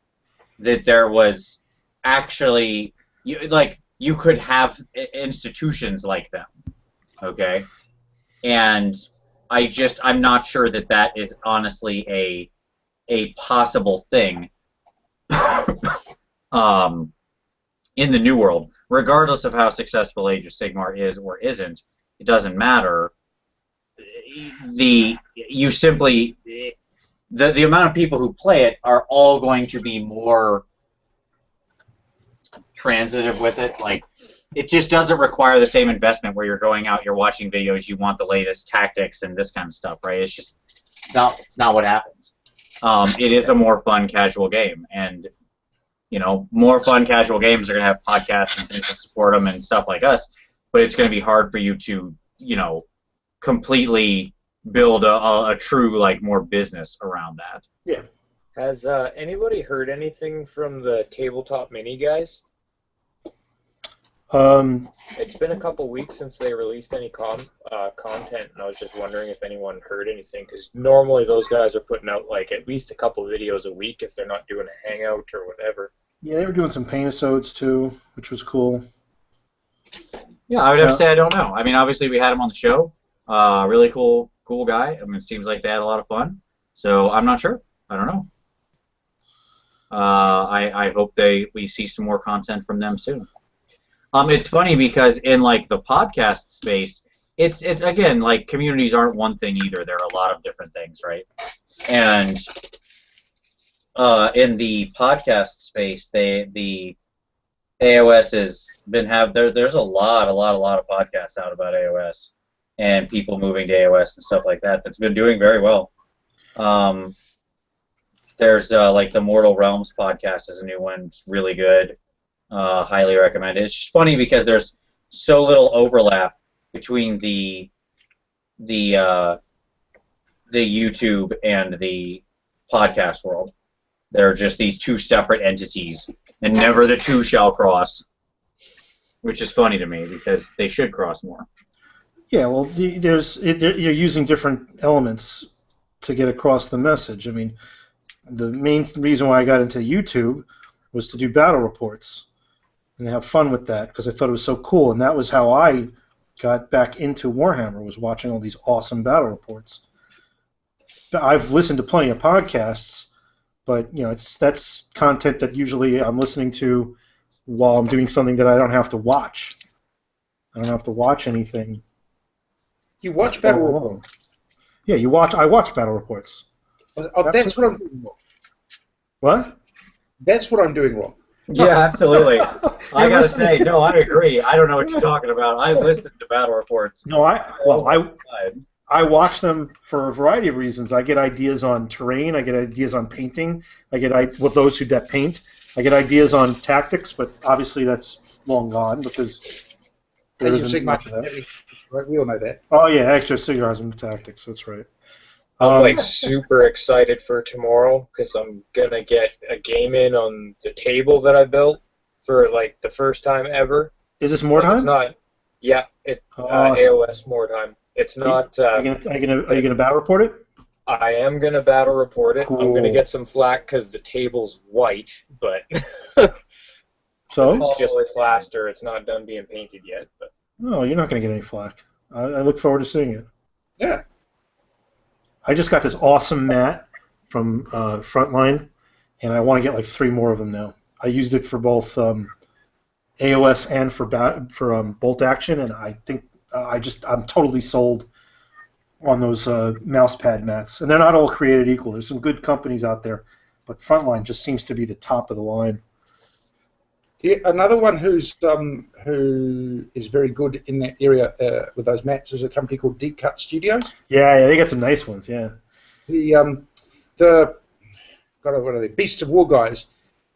that there was actually, you could have institutions like them, okay? And I'm not sure that is honestly a possible thing in the New World. Regardless of how successful Age of Sigmar is or isn't, it doesn't matter. The amount of people who play it are all going to be more transitive with it. Like, it just doesn't require the same investment where you're going out, you're watching videos, you want the latest tactics and this kind of stuff, right? It's just it's not what happens. It is a more fun, casual game, and more fun, casual games are going to have podcasts and things that support them and stuff like us, but it's going to be hard for you to, completely build a true, like, more business around that. Yeah. Has anybody heard anything from the tabletop mini guys? It's been a couple weeks since they released any content, and I was just wondering if anyone heard anything, because normally those guys are putting out like at least a couple videos a week if they're not doing a hangout or whatever. Yeah, they were doing some Paintisodes too, which was cool. Yeah, I would have to say I don't know. I mean, obviously we had him on the show. Really cool guy. I mean, it seems like they had a lot of fun. So I'm not sure. I don't know. I hope we see some more content from them soon. It's funny because in like the podcast space, it's again, like, communities aren't one thing either. There are a lot of different things, right? And in the podcast space, the AOS has been there's a lot of podcasts out about AOS and people moving to AOS and stuff like that. That's been doing very well. There's like the Mortal Realms podcast is a new one. It's really good. Highly recommend it. It's just funny because there's so little overlap between the YouTube and the podcast world. They're just these two separate entities, and never the two shall cross, which is funny to me because they should cross more. Yeah, well, you're using different elements to get across the message. I mean, the main reason why I got into YouTube was to do battle reports and have fun with that because I thought it was so cool, and that was how I got back into Warhammer, was watching all these awesome battle reports. I've listened to plenty of podcasts, but that's content that usually I'm listening to while I'm doing something that I don't have to watch. I don't have to watch anything. You watch battle reports? Yeah, I watch battle reports. Oh, that's what I'm doing wrong. What? That's what I'm doing wrong. Yeah, absolutely. I gotta say, no, I agree. I don't know what you're talking about. I listen to battle reports. No, I watch them for a variety of reasons. I get ideas on terrain. I get ideas on painting. I get with those that paint. I get ideas on tactics, but obviously that's long gone because there isn't much of that. Right, we all know that. Oh yeah, extra Sigmar has some tactics. That's right. I'm like super excited for tomorrow because I'm gonna get a game in on the table that I built for like the first time ever. Is this more time? It's not. Yeah, AOS more time. It's not. Are you gonna battle report it? I am gonna battle report it. Cool. I'm gonna get some flack because the table's white, but so it's just plaster. It's not done being painted yet. But no, you're not gonna get any flack. I look forward to seeing it. Yeah. I just got this awesome mat from Frontline, and I want to get like 3 more of them now. I used it for both AOS and for bolt action, and I think I'm totally sold on those mouse pad mats. And they're not all created equal. There's some good companies out there, but Frontline just seems to be the top of the line. Yeah, another one who is very good in that area with those mats is a company called Deep Cut Studios. Yeah, they got some nice ones. Yeah. What are they? Beasts of War guys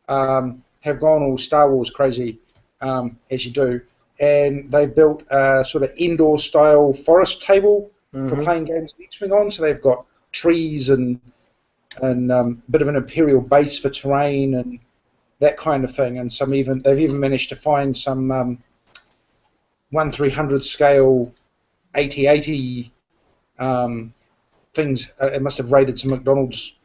have gone all Star Wars crazy, as you do, and they've built a sort of indoor style forest table for playing games of X-Wing on. So they've got trees and a bit of an imperial base for terrain and that kind of thing, and they've even managed to find some 1/300 scale 80/80 things. It must have raided some McDonald's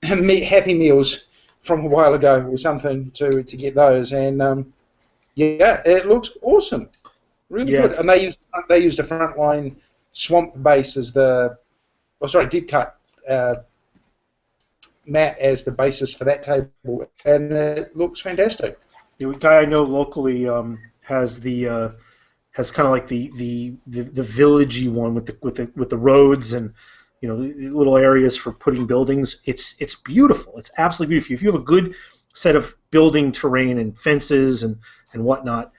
Happy Meals from a while ago or something to get those, and yeah, it looks awesome, really good. And they used a Frontline swamp base as deep cut mat as the basis for that table, and it looks fantastic. The guy I know locally has kind of like the villagey one with the roads and the little areas for putting buildings. It's beautiful. It's absolutely beautiful. If you have a good set of building terrain and fences and whatnot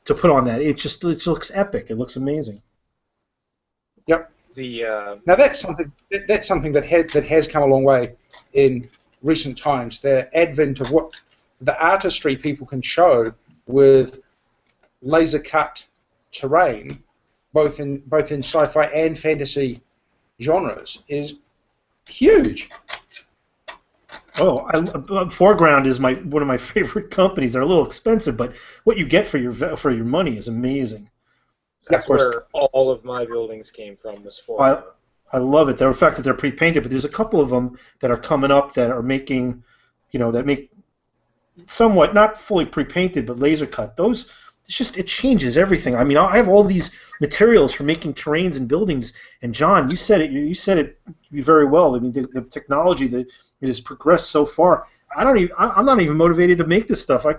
to put on that. It looks epic. It looks amazing. Yep. Now that's something that has come a long way in recent times. The advent of what the artistry people can show with laser cut terrain, both in sci-fi and fantasy genres, is huge. Oh, Foreground is one of my favorite companies. They're a little expensive, but what you get for your money is amazing. That's where all of my buildings came from, was Foreground. I love it. The fact that they're pre-painted, but there's a couple of them that are coming up that are making, that make somewhat not fully pre-painted, but laser cut. Those, it changes everything. I mean, I have all these materials for making terrains and buildings. And John, you said it very well. I mean, the technology that it has progressed so far. I'm not even motivated to make this stuff. I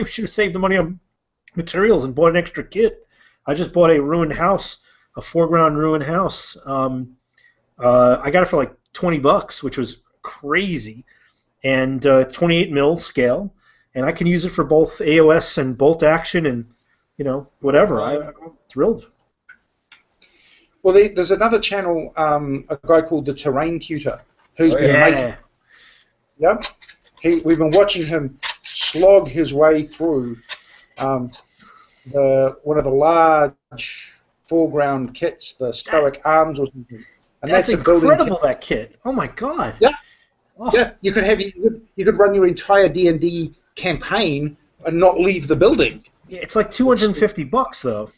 should have saved the money on materials and bought an extra kit. I just bought a ruined house, a Foreground ruined house. I got it for like $20, which was crazy, and 28 mil scale, and I can use it for both AOS and bolt action and whatever. I'm thrilled. Well, there's another channel, a guy called the Terrain Tutor, who's been making. Yep. We've been watching him slog his way through one of the large foreground kits, the Stoic Arms or something. And that's a building incredible, that kit. Oh my god. Yeah. Oh. Yeah, you could run your entire D&D campaign and not leave the building. Yeah, it's like $250 though,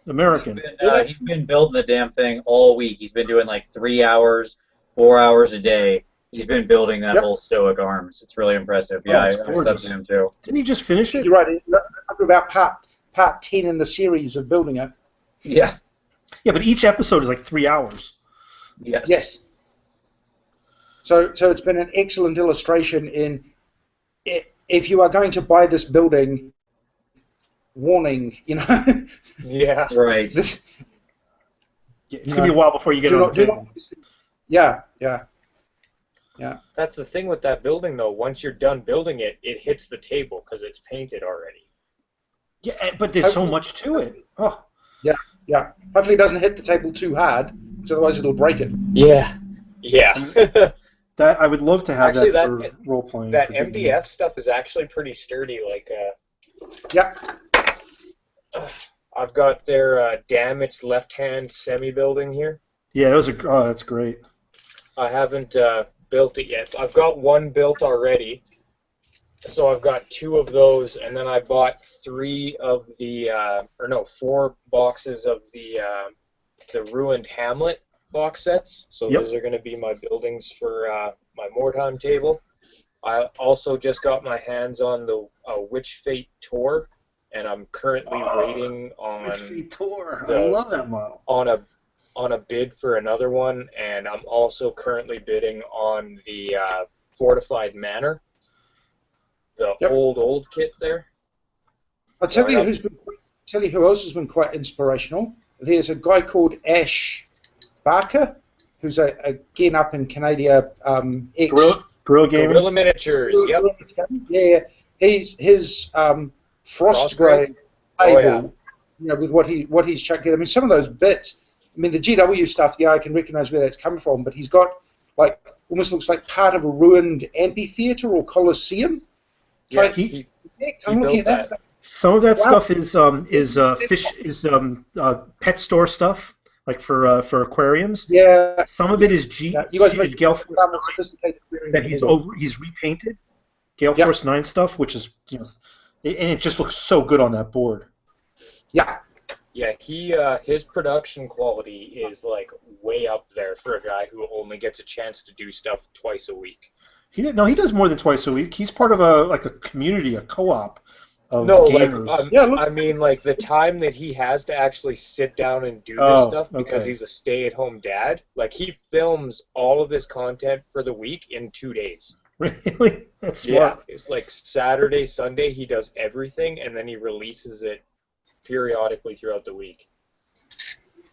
American. He's been building the damn thing all week. He's been doing like 3 hours, 4 hours a day. He's been building that whole Stoic Arms. It's really impressive. Yeah, I stubbed him too. Didn't he just finish it? You're right. After about part 10 in the series of building it. Yeah. Yeah, but each episode is like 3 hours. Yes. Yes. So it's been an excellent illustration in if you are going to buy this building, warning, Yeah. Right. It's going to be a while before you get it on the table. Yeah. That's the thing with that building, though. Once you're done building it, it hits the table because it's painted already. Yeah, but there's so much to it. Oh. Yeah. Hopefully it doesn't hit the table too hard, because otherwise it'll break it. Yeah. That I would love to have actually, that for role playing. That MDF stuff is actually pretty sturdy. Yeah. I've got their damaged left-hand semi-building here. Yeah, that's great. I haven't built it yet. I've got one built already, so I've got 2 of those, and then I bought 4 boxes of the Ruined Hamlet box sets. So those are going to be my buildings for my Mordheim table. I also just got my hands on the Witch Fate Tour, and I'm currently waiting on Witch Fate Tour. I love that model. On a bid for another one, and I'm also currently bidding on the Fortified Manor, the old kit there. I'll tell you who else has been quite inspirational. There's a guy called Ash Barker, who's again up in Canada. Guerrilla Miniatures. Yep. Yeah, his frost grey table. With what he's chucking. I mean, some of those bits. I mean, the GW stuff. Yeah, I can recognise where that's coming from. But he's got almost looks like part of a ruined amphitheatre or coliseum. Yeah, he I'm looking at that. Some of that stuff is pet store stuff, like for aquariums. Yeah. Some of it is you guys make Gale sophisticated that he's repainted. Gale Force 9 stuff, which is and it just looks so good on that board. Yeah. Yeah, his production quality is like way up there for a guy who only gets a chance to do stuff twice a week. He does more than twice a week. He's part of a community, a co-op of gamers. I mean, like the time that he has to actually sit down and do this stuff because he's a stay-at-home dad. Like he films all of his content for the week in 2 days. Really? That's smart. Yeah, it's like Saturday, Sunday. He does everything, and then he releases it periodically throughout the week.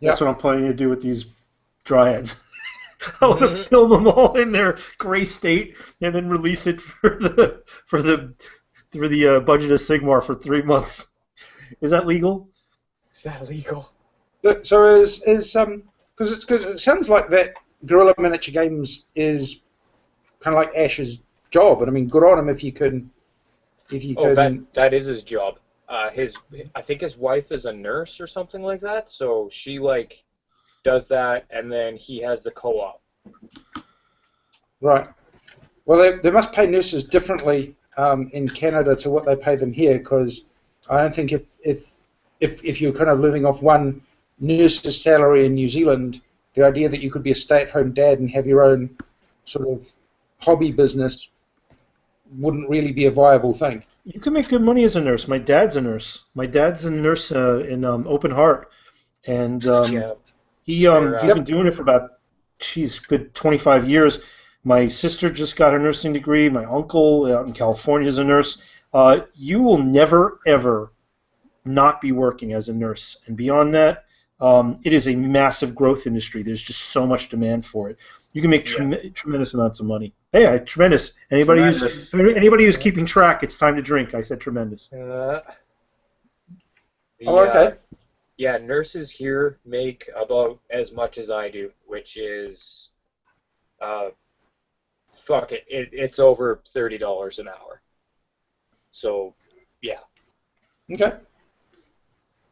That's what I'm planning to do with these dryads. I want to film them all in their gray state and then release it for the budget of Sigmar for 3 months. Is that legal? Is that legal? So is because it sounds like that Guerrilla Miniature Games is kind of like Ash's job, and I mean, good on him if you can. That is his job. I think his wife is a nurse or something like that, so she like does that, and then he has the co-op. Right. Well, they must pay nurses differently in Canada to what they pay them here, because I don't think if you're kind of living off one nurse's salary in New Zealand, the idea that you could be a stay-at-home dad and have your own sort of hobby business wouldn't really be a viable thing. You can make good money as a nurse. My dad's a nurse. My dad's a nurse in Open Heart, and he's been doing it for about good 25 years. My sister just got her nursing degree. My uncle out in California is a nurse. You will never ever not be working as a nurse, and beyond that, it is a massive growth industry. There's just so much demand for it. You can make tremendous amounts of money. Hey, tremendous. Anybody who's keeping track, it's time to drink. I said tremendous. Okay. Yeah, nurses here make about as much as I do, which is, it's over $30 an hour. So, yeah. Okay.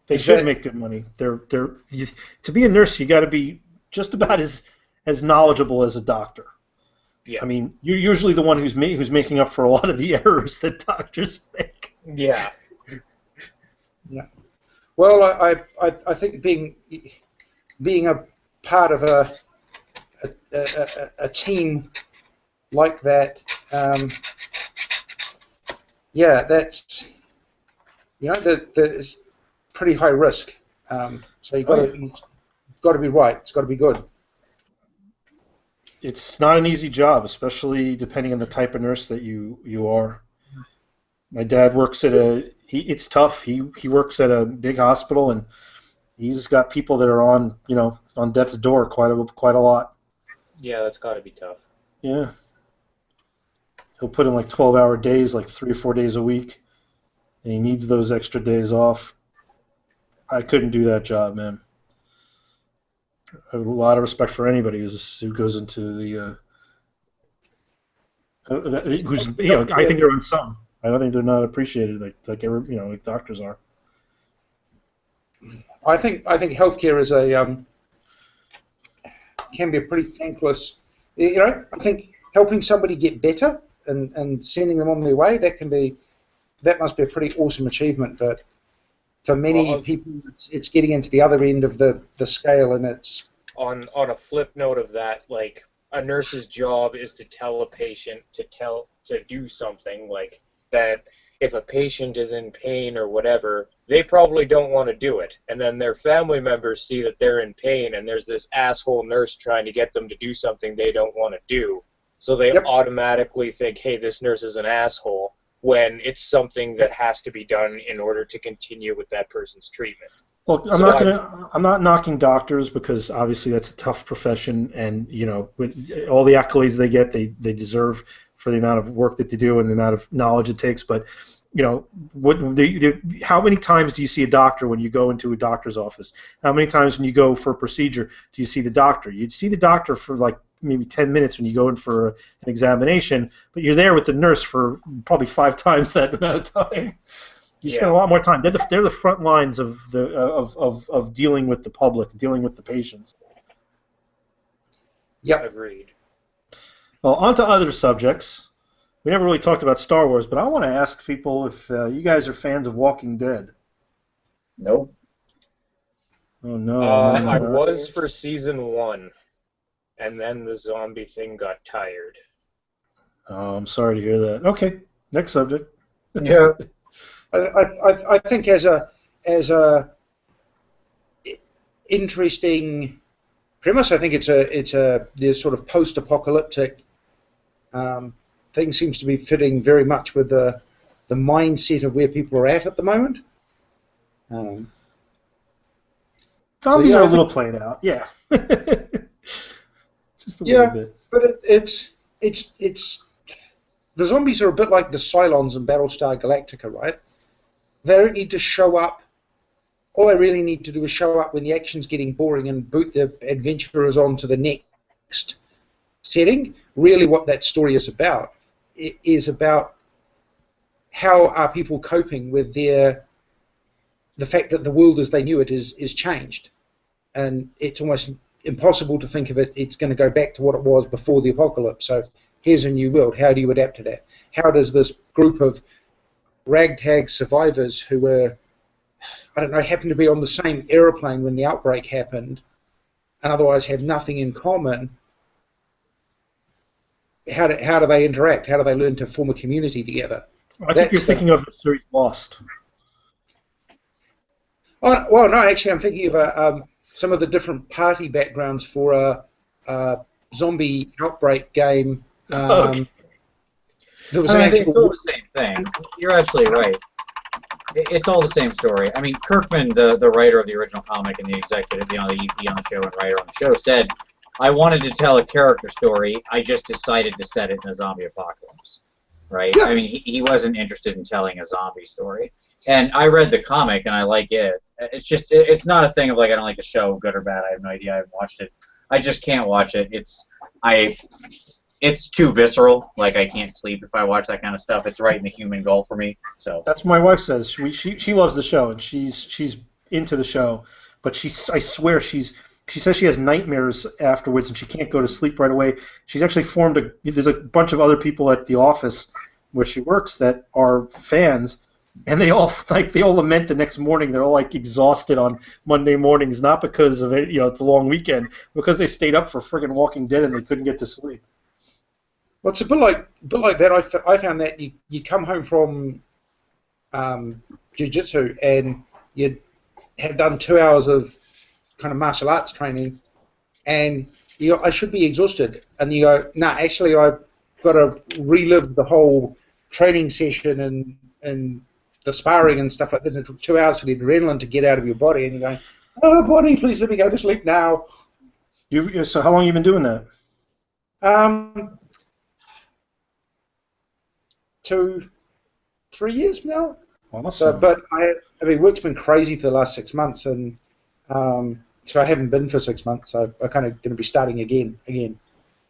They should make good money. To be a nurse, you got to be just about as knowledgeable as a doctor. Yeah. I mean, you're usually the one who's making up for a lot of the errors that doctors make. Yeah. Yeah. Well, I think being a part of a team like that, that's there's pretty high risk. So you've got to be right. It's got to be good. It's not an easy job, especially depending on the type of nurse that you are. My dad works at it's tough. He works at a big hospital, and he's got people that are on death's door quite a lot. Yeah, that's got to be tough. Yeah. He'll put in like 12-hour days, like 3 or 4 days a week, and he needs those extra days off. I couldn't do that job, man. I have a lot of respect for anybody who goes into the I think they're unsung. I don't think they're not appreciated like doctors are. I think healthcare is can be a pretty thankless. I think helping somebody get better and sending them on their way, that must be a pretty awesome achievement. But for many people, it's getting into the other end of the scale, and it's on a flip note of that, like a nurse's job is to tell a patient to do something like that. If a patient is in pain or whatever, they probably don't want to do it, and then their family members see that they're in pain, and there's this asshole nurse trying to get them to do something they don't want to do, so they automatically think, hey, this nurse is an asshole, when it's something that has to be done in order to continue with that person's treatment. Look, I'm not knocking doctors, because obviously that's a tough profession, and with all the accolades they get, they deserve for the amount of work that they do and the amount of knowledge it takes. But how many times do you see a doctor when you go into a doctor's office? How many times when you go for a procedure do you see the doctor? You'd see the doctor for like maybe 10 minutes when you go in for an examination, but you're there with the nurse for probably 5 times that amount of time. You spend a lot more time. They're the front lines of dealing with the public, dealing with the patients. Yeah, agreed. Well, on to other subjects. We never really talked about Star Wars, but I want to ask people if you guys are fans of Walking Dead. Nope. Oh no. I was for season 1, and then the zombie thing got tired. Oh, I'm sorry to hear that. Okay, next subject. Yeah. I think as a interesting premise, I think it's the sort of post-apocalyptic thing seems to be fitting very much with the mindset of where people are at the moment. Zombies are a little played out, yeah. Just a little bit. But it's the zombies are a bit like the Cylons in Battlestar Galactica, right? They don't need to show up. All they really need to do is show up when the action's getting boring and boot the adventurers on to the next setting. Really what that story is about how are people coping with the fact that the world as they knew it is changed. And it's almost impossible to think of it's going to go back to what it was before the apocalypse. So here's a new world. How do you adapt to that? How does this group of ragtag survivors who were, I don't know, happen to be on the same aeroplane when the outbreak happened and otherwise have nothing in common, how do they interact? How do they learn to form a community together? I think you're thinking of the series Lost. Oh, well, no, actually I'm thinking of some of the different party backgrounds for a zombie outbreak game. Okay. There was I mean, it's all the same thing. You're absolutely right. It's all the same story. I mean, Kirkman, the writer of the original comic and the executive, the EP on the show and writer on the show, said, I wanted to tell a character story. I just decided to set it in a zombie apocalypse. Right? Yeah. I mean, he wasn't interested in telling a zombie story. And I read the comic, and I like it. It's just, it's not a thing of, like, I don't like the show, good or bad. I have no idea. I haven't watched it. I just can't watch it. It's too visceral. Like, I can't sleep if I watch that kind of stuff. It's right in the human goal for me. So that's what my wife says. She loves the show, and she's into the show. But I swear she says she has nightmares afterwards, and she can't go to sleep right away. She's actually there's a bunch of other people at the office where she works that are fans, and they all lament the next morning. They're all like exhausted on Monday mornings, not because of it, it's a long weekend, because they stayed up for friggin' Walking Dead and they couldn't get to sleep. Well, it's a bit like that. I found that you come home from jiu-jitsu and you have done 2 hours of kind of martial arts training, and you go, I should be exhausted, and you go, no, actually I've got to relive the whole training session and the sparring and stuff like that. And it took 2 hours for the adrenaline to get out of your body, and you're going, oh, body, please let me go to sleep now. So how long have you been doing that? 2-3 years now. Awesome. So, but I mean, work's been crazy for the last 6 months, and so I haven't been for 6 months. So I'm kind of going to be starting again.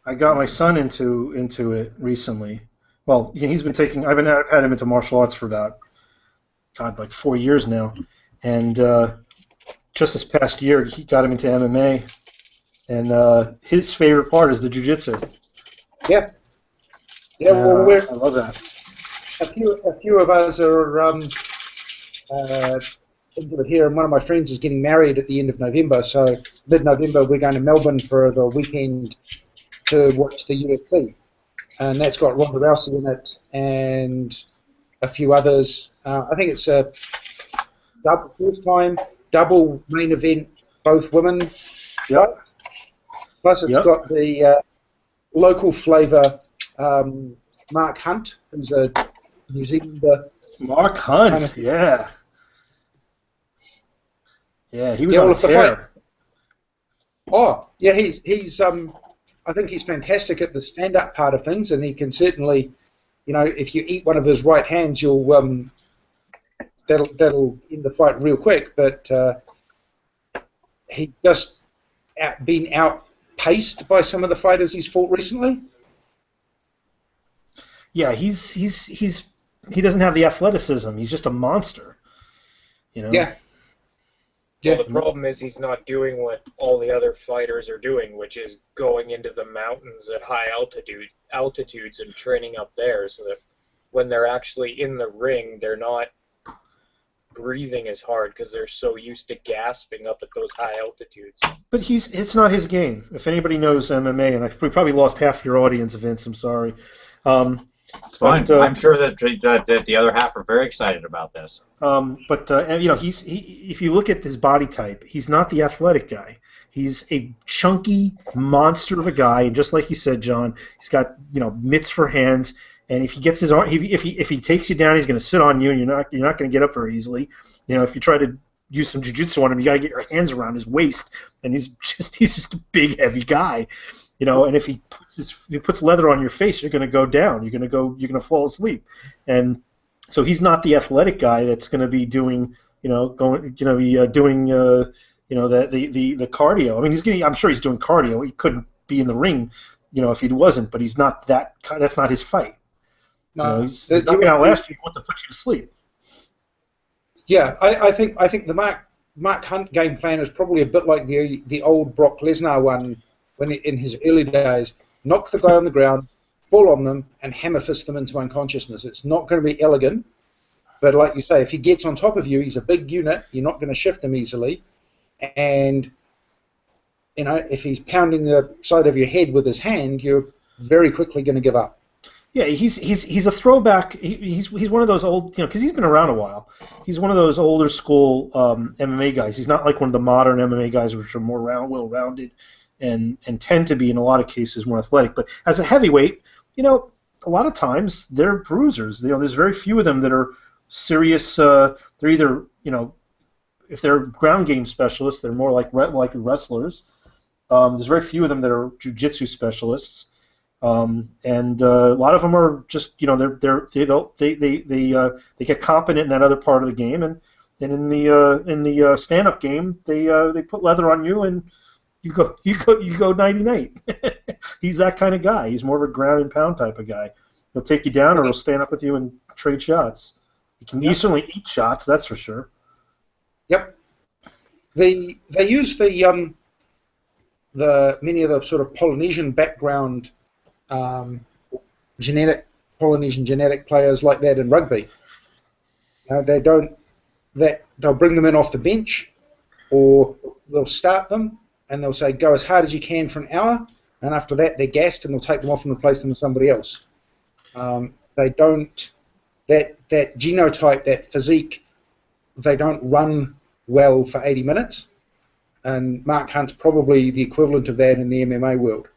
I got my son into it recently. Well, he's been taking. I've had him into martial arts for about, like 4 years now, and just this past year he got him into MMA, and his favorite part is the jiu-jitsu. Yeah. Yeah. Well, I love that. A few of us are into it here, and one of my friends is getting married at the end of November. So mid-November we're going to Melbourne for the weekend to watch the UFC, and that's got Ronda Rousey in it and a few others. I think it's a first time double main event, both women. Yep. Plus it's got the local flavour, Mark Hunt, who's a New Zealander. Mark Hunt, kind of, yeah, he was on a tear. Oh, yeah, he's I think he's fantastic at the stand-up part of things, and he can certainly, if you eat one of his right hands, you'll that'll end the fight real quick. But he just been outpaced by some of the fighters he's fought recently. Yeah, he doesn't have the athleticism. He's just a monster. Yeah. Well, the problem is he's not doing what all the other fighters are doing, which is going into the mountains at high altitudes and training up there, so that when they're actually in the ring, they're not breathing as hard because they're so used to gasping up at those high altitudes. But it's not his game. If anybody knows MMA, and we probably lost half your audience, Vince, I'm sorry. It's fine. I'm sure that the other half are very excited about this. If you look at his body type, he's not the athletic guy. He's a chunky monster of a guy, and just like you said, John, he's got mitts for hands. And if he gets his arm, if he takes you down, he's going to sit on you, and you're not going to get up very easily. If you try to use some jiu-jitsu on him, you got to get your hands around his waist, and he's just a big, heavy guy. And if he puts leather on your face, you're going to go down. You're going to fall asleep, and so he's not the athletic guy that's going to be doing, doing, the cardio. I mean, I'm sure he's doing cardio. He couldn't be in the ring, if he wasn't. But he's not that. That's not his fight. No, he's not going to outlast you. He wants to put you to sleep. Yeah, I think the Mark Hunt game plan is probably a bit like the old Brock Lesnar one in his early days. Knock the guy on the ground, fall on them, and hammer fist them into unconsciousness. It's not going to be elegant, but like you say, if he gets on top of you, he's a big unit. You're not going to shift him easily, and if he's pounding the side of your head with his hand, you're very quickly going to give up. Yeah, he's a throwback. He's one of those old, because he's been around a while. He's one of those older school MMA guys. He's not like one of the modern MMA guys, which are more well-rounded and tend to be, in a lot of cases, more athletic. But as a heavyweight, a lot of times they're bruisers. There's very few of them that are serious. They're either, if they're ground game specialists, they're more like wrestlers. There's very few of them that are jiu-jitsu specialists. And a lot of them are just, they get competent in that other part of the game, and in the stand-up game, they put leather on you, and you go nighty-night. He's that kind of guy. He's more of a ground and pound type of guy. He'll take you down, or he'll stand up with you and trade shots. He certainly eat shots, that's for sure. Yep. They use the many of the sort of Polynesian background Polynesian genetic players like that in rugby. They'll bring them in off the bench, or they'll start them and they'll say go as hard as you can for an hour, and after that they're gassed and they'll take them off and replace them with somebody else. They don't that genotype, that physique. They don't run well for 80 minutes, and Mark Hunt's probably the equivalent of that in the MMA world.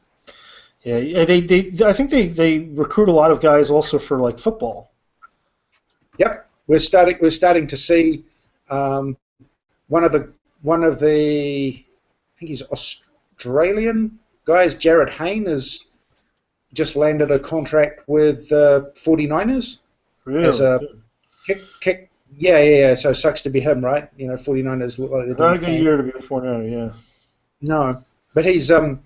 Yeah, I think they recruit a lot of guys also for like football. Yep, we're starting to see one of the I think he's Australian guys. Jared Hayne has just landed a contract with 49ers as a kick. Yeah. So it sucks to be him, right? 49ers look like they're not a good year to be a 49er, yeah. No, but he's done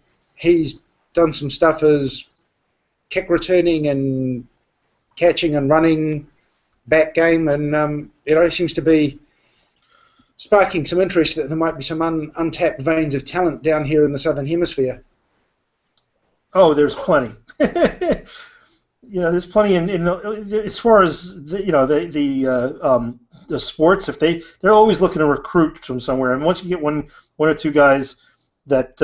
some stuff as kick returning and catching and running back game, and he seems to be sparking some interest that there might be some untapped veins of talent down here in the Southern Hemisphere. Oh, there's plenty. There's plenty in as far as the sports. If they're always looking to recruit from somewhere, and once you get one or two guys that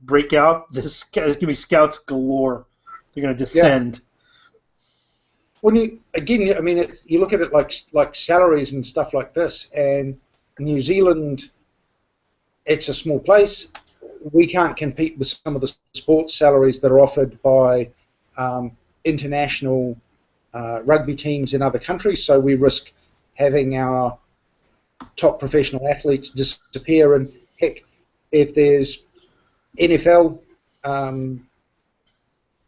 break out, there's going to be scouts galore. They're going to descend. Yeah. When you look at it like salaries and stuff like this, and New Zealand, it's a small place. We can't compete with some of the sports salaries that are offered by international rugby teams in other countries, so we risk having our top professional athletes disappear. And heck, if there's NFL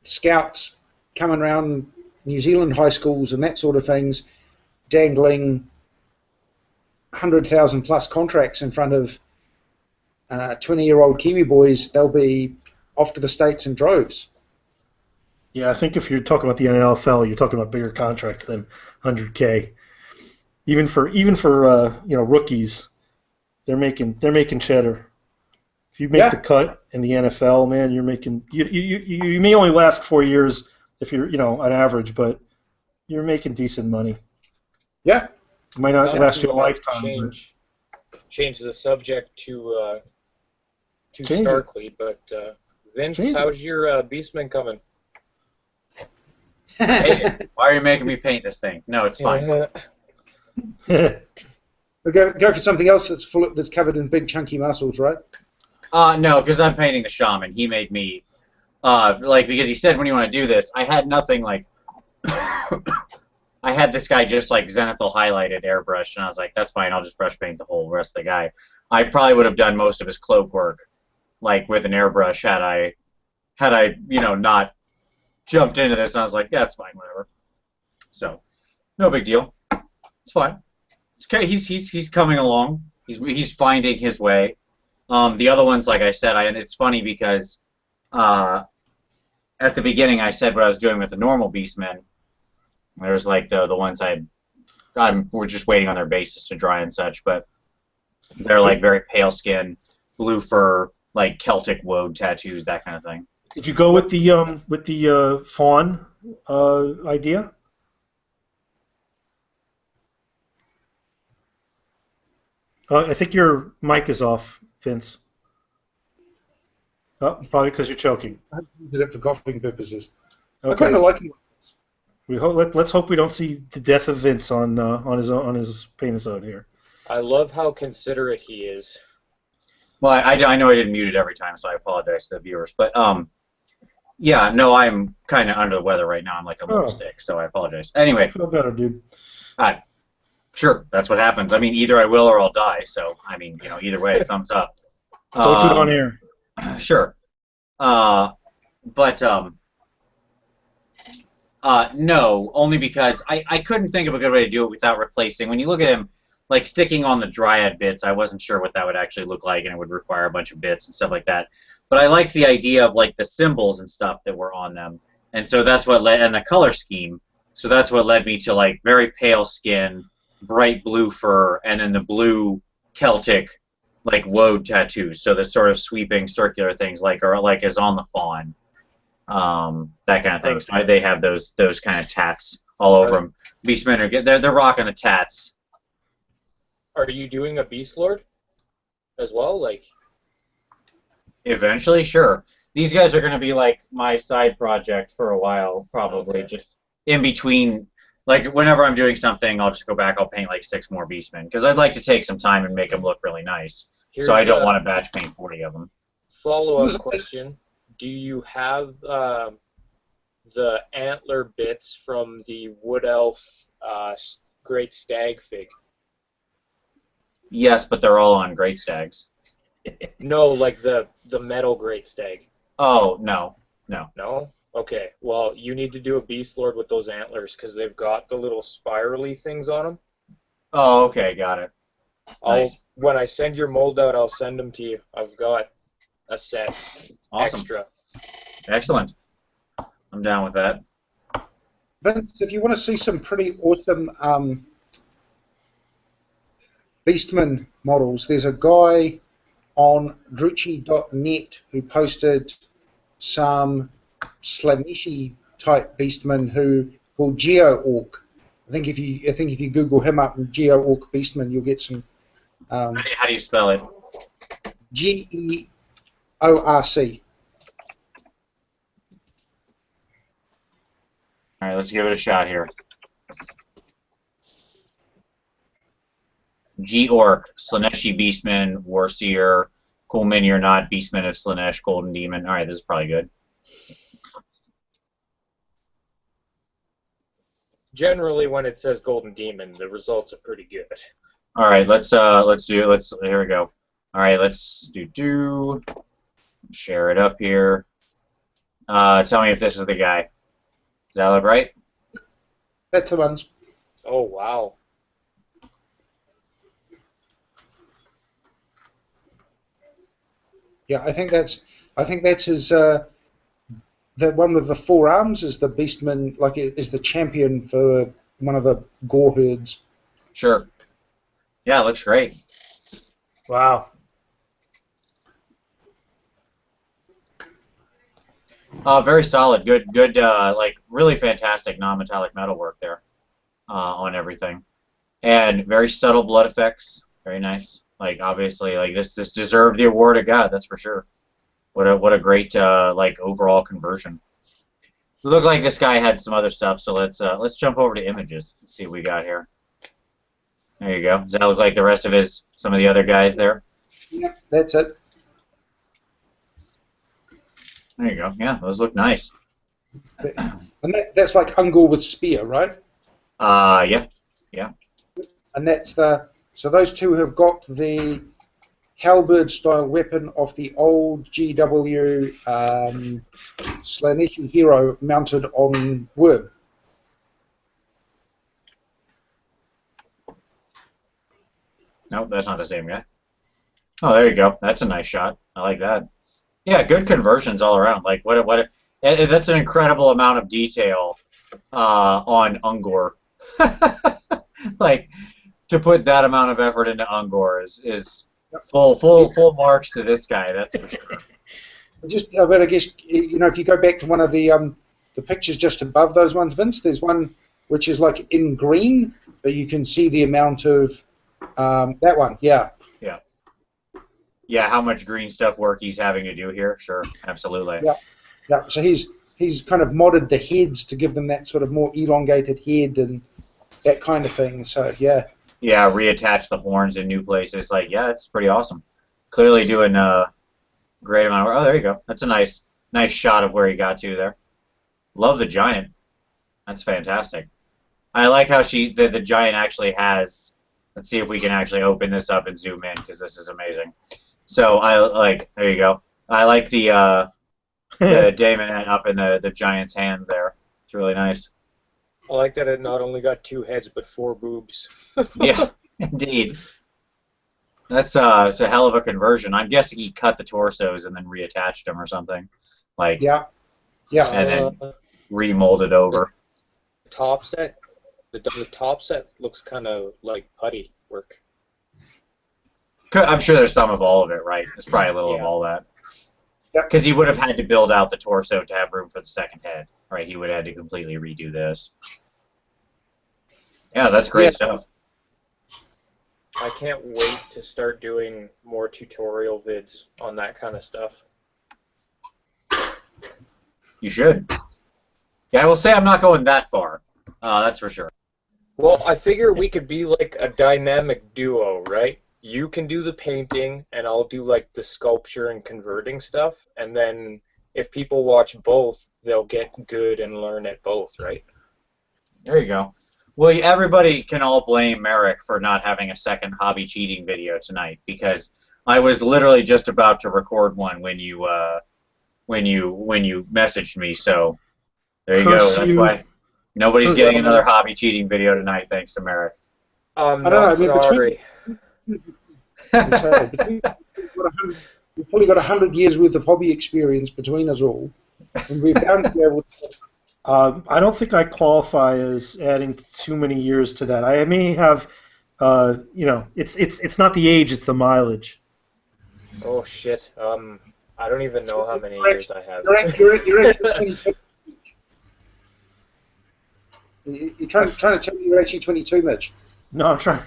scouts coming around New Zealand high schools and that sort of things, dangling 100,000 plus contracts in front of 20-year-old Kiwi boys, they'll be off to the States in droves. Yeah, I think if you're talking about the NFL, you're talking about bigger contracts than 100K. Even for rookies, they're making cheddar. If you make the cut in the NFL, man, you're making you may only last 4 years if you're on average, but you're making decent money. Yeah, it might not last you a lifetime. Change the subject too starkly, but Vince, how's your Beastmen coming? Hey, why are you making me paint this thing? No, it's fine. We'll go for something else that's covered in big chunky muscles, right? No, because I'm painting the shaman. He made me because he said when you want to do this, I had nothing like I had this guy just like zenithal highlighted airbrush, and I was like, that's fine, I'll just brush paint the whole rest of the guy. I probably would have done most of his cloak work like with an airbrush had I not jumped into this. And I was like, yeah, it's fine, whatever. So no big deal. It's fine. It's okay. He's coming along. He's finding his way. The other ones, like I said, and it's funny because at the beginning I said what I was doing with the normal Beastmen. There's like the ones we're just waiting on their bases to dry and such, but they're like very pale skin, blue fur, like Celtic woad tattoos, that kind of thing. Did you go with the fawn idea? I think your mic is off, Vince. Oh, probably because you're choking. I did it for coughing purposes. I Okay. kind of like him. Let's hope we don't see the death of Vince on his Paintisode here. I love how considerate he is. Well, I know I didn't mute it every time, so I apologize to the viewers. But yeah, no, I'm kind of under the weather right now. I'm like a little sick, so I apologize. Anyway, I feel better, dude. Sure, that's what happens. I mean, either I will or I'll die. So I mean, either way, thumbs up. Don't do it on air. Sure. But no, only because I couldn't think of a good way to do it without replacing. When you look at him, like sticking on the Dryad bits, I wasn't sure what that would actually look like, and it would require a bunch of bits and stuff like that. But I liked the idea of like the symbols and stuff that were on them, and so that's what led, and the color scheme. So that's what led me to like very pale skin, bright blue fur, and then the blue Celtic like woad tattoos. So the sort of sweeping circular things like is on the fawn, that kind of thing. So they have those kind of tats all over them. Beastmen are they're rocking the tats. Are you doing a Beast Lord as well? Like, eventually, sure. These guys are going to be like my side project for a while, probably. Okay. Just in between, like whenever I'm doing something, I'll just go back. I'll paint like 6 more Beastmen because I'd like to take some time and make them look really nice. So I don't want to batch paint 40 of them. Follow-up question: do you have the antler bits from the Wood Elf Great Stag fig? Yes, but they're all on Great Stags. No, like the metal Great Stag. Oh, no. No? Okay. Well, you need to do a Beast Lord with those antlers because they've got the little spirally things on them. Oh, okay, got it. Nice. When I send your mold out, I'll send them to you. I've got a set Awesome. extra. Excellent. I'm down with that. Vince, if you want to see some pretty awesome Beastman models, there's a guy on druchi.net who posted some Slaneshi type Beastman called Geo Orc. I think if you Google him up and Geo Orc Beastman, you'll get some. How do you spell it? Georc. All right, let's give it a shot here. G-Orc, Slaneshi Beastman, Warseer, Cool Mini or Not, Beastman of Slanesh, Golden Demon. All right, this is probably good. Generally, when it says Golden Demon, the results are pretty good. All right, here we go. All right, let's share it up here. Tell me if this is the guy. Does that look right? That's the ones. Oh, wow. Yeah, I think that's his. The one with the 4 arms is the Beastman, like is the champion for one of the gore herds. Sure. Yeah, it looks great. Wow. Very solid. Good. Like really fantastic non-metallic metalwork there on everything, and very subtle blood effects. Very nice. Like obviously, like this deserved the award it got. That's for sure. What a great like overall conversion. It looked like this guy had some other stuff, so let's jump over to images and see what we got here. There you go. Does that look like the rest of some of the other guys there? Yeah, that's it. There you go. Yeah, those look nice. And that's like Ungor with spear, right? Yeah. And that's so those two have got the halberd-style weapon of the old GW Slaaneshi hero mounted on Worm. Nope, that's not the same guy. Oh, there you go. That's a nice shot. I like that. Yeah, good conversions all around. Like that's an incredible amount of detail on Ungor. Like to put that amount of effort into Ungor is full marks to this guy. That's for sure. But I guess if you go back to one of the pictures just above those ones, Vince, there's one which is like in green, but you can see the amount of that one. Yeah. Yeah. Yeah. How much green stuff work he's having to do here? Sure, absolutely. Yeah. Yeah. So he's kind of modded the heads to give them that sort of more elongated head and that kind of thing. So yeah. Yeah, reattach the horns in new places. Like, yeah, it's pretty awesome. Clearly doing a great amount of work. Oh, there you go. That's a nice shot of where he got to there. Love the giant. That's fantastic. I like how the giant actually has. Let's see if we can actually open this up and zoom in because this is amazing. So there you go. I like the daemonette up in the giant's hand there. It's really nice. I like that it not only got 2 heads but 4 boobs. Yeah, indeed. That's it's a hell of a conversion. I'm guessing he cut the torsos and then reattached them or something. Like yeah. And then remolded over. The top set looks kind of like putty work. I'm sure there's some of all of it, right? There's probably a little of all that. Because he would have had to build out the torso to have room for the second head, right? He would have had to completely redo this. Yeah, that's great stuff. I can't wait to start doing more tutorial vids on that kind of stuff. You should. Yeah, I will say I'm not going that far. That's for sure. Well, I figure we could be like a dynamic duo, right? You can do the painting, and I'll do like the sculpture and converting stuff, and then if people watch both, they'll get good and learn at both, right? There you go. Well, everybody can all blame Merrick for not having a second hobby cheating video tonight because I was literally just about to record one when you messaged me. So there you go. That's why nobody's getting another hobby cheating video tonight, thanks to Merrick. I'm not sorry. We've probably got 100 years worth of hobby experience between us all, and we're bound to be able to. I don't think I qualify as adding too many years to that. I may have, it's not the age, it's the mileage. Oh shit. I don't even know how many years I have. You're trying to tell me you're actually 22, Mitch. No, I'm trying.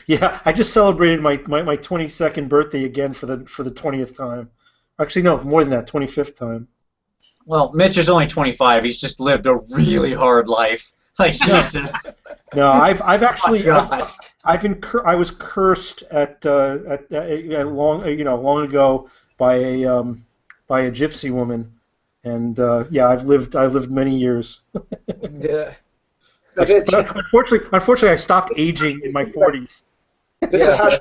Yeah, I just celebrated my 22nd birthday again for the 20th time. Actually, no, more than that, 25th time. Well, Mitch is only 25. He's just lived a really hard life. Like Jesus. No, I've actually I was cursed at long ago by a gypsy woman, and I've lived many years. Yeah. But unfortunately, I stopped aging in my 40s. That's a harsh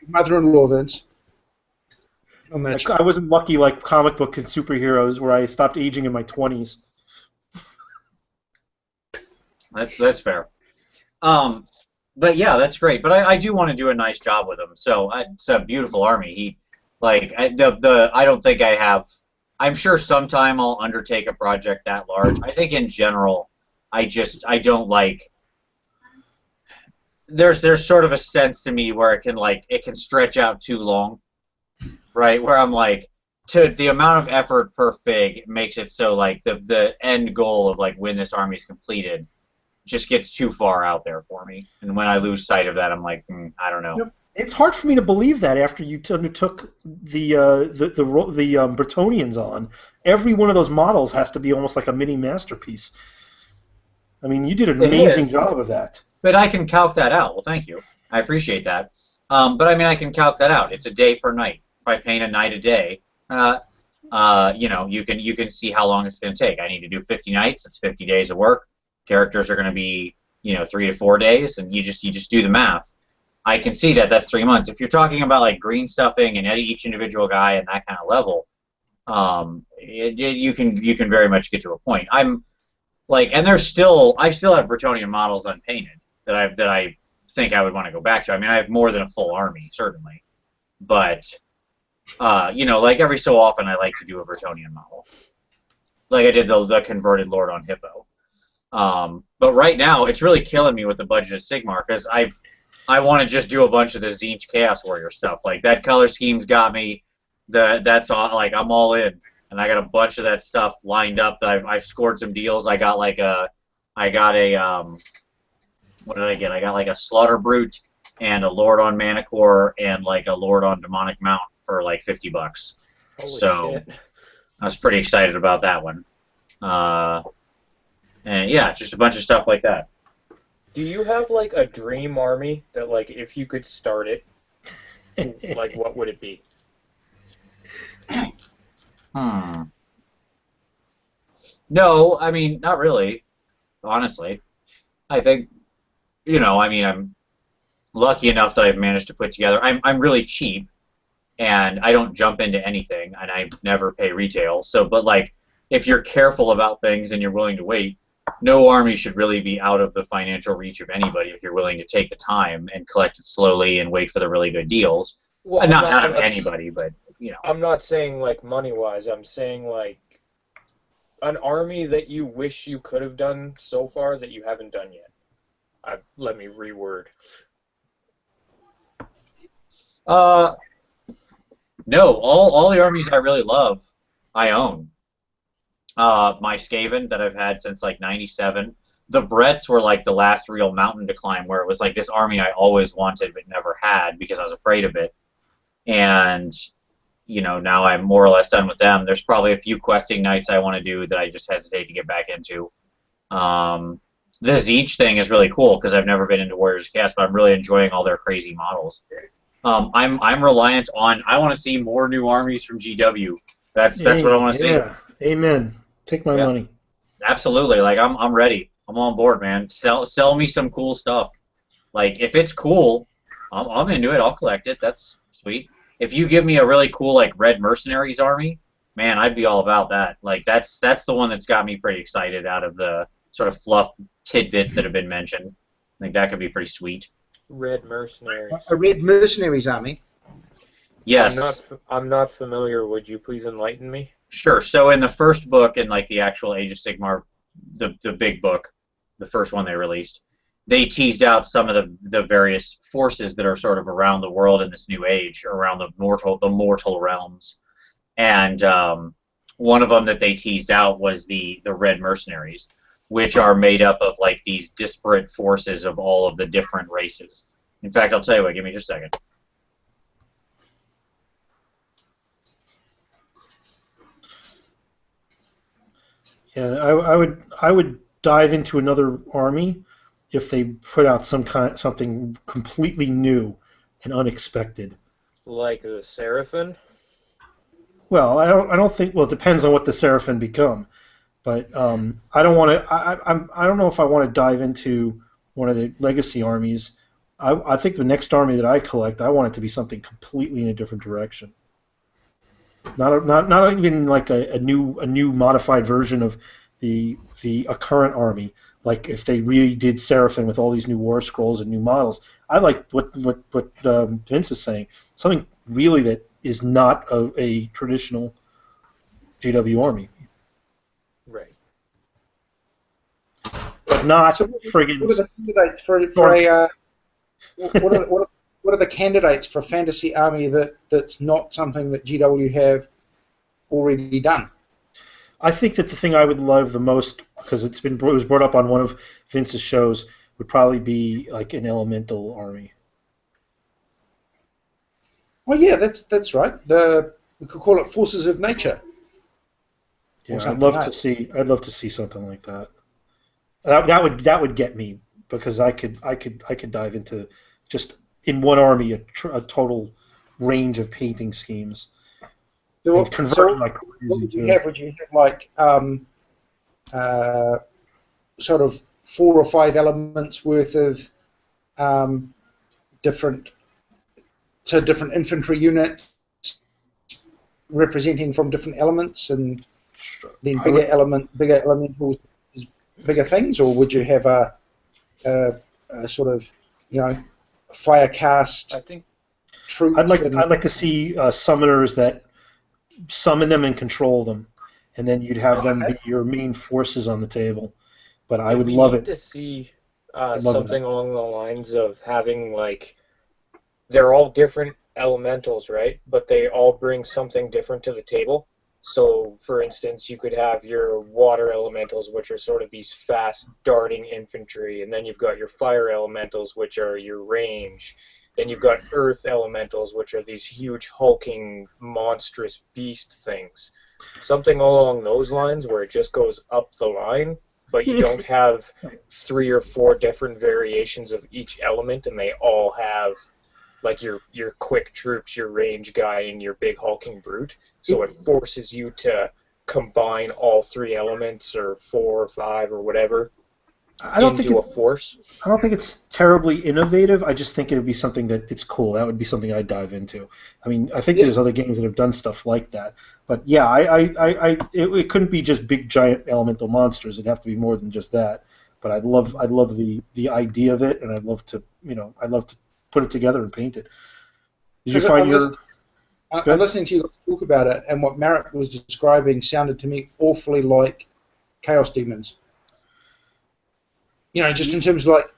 mother-in-law, Vince. I wasn't lucky like comic book and superheroes, where I stopped aging in my 20s. That's fair. But yeah, that's great. But I do want to do a nice job with him. So it's a beautiful army. I don't think I have. I'm sure sometime I'll undertake a project that large. I think in general, I don't like. There's sort of a sense to me where it can stretch out too long, right? Where I'm like, to the amount of effort per fig makes it so like the end goal of like when this army is completed just gets too far out there for me. And when I lose sight of that, I'm like, I don't know. It's hard for me to believe that after you undertook the Bretonnians on. Every one of those models has to be almost like a mini masterpiece. I mean, you did an amazing job of that. But I can calc that out. Well, thank you. I appreciate that. But I mean, I can calc that out. It's a day per night. If I paint a night a day, you can see how long it's going to take. I need to do 50 nights. It's 50 days of work. Characters are going to be 3 to 4 days, and you just do the math. I can see that that's 3 months. If you're talking about like green stuffing and each individual guy and that kind of level, you can very much get to a point. I'm like, and I still have Bretonnian models unpainted that I think I would want to go back to. I mean, I have more than a full army, certainly, but you know, like every so often, I like to do a Bretonnian model, like I did the converted Lord on Hippo. But right now, it's really killing me with the budget of Sigmar because I want to just do a bunch of the Tzeentch Chaos Warrior stuff. Like that color scheme's got me. That's all. Like I'm all in, and I got a bunch of that stuff lined up. That I've scored some deals. I got a what did I get? I got like a Slaughter Brute and a Lord on Manicore and like a Lord on Demonic Mount for like $50. Holy So shit. I was pretty excited about that one. And yeah, just a bunch of stuff like that. Do you have like a dream army that like if you could start it, like what would it be? No, I mean, not really, honestly. I think, you know, I mean, I'm lucky enough that I've managed to put together. I'm really cheap, and I don't jump into anything, and I never pay retail. So, but like, if you're careful about things and you're willing to wait, no army should really be out of the financial reach of anybody if you're willing to take the time and collect it slowly and wait for the really good deals. Well, Not of anybody, but you know. I'm not saying like money-wise. I'm saying like an army that you wish you could have done so far that you haven't done yet. Let me reword. No, all the armies I really love, I own. My Skaven that I've had since like '97. The Bretts were like the last real mountain to climb, where it was like this army I always wanted but never had because I was afraid of it. And you know, now I'm more or less done with them. There's probably a few questing nights I want to do that I just hesitate to get back into. The Tzeentch thing is really cool because I've never been into Warriors of Chaos, but I'm really enjoying all their crazy models. I'm reliant on. I want to see more new armies from GW. That's what I want to see. Yeah, amen. Take my money. Absolutely. Like I'm ready. I'm on board, man. Sell me some cool stuff. Like if it's cool, I'm into it. I'll collect it. That's sweet. If you give me a really cool like Red Mercenaries army, man, I'd be all about that. Like that's the one that's got me pretty excited out of the sort of fluff tidbits that have been mentioned. I think that could be pretty sweet. Red Mercenaries. A Red Mercenaries army? Yes. I'm not familiar. Would you please enlighten me? Sure. So in the first book, in like the actual Age of Sigmar, the big book, the first one they released, they teased out some of the various forces that are sort of around the world in this new age, around the mortal realms, and one of them that they teased out was the Red Mercenaries, which are made up of like these disparate forces of all of the different races. In fact, I'll tell you what. Give me just a second. Yeah, I would dive into another army if they put out something completely new and unexpected. Like the Seraphim? Well, I don't think. Well, it depends on what the Seraphim become, but I don't want to. I don't know if I want to dive into one of the legacy armies. I think the next army that I collect, I want it to be something completely in a different direction. Not even like a new modified version of a current army. Like if they really did Seraphim with all these new war scrolls and new models. I like what Vince is saying. Something really that is not a traditional GW army. Right. But not So friggin' what are the candidates for a what are the candidates for a fantasy army that's not something that GW have already done? I think that the thing I would love the most, because it was brought up on one of Vince's shows, would probably be like an elemental army. Well, yeah, that's right. We could call it forces of nature. Yeah, I'd love to see something like that. That would get me because I could dive into just in one army a total range of painting schemes. So, And converting like what crazy would you too. have? Would you have like sort of 4 or 5 elements worth of different infantry units representing from different elements, and then bigger elementals, bigger things, or would you have a sort of fire cast? I think Troops. I'd like to see summoners that summon them and control them, and then you'd have them be your main forces on the table. But I would love it to see love something along the lines of having, like, they're all different elementals, right? But they all bring something different to the table. So, for instance, you could have your water elementals, which are sort of these fast darting infantry, and then you've got your fire elementals, which are your range. Then you've got earth elementals, which are these huge hulking monstrous beast things. Something along those lines where it just goes up the line, but you don't have 3 or 4 different variations of each element, and they all have, like, your quick troops, your range guy, and your big hulking brute. So it forces you to combine all 3 elements, or 4 or 5 or whatever, into a force. I don't think it's terribly innovative. I just think it would be something that it's cool. That would be something I'd dive into. I mean, I think there's other games that have done stuff like that. But yeah, it couldn't be just big giant elemental monsters. It'd have to be more than just that. But I'd love the idea of it, and I'd love to put it together and paint it. Did you find I'm listening to you talk about it, and what Marek was describing sounded to me awfully like Chaos Demons. Just in terms of, like,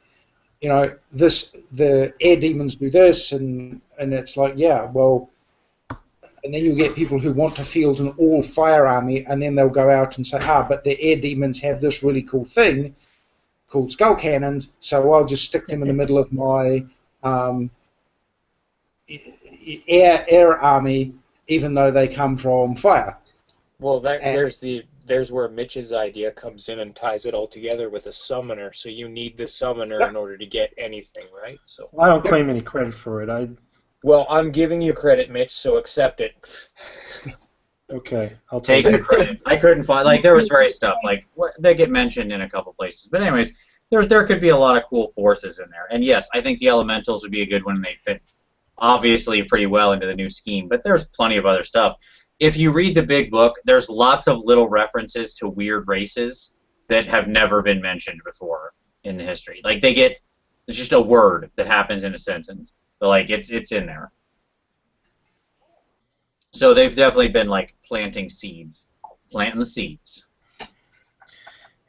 the air demons do this, and it's like, yeah, well, and then you get people who want to field an all fire army, and then they'll go out and say, but the air demons have this really cool thing called skull cannons, so I'll just stick them in the middle of my air army, even though they come from fire. Well, there's where Mitch's idea comes in and ties it all together with a summoner. So you need the summoner in order to get anything, right? So I don't claim any credit for it. Well, I'm giving you credit, Mitch, so accept it. Okay, I'll Take the credit. I couldn't find, like, there was various stuff, like, they get mentioned in a couple places. But anyways, there could be a lot of cool forces in there. And yes, I think the elementals would be a good one, and they fit obviously pretty well into the new scheme. But there's plenty of other stuff. If you read the big book, there's lots of little references to weird races that have never been mentioned before in the history. Like, it's just a word that happens in a sentence. But, like, it's in there. So they've definitely been, like, planting the seeds.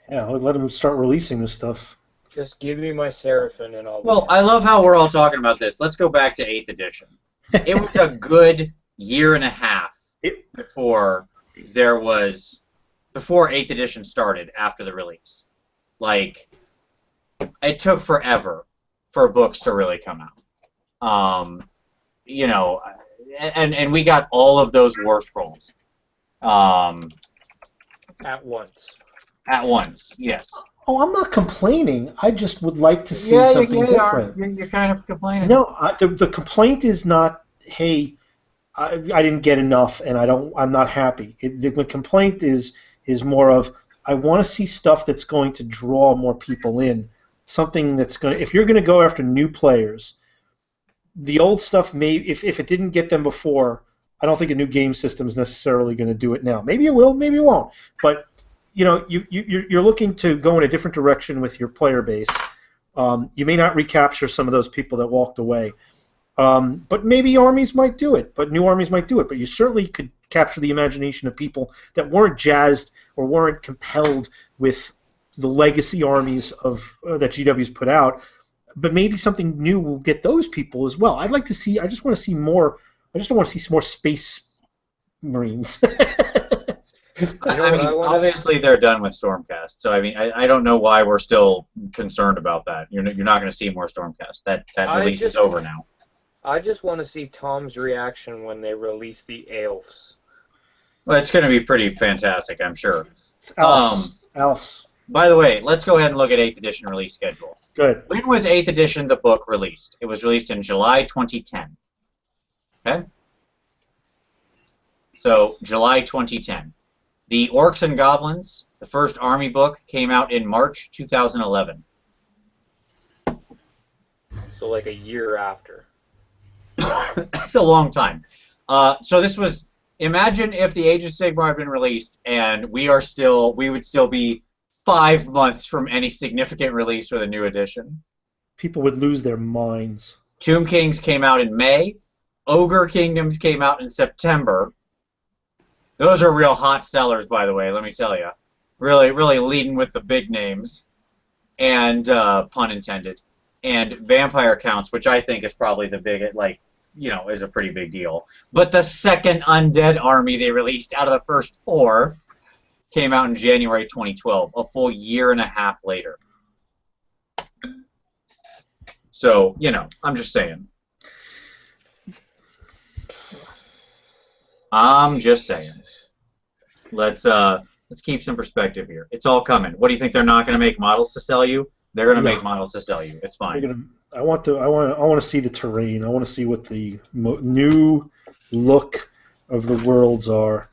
Yeah, I'll let them start releasing this stuff. Just give me my Seraphim and I'll... Well, I love how we're all talking about this. Let's go back to 8th edition. It was a good year and a half before 8th edition started after the release. Like, it took forever for books to really come out. And we got all of those war scrolls. At once. At once, yes. Oh, I'm not complaining. I just would like to see something different. You're kind of complaining. No, the complaint is not, hey, I didn't get enough and I'm not happy. The complaint is more of, I want to see stuff that's going to draw more people in. Something that's going to, if you're going to go after new players, the old stuff if it didn't get them before, I don't think a new game system is necessarily going to do it now. Maybe it will, maybe it won't. But you're looking to go in a different direction with your player base. You may not recapture some of those people that walked away, but maybe armies might do it. But new armies might do it. But you certainly could capture the imagination of people that weren't jazzed or weren't compelled with the legacy armies that GW's put out. But maybe something new will get those people as well. I'd like to see. I just want to see more. I just don't want to see more Space Marines. Obviously they're done with Stormcast, so I don't know why we're still concerned about that. You're not going to see more Stormcast. That release is over now. I just want to see Tom's reaction when they release the elves. Well, it's going to be pretty fantastic, I'm sure. Elves. By the way, let's go ahead and look at 8th edition release schedule. Good. When was 8th edition, the book, released? It was released in July 2010. Okay? So, July 2010. The Orcs and Goblins, the first army book, came out in March 2011. So like a year after. It's a long time. So this was. Imagine if the Age of Sigmar had been released, and we would still be 5 months from any significant release for the new edition. People would lose their minds. Tomb Kings came out in May. Ogre Kingdoms came out in September. Those are real hot sellers, by the way, let me tell you. Really, really leading with the big names. And, pun intended. And Vampire Counts, which I think is probably the big, is a pretty big deal. But the second Undead Army they released out of the first 4 came out in January 2012, a full year and a half later. So, I'm just saying. I'm just saying. Let's keep some perspective here. It's all coming. What do you think? They're not going to make models to sell you? They're going to make models to sell you. It's fine. I want to see the terrain. I want to see what the new look of the worlds are.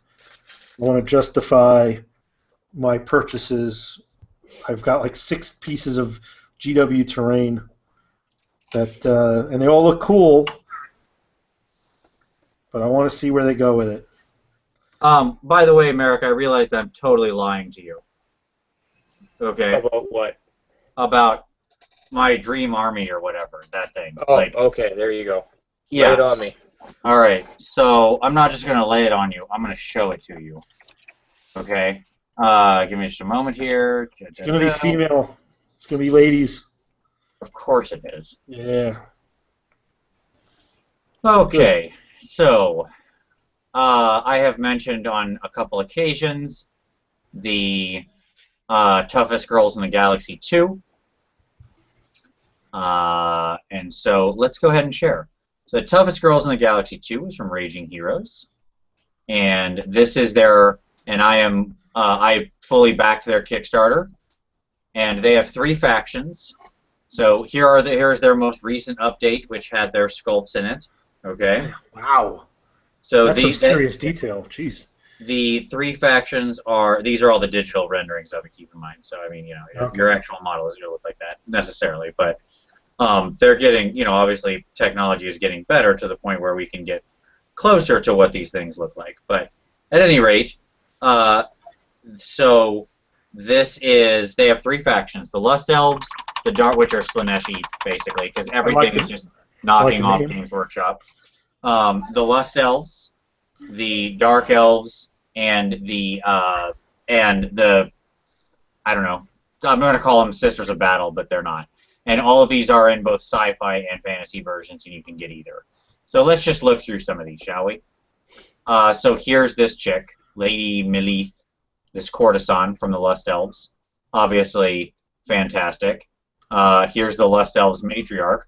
I want to justify my purchases. I've got like 6 pieces of GW terrain that, and they all look cool. But I want to see where they go with it. By the way, Merrick, I realized I'm totally lying to you. Okay. About what? About my dream army or whatever, that thing. Oh, okay, there you go. Yeah. Lay it on me. All right. So I'm not just going to lay it on you. I'm going to show it to you. Okay. Give me just a moment here. It's going to be female. It's going to be ladies. Of course it is. Yeah. Okay. So, I have mentioned on a couple occasions the Toughest Girls in the Galaxy 2. And so, let's go ahead and share. So, the Toughest Girls in the Galaxy 2 is from Raging Heroes. And this is their, and I fully backed their Kickstarter. And they have 3 factions. So, here's their most recent update, which had their sculpts in it. Okay. Wow. So that's some serious detail. Jeez. The 3 factions are. These are all the digital renderings of it. Keep in mind. So I mean, your actual model isn't going to look like that necessarily, but they're getting. Obviously, technology is getting better to the point where we can get closer to what these things look like. But at any rate, so this is. They have 3 factions: the Lust Elves, the Dark, which are Slaneshi basically, because everything is just knocking off Games Workshop. The Lust Elves, the Dark Elves, and the I don't know. I'm going to call them Sisters of Battle, but they're not. And all of these are in both sci-fi and fantasy versions, and you can get either. So let's just look through some of these, shall we? So here's this chick, Lady Melith, this courtesan from the Lust Elves. Obviously fantastic. Here's the Lust Elves matriarch.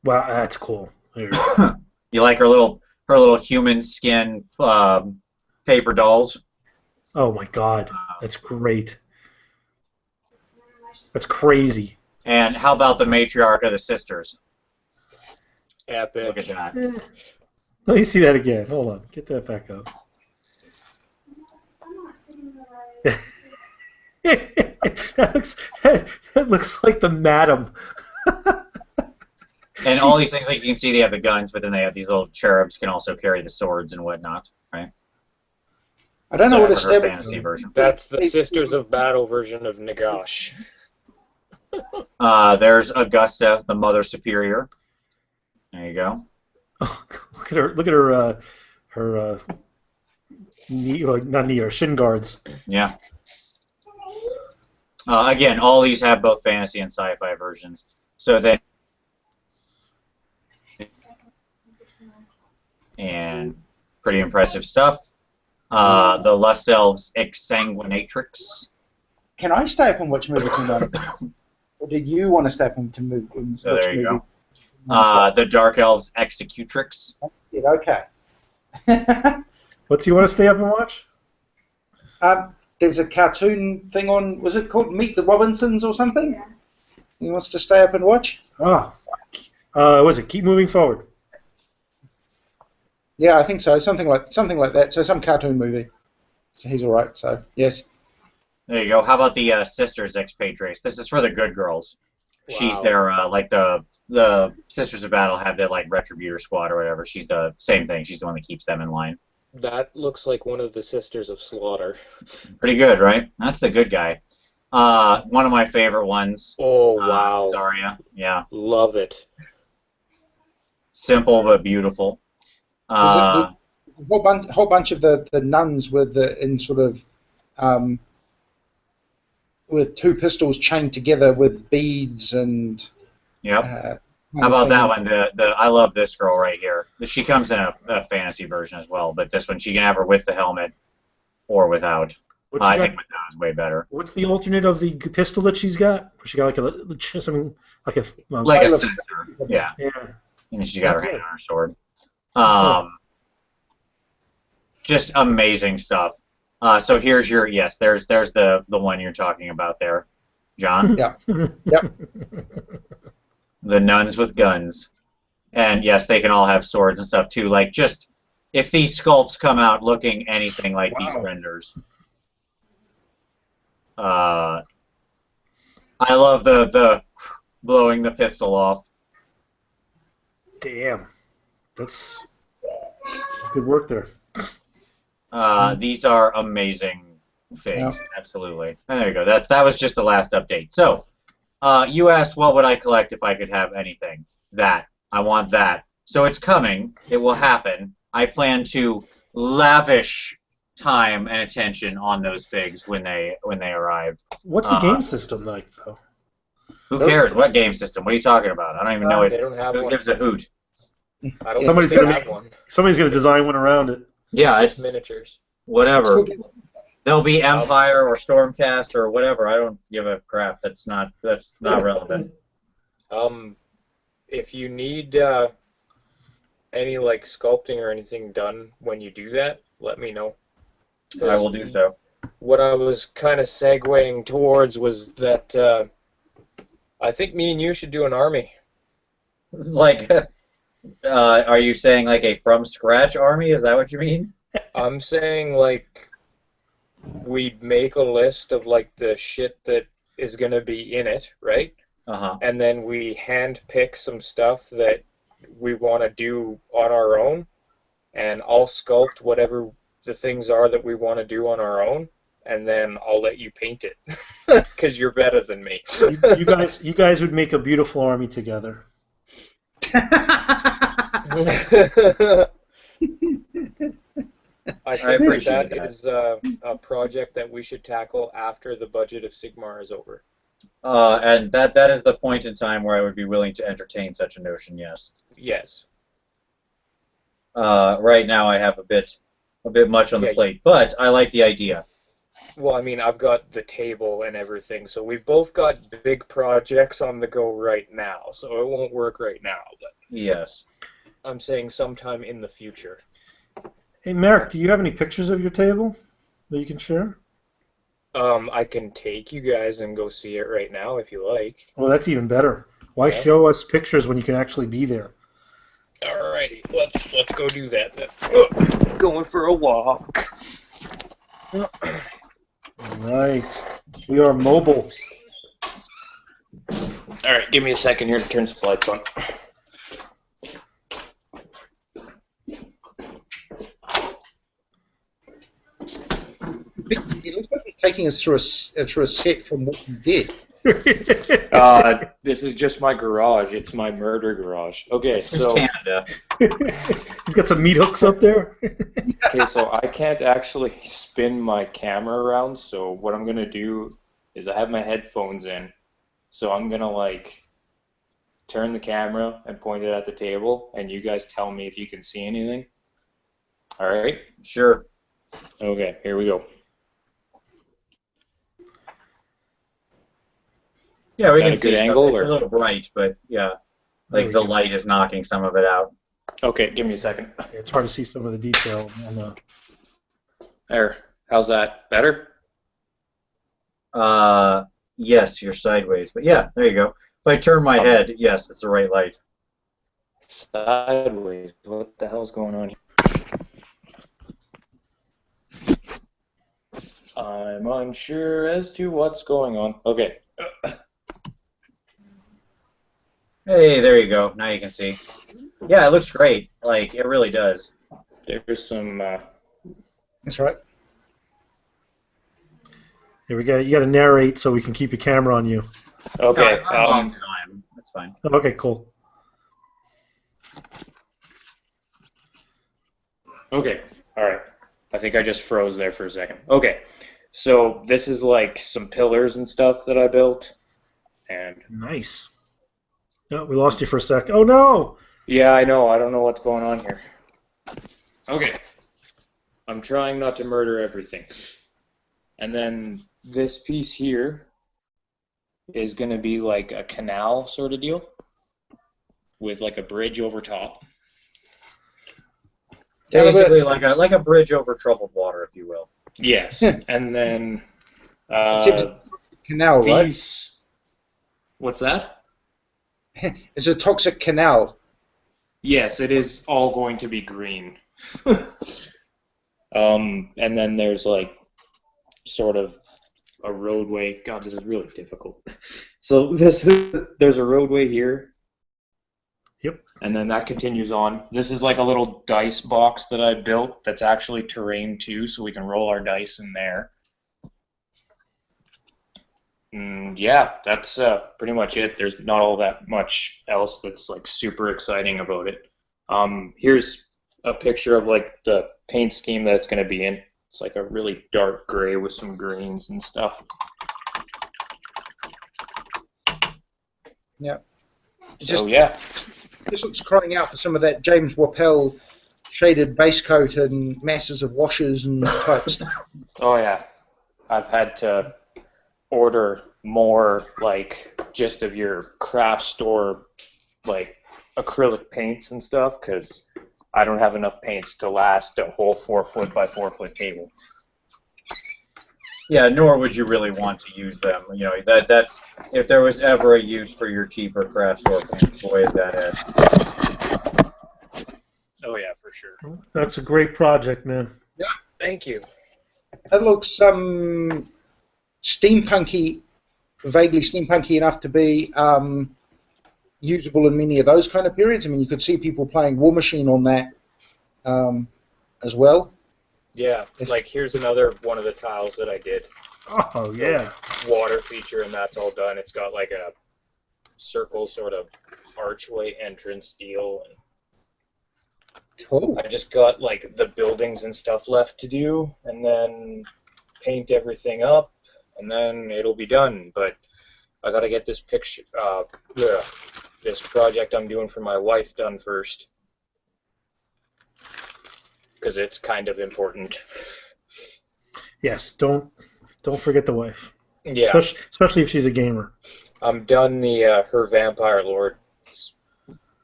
Wow, that's cool. You like her little human skin paper dolls? Oh my God, that's great. That's crazy. And how about the matriarch of the sisters? Epic. Look at that. Let me see that again. Hold on, get that back up. that looks like the madam. And all these things, like you can see, they have the guns, but then they have these little cherubs can also carry the swords and whatnot, right? I don't know what it's fantasy version. That's the Sisters of Battle version of Nagash. There's Augusta, the Mother Superior. There you go. Oh, look at her, her knee, not knee, or shin guards. Yeah. Again, all these have both fantasy and sci-fi versions. So then, and pretty impressive stuff. The Lust Elves Exsanguinatrix. Can I stay up and watch movie tonight? Or did you want to stay up and to move? So watch there you movie? go. The Dark Elves Executrix. Yeah, okay. What's you want to stay up and watch? There's a cartoon thing on. Was it called Meet the Robinsons or something? Yeah. He wants to stay up and watch. Oh, was it Keep Moving Forward? Yeah, I think so. Something like that. So some cartoon movie. So he's all right. So yes. There you go. How about the Sisters Expatriates? This is for the good girls. Wow. She's their like the the Sisters of Battle have the like Retributor Squad or whatever. She's the same thing. She's the one that keeps them in line. That looks like one of the Sisters of Slaughter. Pretty good, right? That's the good guy. One of my favorite ones. Oh, wow. Zarya. Yeah. Love it. Simple but beautiful. A whole bunch of the nuns in sort of with two pistols chained together with beads and. Yep. How about that one? I love this girl right here. She comes in a fantasy version as well, but this one she can have her with the helmet or without. I think without is way better. What's the alternate of the pistol that she's got? She got something like a sensor. Yeah. Yeah. And she got her hand on her sword. Just amazing stuff. So here's your there's the one you're talking about there, John. Yeah. Yep. The nuns with guns. And yes, they can all have swords and stuff too. Like just if these sculpts come out looking anything like these renders. I love the blowing the pistol off. Damn. That's good work there. These are amazing figs, absolutely. And there you go. That was just the last update. So, you asked what would I collect if I could have anything. That. I want that. So it's coming. It will happen. I plan to lavish time and attention on those figs when they arrive. What's the game system like, though? Who cares? What game system? What are you talking about? I don't even know it. They don't have Who one. gives a hoot? I don't Somebody's think they gonna have one. Somebody's gonna design one around it. Yeah, It's it's just miniatures. whatever. There'll be Empire or Stormcast or whatever. I don't give a crap. That's not relevant. If you need any like sculpting or anything done when you do that, let me know. I will do so. What I was kind of segueing towards was that I think me and you should do an army. Like, are you saying like a from scratch army? Is that what you mean? I'm saying like we'd make a list of like the shit that is gonna be in it, right? Uh-huh. And then we hand pick some stuff that we want to do on our own, and I'll sculpt whatever the things are that we want to do on our own, and then I'll let you paint it because you're better than me. You guys would make a beautiful army together. I think that is a project that we should tackle after the budget of Sigmar is over. And that is the point in time where I would be willing to entertain such a notion. Yes. Yes. Right now I have a bit much on the plate, but I like the idea. Well, I mean, I've got the table and everything, so we've both got big projects on the go right now, so it won't work right now. But yes. I'm saying sometime in the future. Hey, Merrick, do you have any pictures of your table that you can share? I can take you guys and go see it right now if you like. Well, that's even better. Why show us pictures when you can actually be there? Alrighty, let's go do that then. Going for a walk. Right. We are mobile. Alright, give me a second here to turn some lights on. It looks like he's taking us through a set from Walking Dead. This is just my garage. It's my murder garage. Okay, so Canada. He's got some meat hooks up there. okay, so I can't actually spin my camera around. So what I'm gonna do is I have my headphones in. So I'm gonna like turn the camera and point it at the table, and you guys tell me if you can see anything. All right. Sure. Okay, here we go. Yeah, we Got can a see good stuff. angle, It's or- a little bright, but yeah, like the light is knocking some of it out. Okay, give me a second. It's hard to see some of the detail on the... There. How's that? Better? Yes, you're sideways, but yeah, there you go. If I turn my head, yes, it's the right light. Sideways. What the hell's going on here? I'm unsure as to what's going on. Okay. Hey, there you go. Now you can see. Yeah, it looks great. Like, it really does. There's some. That's right. Here we go. You got to narrate so we can keep your camera on you. Okay. No, I'm on time. That's fine. Okay, cool. Okay. All right. I think I just froze there for a second. Okay. So this is like some pillars and stuff that I built, and Nice. No, we lost you for a sec. Oh no! yeah, I know. I don't know what's going on here. Okay. I'm trying not to murder everything. And then this piece here is going to be like a canal sort of deal with like a bridge over top. Basically, like a bridge over troubled water, if you will. Yes. And then It's a canal, right? these. What's that? It's a toxic canal. Yes, it is all going to be green. And then there's like sort of a roadway. God, this is really difficult. So there's a roadway here. Yep. And then that continues on. This is like a little dice box that I built that's actually terrain too, so we can roll our dice in there. Yeah, that's pretty much it. There's not all that much else that's like super exciting about it. Here's a picture of like the paint scheme that it's going to be in. It's like a really dark gray with some greens and stuff. Yeah. So yeah, This looks crying out for some of that James Wappel shaded base coat and masses of washers and types. oh yeah, I've had to order more like just of your craft store like acrylic paints and stuff because I don't have enough paints to last a whole 4-foot by 4-foot table. Yeah, nor would you really want to use them. You know, that's if there was ever a use for your cheaper craft store paints, boy, is that it. Oh yeah, for sure. That's a great project, man. Thank you. That looks steampunky, vaguely steampunky enough to be usable in many of those kind of periods. I mean, you could see people playing War Machine on that as well. Yeah, like here's another one of the tiles that I did. Oh yeah. Water feature, and that's all done. It's got like a circle sort of archway entrance deal. Cool. I just got like the buildings and stuff left to do, and then paint everything up, and then it'll be done. But I gotta get this picture, this project I'm doing for my wife done first, because it's kind of important. Yes. Don't forget the wife. Yeah, Especially if she's a gamer. I'm done the her Vampire Lord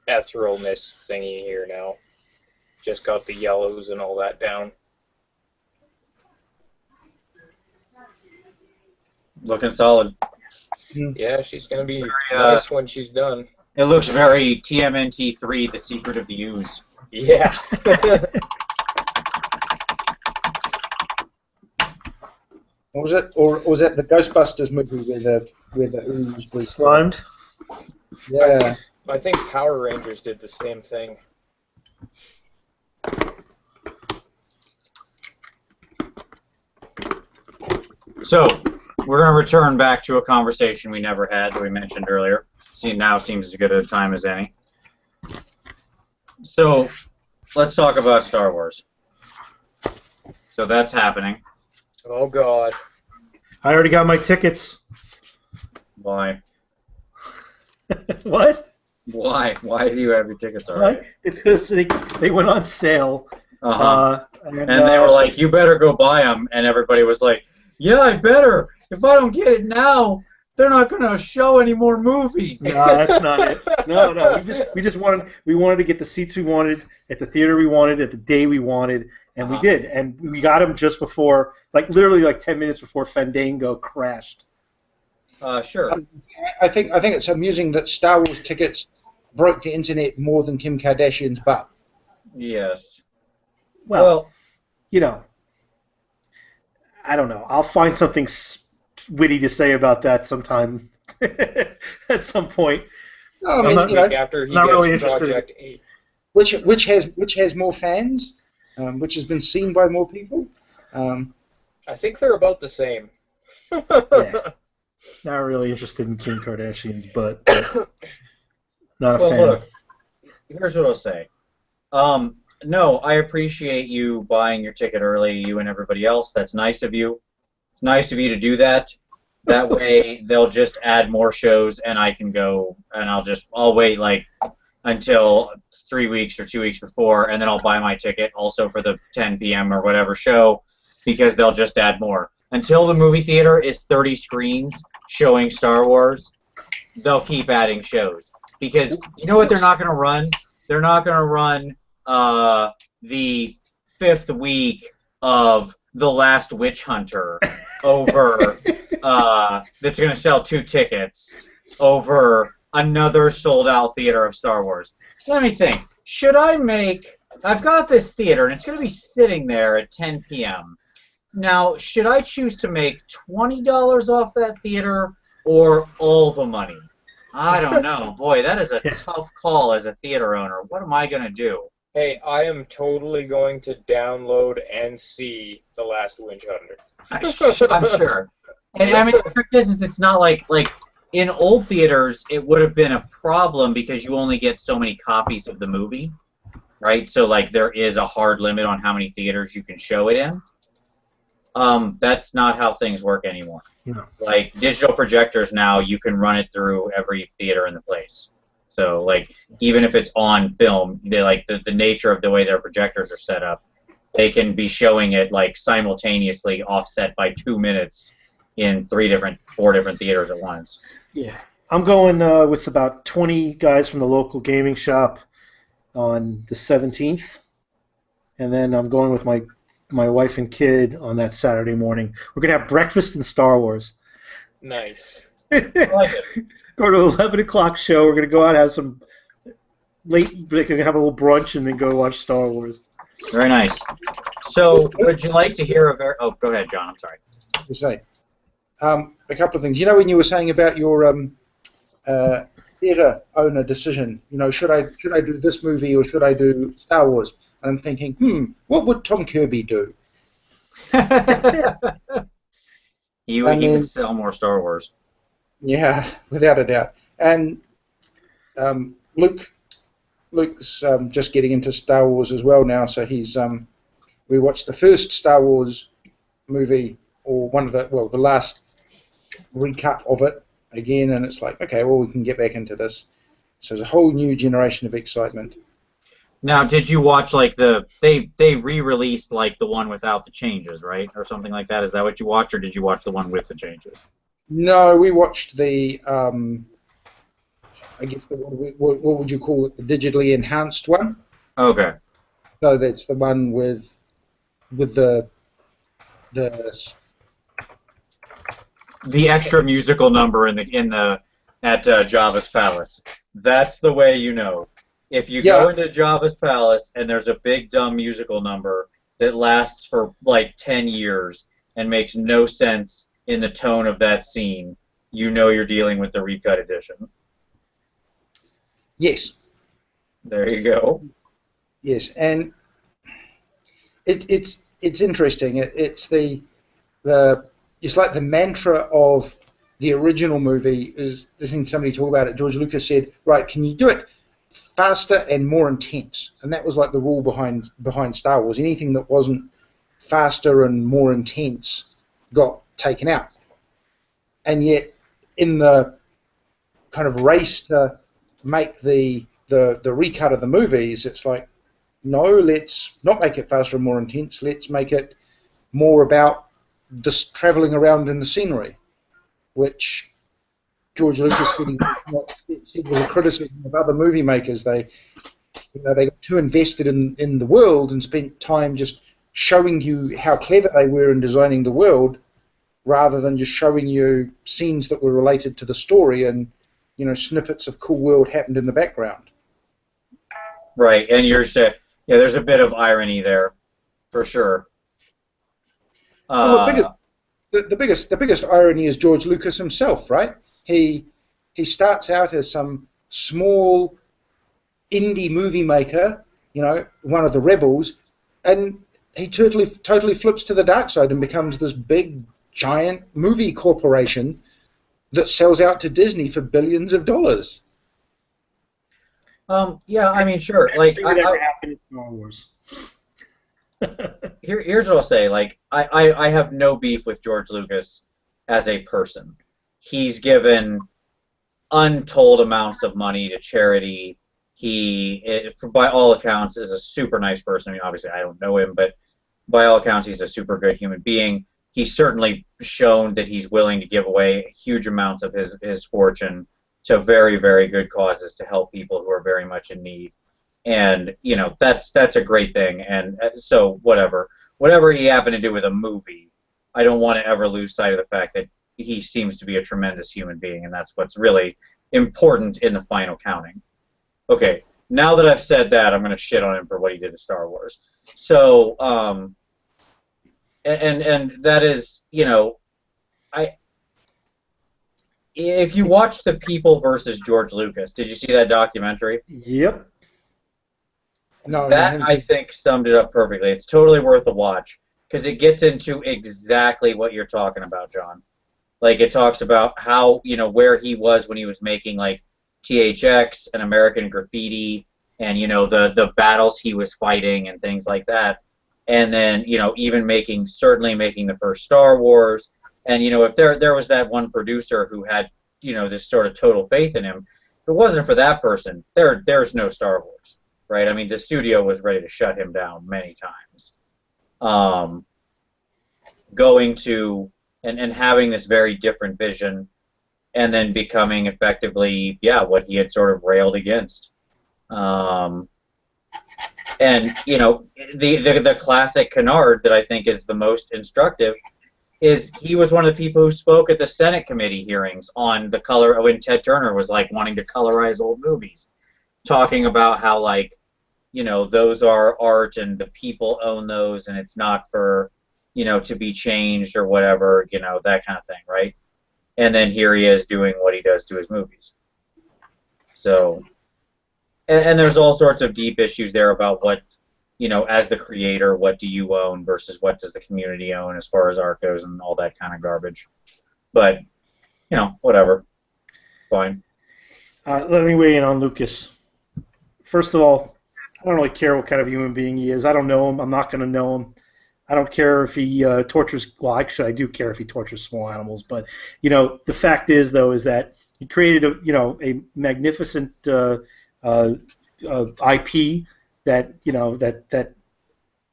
etherealness thingy here now. Just got the yellows and all that down. Looking solid. Yeah, she's gonna be Very, nice when she's done. It looks very TMNT3, The Secret of the Ooze. Yeah. What was it? Or was that the Ghostbusters movie where the ooze was Slimed. Yeah. I think Power Rangers did the same thing. So, we're going to return back to a conversation we never had that we mentioned earlier. See, now seems as good a time as any. So, let's talk about Star Wars. So that's happening. Oh God. I already got my tickets. Why? What? Why? Why do you have your tickets already? Because they went on sale. Uh-huh. And they were like, you better go buy them. And everybody was like, yeah, I better. If I don't get it now, they're not going to show any more movies. No, that's not it. No. We wanted to get the seats we wanted at the theater we wanted at the day we wanted, and we did. And we got them just before, like literally like 10 minutes before Fandango crashed. Sure. I think it's amusing that Star Wars tickets broke the internet more than Kim Kardashian's butt. Yes. Well, you know, I don't know. I'll find something witty to say about that sometime at some point. No, I I'm mean, not- you know, week after he not gets really interested. Project 8. which has more fans, which has been seen by more people. I think they're about the same. Yeah. Not really interested in Kim Kardashian, but not a Well, fan. look, here's what I'll say. No, I appreciate you buying your ticket early, you and everybody else. That's nice of you. It's nice of you to do that. That way, they'll just add more shows, and I can go, and I'll wait like until 3 weeks or 2 weeks before, and then I'll buy my ticket also for the 10 p.m. or whatever show, because they'll just add more. Until the movie theater is 30 screens showing Star Wars, they'll keep adding shows. Because you know what they're not going to run? They're not going to run the 5th week of The Last Witch Hunter over that's going to sell 2 tickets over another sold-out theater of Star Wars. Let me think. I've got this theater, and it's going to be sitting there at 10 p.m. Now, should I choose to make $20 off that theater or all the money? I don't know. Boy, that is a tough call as a theater owner. What am I going to do? Hey, I am totally going to download and see The Last Witch Hunter. I'm sure. And I mean, the trick is it's not like in old theaters, it would have been a problem because you only get so many copies of the movie, right? So, like, there is a hard limit on how many theaters you can show it in. That's not how things work anymore. No. Like, digital projectors now, you can run it through every theater in the place. So, like, even if it's on film, they like the nature of the way their projectors are set up, they can be showing it like simultaneously, offset by 2 minutes in 4 different theaters at once. Yeah. I'm going with about 20 guys from the local gaming shop on the 17th, and then I'm going with my wife and kid on that Saturday morning. We're going to have breakfast in Star Wars. Nice. I like it. Go to 11 o'clock show. We're going to go out and have some late, we're going to have a little brunch and then go watch Star Wars. Very nice. So, would you like to hear oh, go ahead, John. I'm sorry. To say, a couple of things. You know, when you were saying about your theater owner decision, you know, should I do this movie or should I do Star Wars? And I'm thinking, what would Tom Kirby do? He And then- would sell more Star Wars. Yeah, without a doubt. And Luke's just getting into Star Wars as well now, so he's we watched the first Star Wars movie, or the last recut of it again, and it's like, okay, well, we can get back into this. So there's a whole new generation of excitement. Now, did you watch like they re-released like the one without the changes, right, or something like that? Is that what you watched, or did you watch the one with the changes? No, we watched the I guess what would you call it, the digitally enhanced one? Okay. So that's the one with the extra musical number at Jabba's palace. That's the way you know. If you go into Jabba's palace and there's a big dumb musical number that lasts for like 10 years and makes no sense in the tone of that scene, you know you're dealing with the recut edition. Yes. There you go. Yes, and it's interesting. It's like the mantra of the original movie is listening to somebody talk about it. George Lucas said, "Right, can you do it faster and more intense?" And that was like the rule behind Star Wars. Anything that wasn't faster and more intense got taken out. And yet, in the kind of race to make the recut of the movies, it's like, no, let's not make it faster and more intense. Let's make it more about just traveling around in the scenery, which George Lucas said was a criticism of other movie makers. They got too invested in the world and spent time just showing you how clever they were in designing the world, rather than just showing you scenes that were related to the story and, you know, snippets of cool world happened in the background. Right, and there's a bit of irony there, for sure. Well, the biggest irony is George Lucas himself, right? He starts out as some small indie movie maker, you know, one of the rebels, and he totally flips to the dark side and becomes this big, giant movie corporation that sells out to Disney for billions of dollars. Yeah, I mean, sure. Like, Everything that ever happened in Star Wars. here's what I'll say. Like, I have no beef with George Lucas as a person. He's given untold amounts of money to charity. By all accounts, is a super nice person. I mean, obviously, I don't know him, but by all accounts, he's a super good human being. He's certainly shown that he's willing to give away huge amounts of his fortune to very, very good causes to help people who are very much in need. And, you know, that's a great thing. And so whatever he happened to do with a movie, I don't want to ever lose sight of the fact that he seems to be a tremendous human being, and that's what's really important in the final counting. Okay, now that I've said that, I'm going to shit on him for what he did to Star Wars. So, and that is, you know, if you watch The People versus George Lucas, did you see that documentary? Yep. No, That, I think, summed it up perfectly. It's totally worth a watch because it gets into exactly what you're talking about, John. Like, it talks about how, you know, where he was when he was making, like, THX and American Graffiti and, you know, the battles he was fighting and things like that. And then, you know, even certainly making the first Star Wars. And, you know, if there was that one producer who had, you know, this sort of total faith in him, if it wasn't for that person, there's no Star Wars, right? I mean, the studio was ready to shut him down many times. Going to and having this very different vision, and then becoming effectively, yeah, what he had sort of railed against. And you know, the classic canard that I think is the most instructive is he was one of the people who spoke at the Senate committee hearings on the color when Ted Turner was like wanting to colorize old movies, talking about how, like, you know, those are art and the people own those and it's not for, you know, to be changed or whatever, you know, that kind of thing, right? And then here he is doing what he does to his movies. So, and there's all sorts of deep issues there about what, you know, as the creator, what do you own versus what does the community own as far as art goes and all that kind of garbage. But, you know, whatever. Fine. Let me weigh in on Lucas. First of all, I don't really care what kind of human being he is. I don't know him. I'm not going to know him. I don't care if he tortures. Well, actually, I do care if he tortures small animals. But, you know, the fact is, though, is that he created a magnificent IP that, you know, that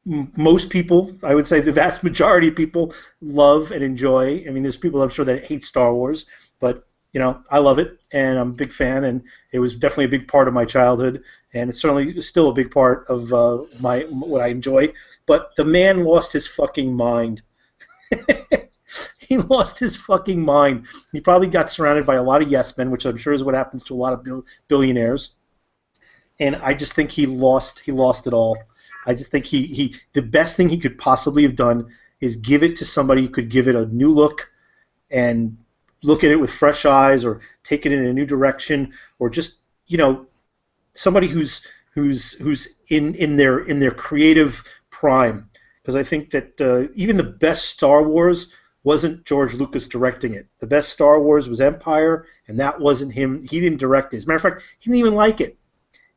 most people, I would say the vast majority of people, love and enjoy. I mean, there's people I'm sure that hate Star Wars, but, you know, I love it, and I'm a big fan, and it was definitely a big part of my childhood, and it's certainly still a big part of what I enjoy. But the man lost his fucking mind. He lost his fucking mind. He probably got surrounded by a lot of yes men, which I'm sure is what happens to a lot of billionaires. And I just think he lost it all. I just think the best thing he could possibly have done is give it to somebody who could give it a new look and look at it with fresh eyes, or take it in a new direction, or just, you know, somebody who's in their creative prime. Because I think that even the best Star Wars wasn't George Lucas directing it. The best Star Wars was Empire, and that wasn't him. He didn't direct it. As a matter of fact, he didn't even like it.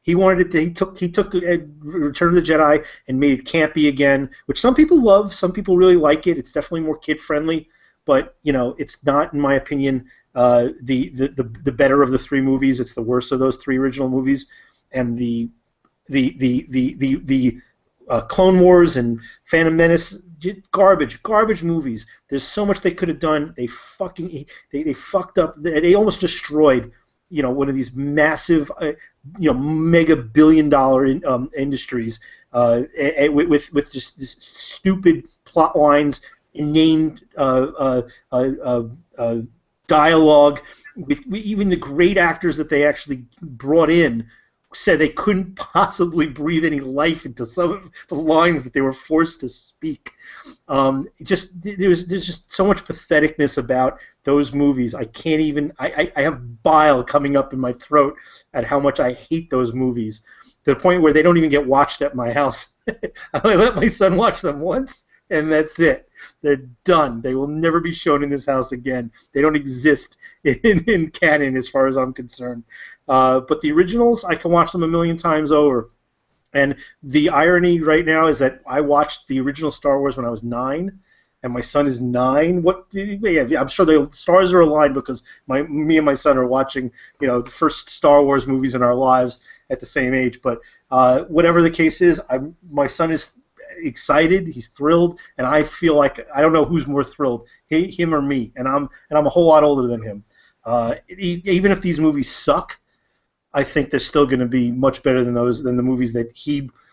He wanted it to. He took Return of the Jedi and made it campy again, which some people love. Some people really like it. It's definitely more kid friendly, but, you know, it's not, in my opinion, the better of the three movies. It's the worst of those three original movies, and the Clone Wars and Phantom Menace, garbage movies. There's so much they could have done. They fucked up. They almost destroyed, you know, one of these massive, you know, mega billion-dollar industries with just stupid plot lines, inane dialogue, with even the great actors that they actually brought in said they couldn't possibly breathe any life into some of the lines that they were forced to speak. There's just so much patheticness about those movies. I can't even. I have bile coming up in my throat at how much I hate those movies, to the point where they don't even get watched at my house. I let my son watch them once, and that's it. They're done. They will never be shown in this house again. They don't exist in canon as far as I'm concerned. But the originals, I can watch them a million times over. And the irony right now is that I watched the original Star Wars when I was 9, and my son is 9. I'm sure the stars are aligned because me and my son are watching, the first Star Wars movies in our lives at the same age. But whatever the case is, my son is excited, he's thrilled, and I feel like I don't know who's more thrilled, him or me, and I'm a whole lot older than him. Even if these movies suck, I think they're still going to be much better than the movies that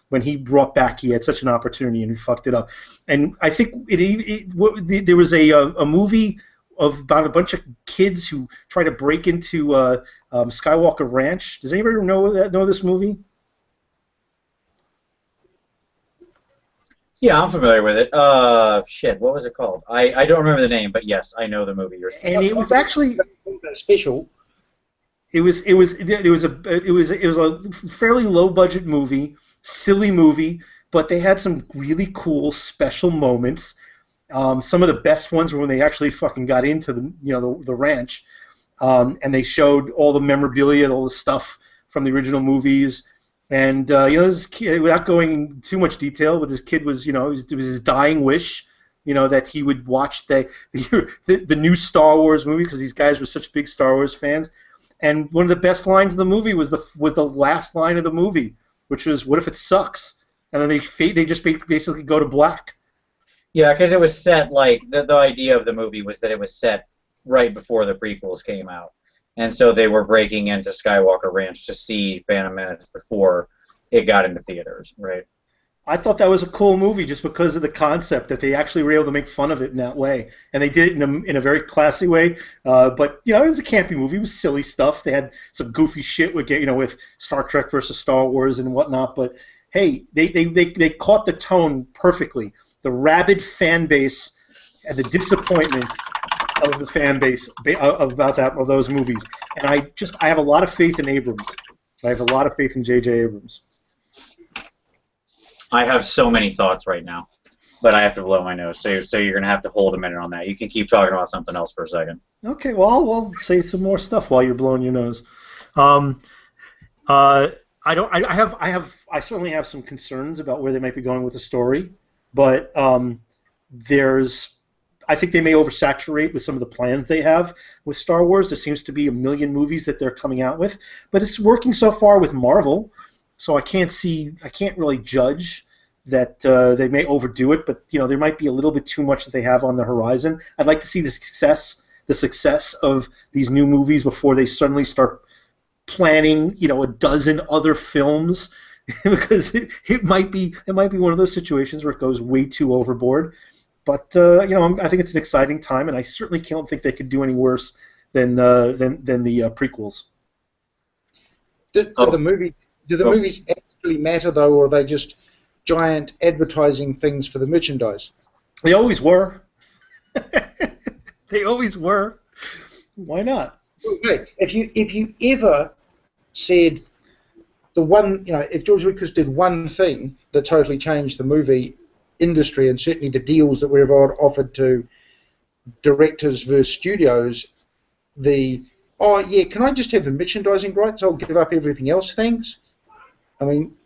when he brought back, he had such an opportunity and he fucked it up. And I think there was a movie about a bunch of kids who try to break into Skywalker Ranch. Does anybody know this movie? Yeah, I'm familiar with it. Shit, what was it called? I don't remember the name, but yes, I know the movie you're speaking. And it was actually special. It was a fairly low budget movie, silly movie, but they had some really cool special moments. Some of the best ones were when they actually fucking got into the ranch, and they showed all the memorabilia, all the stuff from the original movies. And this kid, without going into too much detail, but this kid was, it was his dying wish, that he would watch the new Star Wars movie, because these guys were such big Star Wars fans. And one of the best lines of the movie was the last line of the movie, which was, "What if it sucks?" And then they just basically go to black. Yeah, because it was set like the idea of the movie was that it was set right before the prequels came out. And so they were breaking into Skywalker Ranch to see Phantom Menace before it got into theaters, right? I thought that was a cool movie just because of the concept that they actually were able to make fun of it in that way, and they did it in a very classy way. But it was a campy movie. It was silly stuff. They had some goofy shit with Star Trek versus Star Wars and whatnot. But hey, they caught the tone perfectly. The rabid fan base and the disappointment of the fan base of those movies. And I have a lot of faith in Abrams. I have a lot of faith in J.J. Abrams. I have so many thoughts right now, but I have to blow my nose. So you're going to have to hold a minute on that. You can keep talking about something else for a second. Okay, well, I'll say some more stuff while you're blowing your nose. I certainly have some concerns about where they might be going with the story, but I think they may oversaturate with some of the plans they have with Star Wars. There seems to be a million movies that they're coming out with, but it's working so far with Marvel. So I can't really judge that they may overdo it, but there might be a little bit too much that they have on the horizon. I'd like to see the success of these new movies before they suddenly start planning, a dozen other films, because it might be one of those situations where it goes way too overboard. But I think it's an exciting time, and I certainly can't think they could do any worse than the prequels. Do the movies actually matter, though, or are they just giant advertising things for the merchandise? They always were. They always were. Why not? Okay. If you ever said if George Lucas did one thing that totally changed the movie industry, and certainly the deals that were ever offered to directors versus studios, can I just have the merchandising rights? I'll give up everything else, thanks. I mean,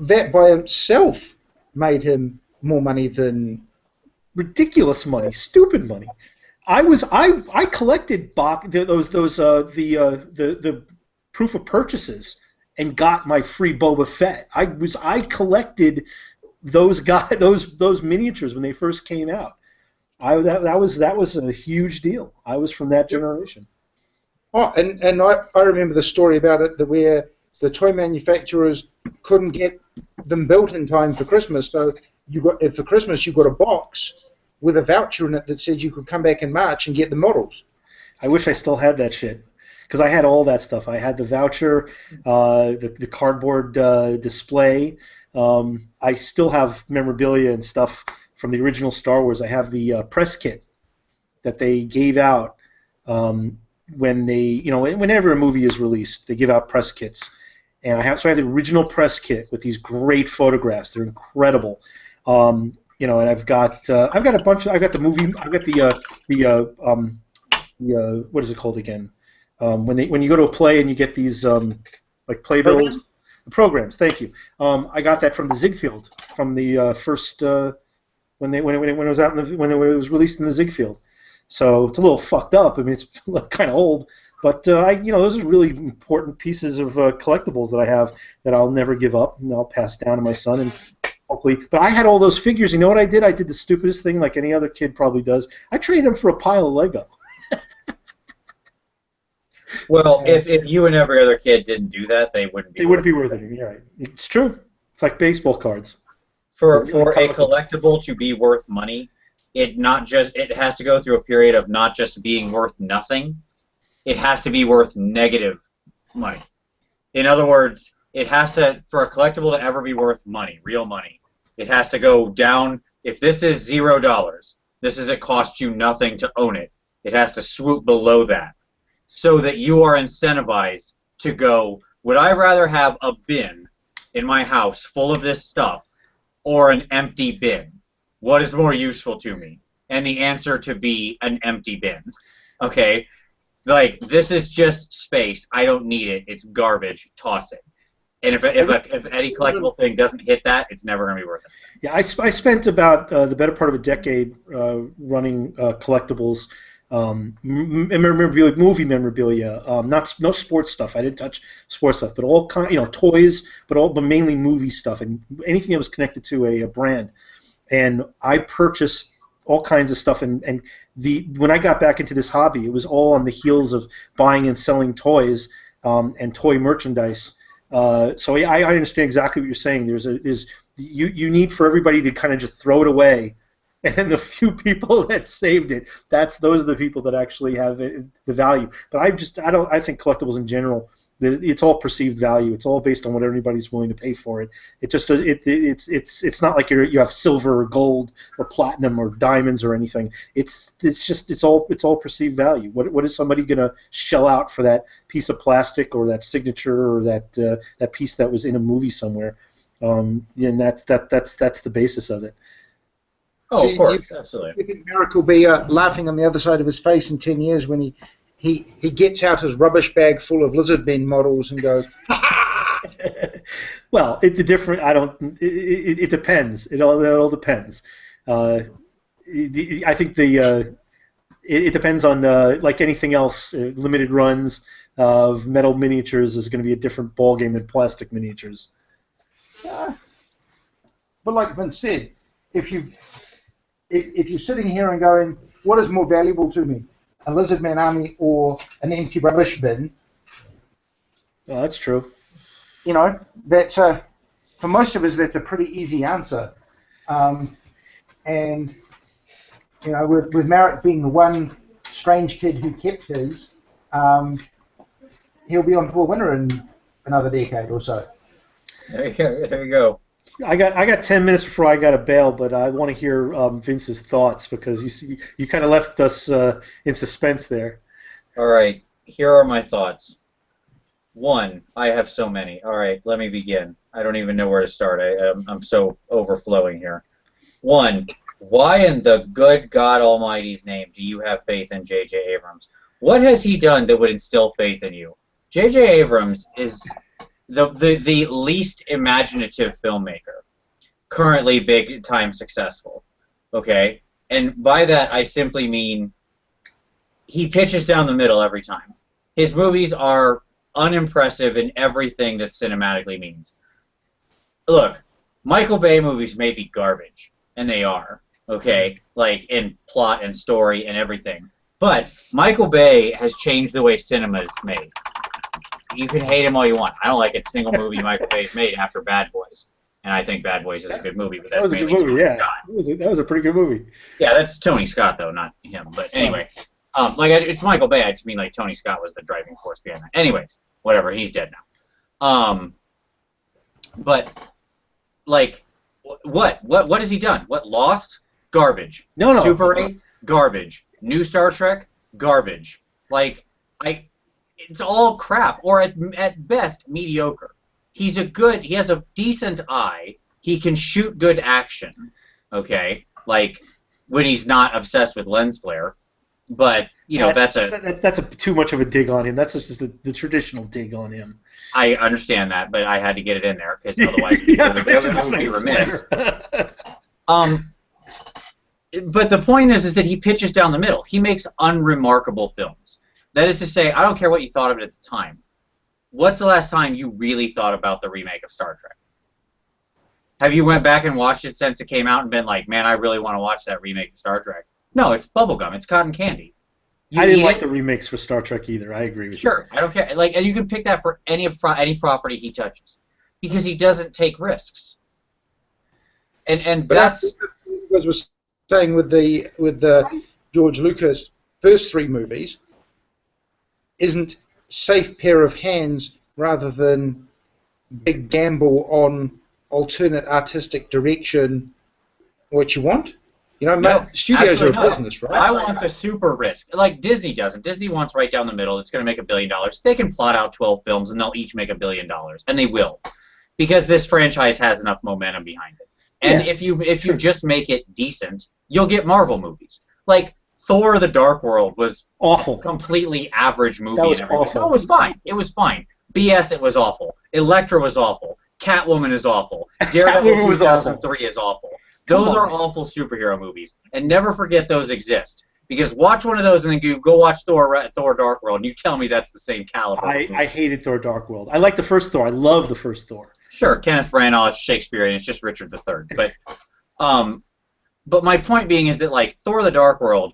that by itself made him more money than ridiculous money, stupid money. I collected the proof of purchases and got my free Boba Fett. I collected those miniatures when they first came out. That was a huge deal. I was from that generation. Oh, and I remember the story about it where the toy manufacturers couldn't get them built in time for Christmas, so for Christmas you got a box with a voucher in it that said you could come back in March and get the models. I wish I still had that shit. because I had all that stuff. I had the voucher, the cardboard display. I still have memorabilia and stuff from the original Star Wars. I have the press kit that they gave out when they, whenever a movie is released, they give out press kits. And I have the original press kit with these great photographs. They're incredible. And I've got a bunch. I've got the movie. I've got the what is it called again? When you go to a play and you get these like playbills, programs. Thank you. I got that from the Ziegfeld from the first when it was out when it was released in the Ziegfeld. So it's a little fucked up. I mean, it's kind of old, but those are really important pieces of collectibles that I have that I'll never give up, and I'll pass down to my son and hopefully. But I had all those figures. You know what I did? I did the stupidest thing, like any other kid probably does. I traded them for a pile of Lego. Well, if you and every other kid didn't do that, they wouldn't be. They wouldn't be worth it. Yeah, right. It's true. It's like baseball cards. For a collectible to be worth money, it has to go through a period of not just being worth nothing. It has to be worth negative money. In other words, it has to, for a collectible to ever be worth money, real money, it has to go down. If this is $0, it cost you nothing to own it. It has to swoop below that, so that you are incentivized to go, would I rather have a bin in my house full of this stuff or an empty bin? What is more useful to me? And the answer to be an empty bin. Okay? Like, this is just space. I don't need it. It's garbage. Toss it. And if any collectible thing doesn't hit that, it's never going to be worth it. Yeah, I spent about the better part of a decade running collectibles. Memorabilia, movie memorabilia, no sports stuff. I didn't touch sports stuff, but all toys, but mainly movie stuff and anything that was connected to a brand. And I purchased all kinds of stuff. And when I got back into this hobby, it was all on the heels of buying and selling toys and toy merchandise. So I understand exactly what you're saying. You need for everybody to kind of just throw it away. And the few people that saved it, those are the people that actually have the value. But I think collectibles in general, it's all perceived value. It's all based on what everybody's willing to pay for it. It's not like you have silver or gold or platinum or diamonds or anything. It's all perceived value. What is somebody going to shell out for that piece of plastic or that signature or that piece that was in a movie somewhere? And that's the basis of it. Oh, of course, absolutely. You think Merrick will be laughing on the other side of his face in 10 years when he gets out his rubbish bag full of Lizardmen models and goes, well, it depends. It all depends. I think it depends on, like anything else, limited runs of metal miniatures is going to be a different ballgame than plastic miniatures. But like Vince said, if you're sitting here and going, what is more valuable to me, a Lizardman army or an empty rubbish bin? Oh, that's true. That's for most of us, that's a pretty easy answer. And with Marek being the one strange kid who kept his, he'll be on to a winner in another decade or so. There you go. I got 10 minutes before I got to bail, but I want to hear Vince's thoughts because you kind of left us in suspense there. All right, here are my thoughts. One, I have so many. All right, let me begin. I don't even know where to start. I'm so overflowing here. One, why in the good God Almighty's name do you have faith in J.J. Abrams? What has he done that would instill faith in you? J.J. Abrams is the least imaginative filmmaker, currently big time successful. Okay, and by that I simply mean he pitches down the middle every time. His movies are unimpressive in everything that cinematically means. Look, Michael Bay movies may be garbage, and they are, okay, like in plot and story and everything. But Michael Bay has changed the way cinema is made. You can hate him all you want. I don't like a single movie Michael Bay's made after Bad Boys, and I think Bad Boys is a good movie. But that's mainly Tony Scott. That was a pretty good movie. Yeah, that's Tony Scott though, not him. But anyway, It's Michael Bay. I just mean like Tony Scott was the driving force behind that. Anyways, whatever. He's dead now. But like, what has he done? What Lost? Garbage. No. Super 8? Garbage. New Star Trek? Garbage. Like, it's all crap, or at best mediocre. He has a decent eye. He can shoot good action. Okay, like when he's not obsessed with lens flare. But that's too much of a dig on him. That's just the traditional dig on him. I understand that, but I had to get it in there because otherwise it would be remiss. But the point is that he pitches down the middle. He makes unremarkable films. That is to say, I don't care what you thought of it at the time. What's the last time you really thought about the remake of Star Trek? Have you went back and watched it since it came out and been like, man, I really want to watch that remake of Star Trek? No, it's bubblegum. It's cotton candy. I didn't like the remakes for Star Trek either. I agree with you. Sure, I don't care. Like, and you can pick that for any property he touches, because he doesn't take risks. And that's what I was saying with the George Lucas first 3 movies. Isn't safe pair of hands rather than big gamble on alternate artistic direction what you want? Studios are a business, right? I want the super risk. Like Disney doesn't. Disney wants right down the middle. It's going to make $1 billion. They can plot out 12 films and they'll each make $1 billion, and they will, because this franchise has enough momentum behind it. And if you just make it decent, you'll get Marvel movies. Like Thor: The Dark World was awful, completely average movie. That was awful. No, it was fine. It was fine. BS, it was awful. Elektra was awful. Catwoman is awful. Daredevil 2003 is awful. Those are awful superhero movies, and never forget those exist. Because watch one of those and then go watch Thor Dark World, and you tell me that's the same caliber. I hated Thor Dark World. I like the first Thor. I love the first Thor. Sure, Kenneth Branagh, it's Shakespearean, it's just Richard III. But my point being is that like Thor: The Dark World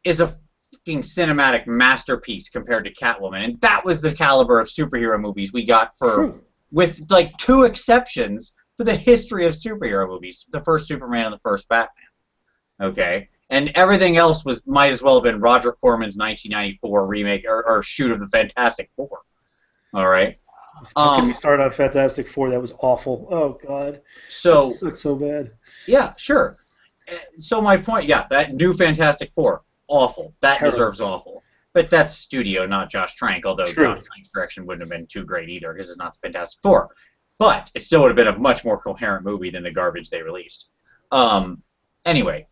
is a fucking cinematic masterpiece compared to Catwoman, and that was the caliber of superhero movies we got with like 2 exceptions for the history of superhero movies: the first Superman and the first Batman. Okay, and everything else might as well have been Roger Corman's 1994 remake or shoot of the Fantastic Four. All right. Don't get me started on Fantastic Four. That was awful. Oh God. So that sucked so bad. Yeah, sure. So my point, that new Fantastic Four, awful. That deserves awful. But that's studio, not Josh Trank, although Josh Trank's direction wouldn't have been too great either, because it's not the Fantastic Four. But it still would have been a much more coherent movie than the garbage they released. Anyway,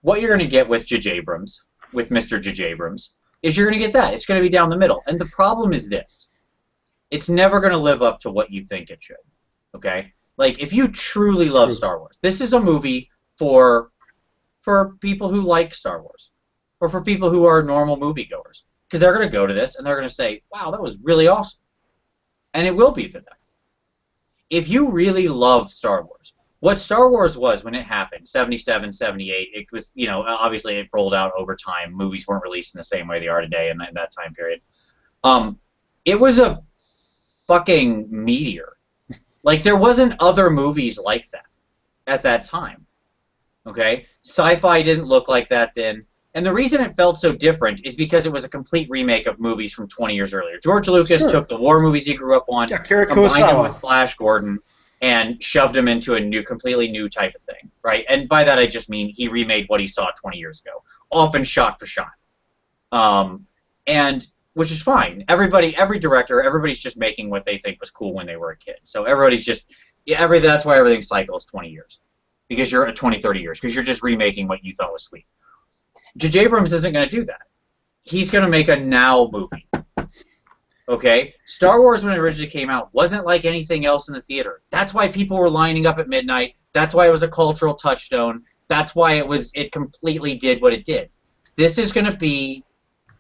what you're going to get with J.J. Abrams, with Mr. J.J. Abrams, is you're going to get that. It's going to be down the middle. And the problem is this. It's never going to live up to what you think it should. Okay? Like, if you truly love Star Wars, this is a movie for people who like Star Wars, or for people who are normal moviegoers, because they're going to go to this and they're going to say, wow, that was really awesome. And it will be for them. If you really love Star Wars, what Star Wars was when it happened, 77, 78, it was, obviously it rolled out over time. Movies weren't released in the same way they are today in that time period. It was a fucking meteor. Like, there wasn't other movies like that at that time. Okay? Sci-fi didn't look like that then. And the reason it felt so different is because it was a complete remake of movies from 20 years earlier. George Lucas took the war movies he grew up on, combined them with Flash Gordon, and shoved them into a completely new type of thing, right? And by that I just mean he remade what he saw 20 years ago, often shot for shot. And which is fine. Every director, everybody's just making what they think was cool when they were a kid. So everybody's just, that's why everything cycles 20 years. Because you're at 20, 30 years, because you're just remaking what you thought was sweet. J.J. Abrams isn't going to do that. He's going to make a now movie. Okay? Star Wars, when it originally came out, wasn't like anything else in the theater. That's why people were lining up at midnight. That's why it was a cultural touchstone. That's why it completely did what it did. This is going to be,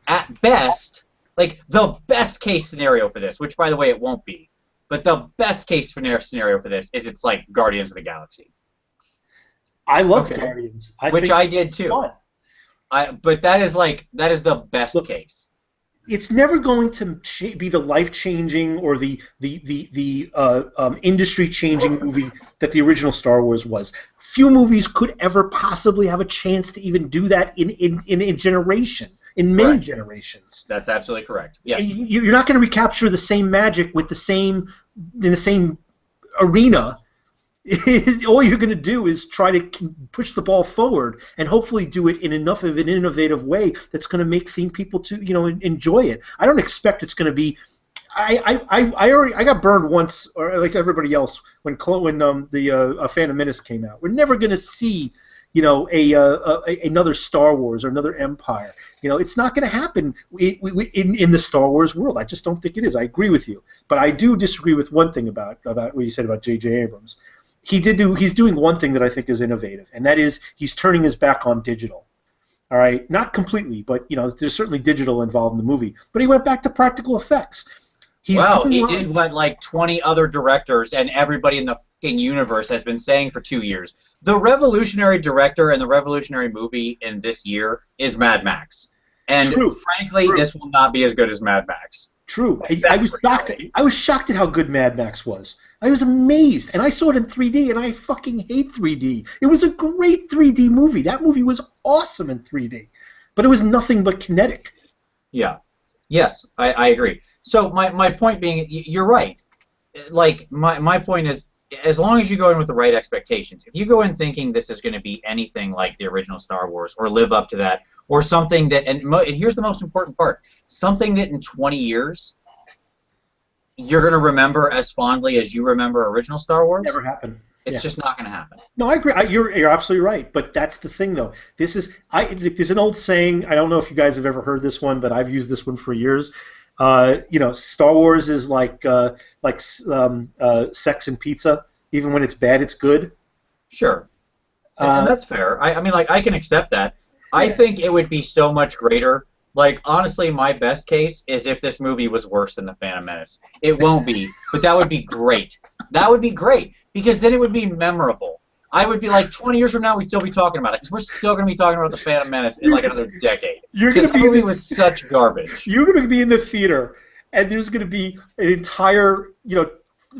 at best, like the best case scenario for this, which, by the way, it won't be. But the best case scenario for this is it's like Guardians of the Galaxy. I love Guardians. I did too. Fun. But that is the best case. It's never going to be the life-changing or the industry-changing movie that the original Star Wars was. Few movies could ever possibly have a chance to even do that in a generation. in many Correct. generations. That's absolutely correct. Yes. And you're not going to recapture the same magic with in the same arena. All you're going to do is try to push the ball forward and hopefully do it in enough of an innovative way that's going to make people to enjoy it. I don't expect it's going to be. I got burned once, or like everybody else, when the Phantom Menace came out. We're never going to see another Star Wars or another Empire. It's not going to happen in the Star Wars world. I just don't think it is. I agree with you, but I do disagree with one thing about what you said about J.J. Abrams. He's doing one thing that I think is innovative, and that is he's turning his back on digital. All right, not completely, but there's certainly digital involved in the movie. But he went back to practical effects. He did what like 20 other directors and everybody in the fucking universe has been saying for 2 years. The revolutionary director and the revolutionary movie in this year is Mad Max. And frankly, this will not be as good as Mad Max. True. I was shocked at how good Mad Max was. I was amazed, and I saw it in 3D, and I fucking hate 3D. It was a great 3D movie. That movie was awesome in 3D, but it was nothing but kinetic. Yeah. Yes, I agree. So my point being, you're right. Like my point is, as long as you go in with the right expectations, if you go in thinking this is going to be anything like the original Star Wars or live up to that, or something that, and here's the most important part, something that in 20 years you're going to remember as fondly as you remember original Star Wars. Never happened. It's just not going to happen. No, I agree. You're absolutely right. But that's the thing, though. There's an old saying. I don't know if you guys have ever heard this one, but I've used this one for years. Star Wars is like sex and pizza. Even when it's bad, it's good. Sure, and that's fair. I mean, like, I can accept that. Yeah. I think it would be so much greater. Like, honestly, my best case is if this movie was worse than The Phantom Menace. It won't be, but that would be great. That would be great, because then it would be memorable. I would be like, 20 years from now, we'd still be talking about it, because we're still going to be talking about The Phantom Menace in like another decade. Because the movie was such garbage. You're going to be in the theater, and there's going to be an entire,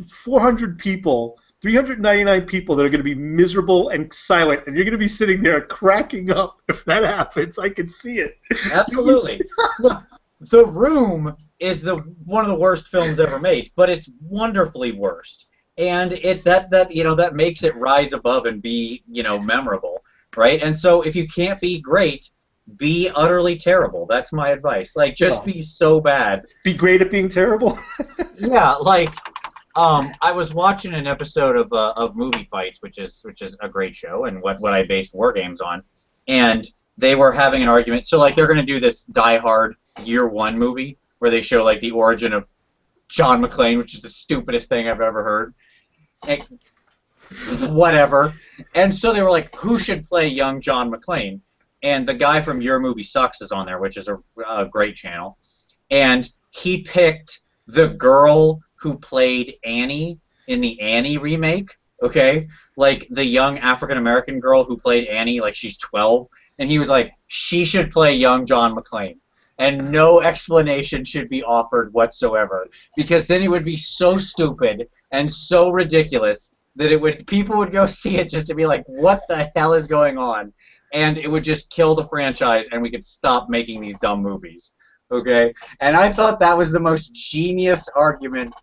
400 people, 399 people that are going to be miserable and silent, and you're going to be sitting there cracking up if that happens. I can see it. Absolutely. Look, The Room is one of the worst films ever made, but it's wonderfully worst. And that makes it rise above and be, memorable, right? And so if you can't be great, be utterly terrible. That's my advice. Like, just be so bad. Be great at being terrible? Yeah, like, I was watching an episode of Movie Fights, which is a great show, and what I based War Games on, and they were having an argument. So, like, they're going to do this Die Hard Year One movie where they show, like, the origin of John McClane, which is the stupidest thing I've ever heard. And whatever. And so they were like, who should play young John McClane? And the guy from Your Movie Sucks is on there, which is a great channel. And he picked the girl who played Annie in the Annie remake, okay? Like, the young African-American girl who played Annie, like, she's 12. And he was like, she should play young John McClane. And no explanation should be offered whatsoever, because then it would be so stupid and so ridiculous that people would go see it just to be like, what the hell is going on? And it would just kill the franchise, and we could stop making these dumb movies, okay? And I thought that was the most genius argument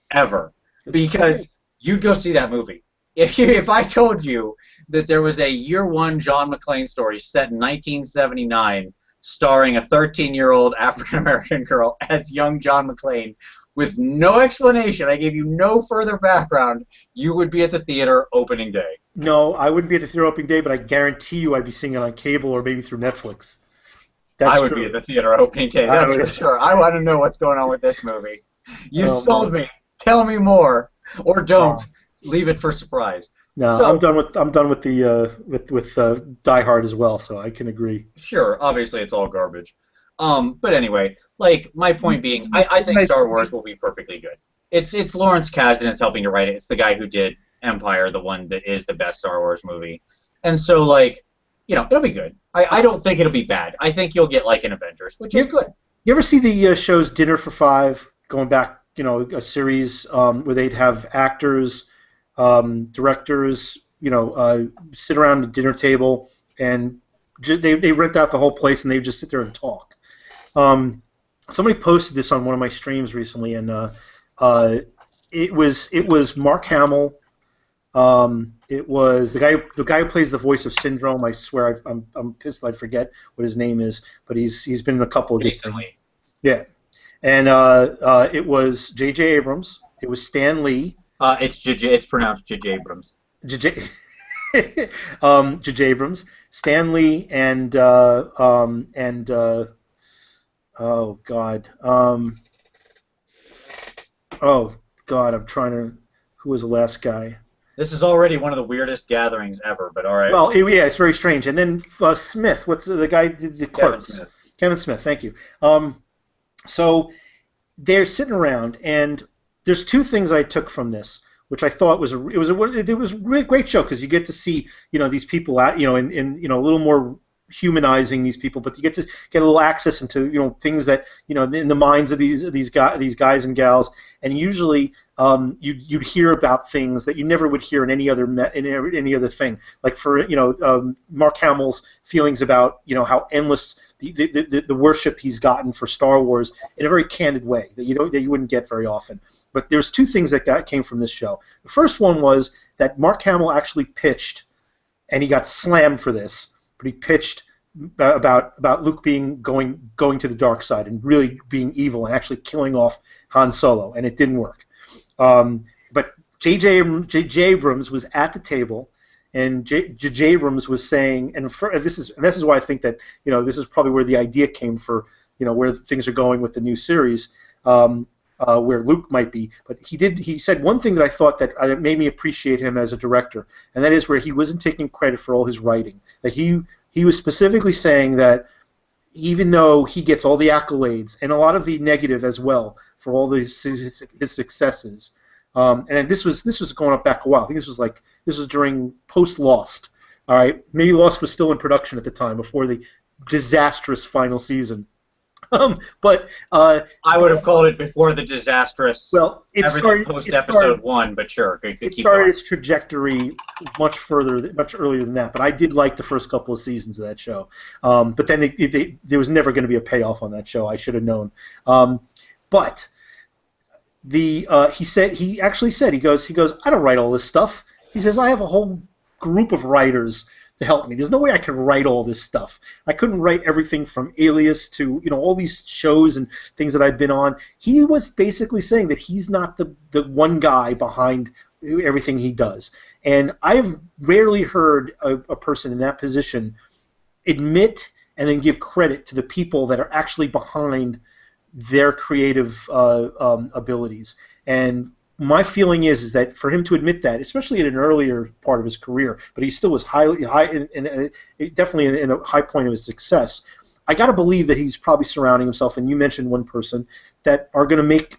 ever, because you'd go see that movie. If I told you that there was a Year One John McClane story set in 1979 starring a 13-year-old African-American girl as young John McClane with no explanation, I gave you no further background, you would be at the theater opening day. No, I wouldn't be at the theater opening day, but I guarantee you I'd be seeing it on cable or maybe through Netflix. I would be at the theater opening day, that's for sure. I want to know what's going on with this movie. You sold me. Tell me more. Or don't. Leave it for surprise. No, so, I'm done with the Die Hard as well, so I can agree. Sure, obviously it's all garbage. But anyway, like, my point being, I think Star Wars will be perfectly good. It's Lawrence Kasdan is helping to write it. It's the guy who did Empire, the one that is the best Star Wars movie. And so, like, it'll be good. I don't think it'll be bad. I think you'll get like an Avengers, which is good. You ever see the shows Dinner for Five, going back, a series where they'd have actors, directors, sit around the dinner table, and they rent out the whole place, and they just sit there and talk. Somebody posted this on one of my streams recently, and it was Mark Hamill. It was the guy who plays the voice of Syndrome. I swear I'm pissed I forget what his name is, but he's been in a couple of good things. Yeah, and it was J.J. Abrams. It was Stan Lee. It's pronounced J.J. Abrams. J.J. J.J. Abrams, Stan Lee, and oh God, I'm trying to. Who was the last guy? This is already one of the weirdest gatherings ever, but all right. Well, yeah, it's very strange. And then Smith, what's the guy? The Clerks. Kevin Smith. Thank you. So they're sitting around, and there's two things I took from this, which I thought was a really great show because you get to see these people out in a little more humanizing these people, but you get a little access into things that in the minds of these guys and gals, and usually you'd hear about things that you never would hear in any other thing. Like for Mark Hamill's feelings about how endless the worship he's gotten for Star Wars in a very candid way that you wouldn't get very often. But there's two things that came from this show. The first one was that Mark Hamill actually pitched, and he got slammed for this, but he pitched about Luke going to the dark side and really being evil and actually killing off Han Solo, and it didn't work. But J.J. Abrams was at the table, and J.J. Abrams was saying, and this is why I think that this is probably where the idea came for where things are going with the new series. Where Luke might be, but he said one thing that I thought that made me appreciate him as a director, and that is where he wasn't taking credit for all his writing. That he was specifically saying that even though he gets all the accolades and a lot of the negative as well for all his successes, and this was going up back a while. I think this was during post Lost. All right, maybe Lost was still in production at the time before the disastrous final season. But I would have called it before the disastrous. Well, it started post episode 1, but sure. It started its trajectory much earlier than that. But I did like the first couple of seasons of that show. But then there was never going to be a payoff on that show. I should have known. But he actually said he goes I don't write all this stuff. He says I have a whole group of writers to help me. There's no way I could write all this stuff. I couldn't write everything from Alias to all these shows and things that I've been on. He was basically saying that he's not the one guy behind everything he does. And I've rarely heard a person in that position admit and then give credit to the people that are actually behind their creative abilities. And my feeling is that for him to admit that, especially at an earlier part of his career, but he still was definitely in a high point of his success, I got to believe that he's probably surrounding himself, and you mentioned one person, that are going to make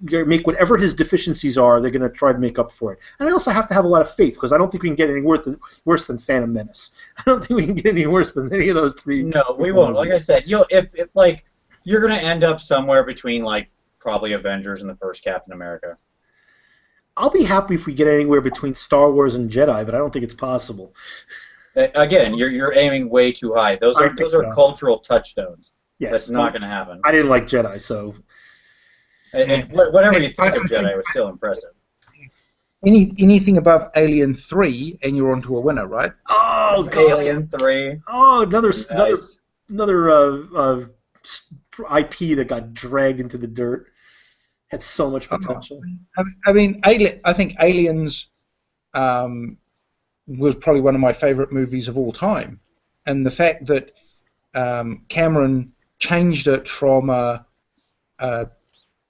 whatever his deficiencies are, they're going to try to make up for it. And I also have to have a lot of faith, because I don't think we can get any worse than Phantom Menace. I don't think we can get any worse than any of those three. No, we won't. Like I said, if you're going to end up somewhere between probably Avengers and the first Captain America. I'll be happy if we get anywhere between Star Wars and Jedi, but I don't think it's possible. Again, you're aiming way too high. Those are cultural touchstones. Yes, that's not going to happen. I didn't like Jedi, so. Whatever you think of Jedi was still impressive. Anything above Alien 3, and you're onto a winner, right? Oh, God. Alien 3. Oh, another IP that got dragged into the dirt. Had so much potential. I mean, I think Aliens was probably one of my favorite movies of all time, and the fact that Cameron changed it from a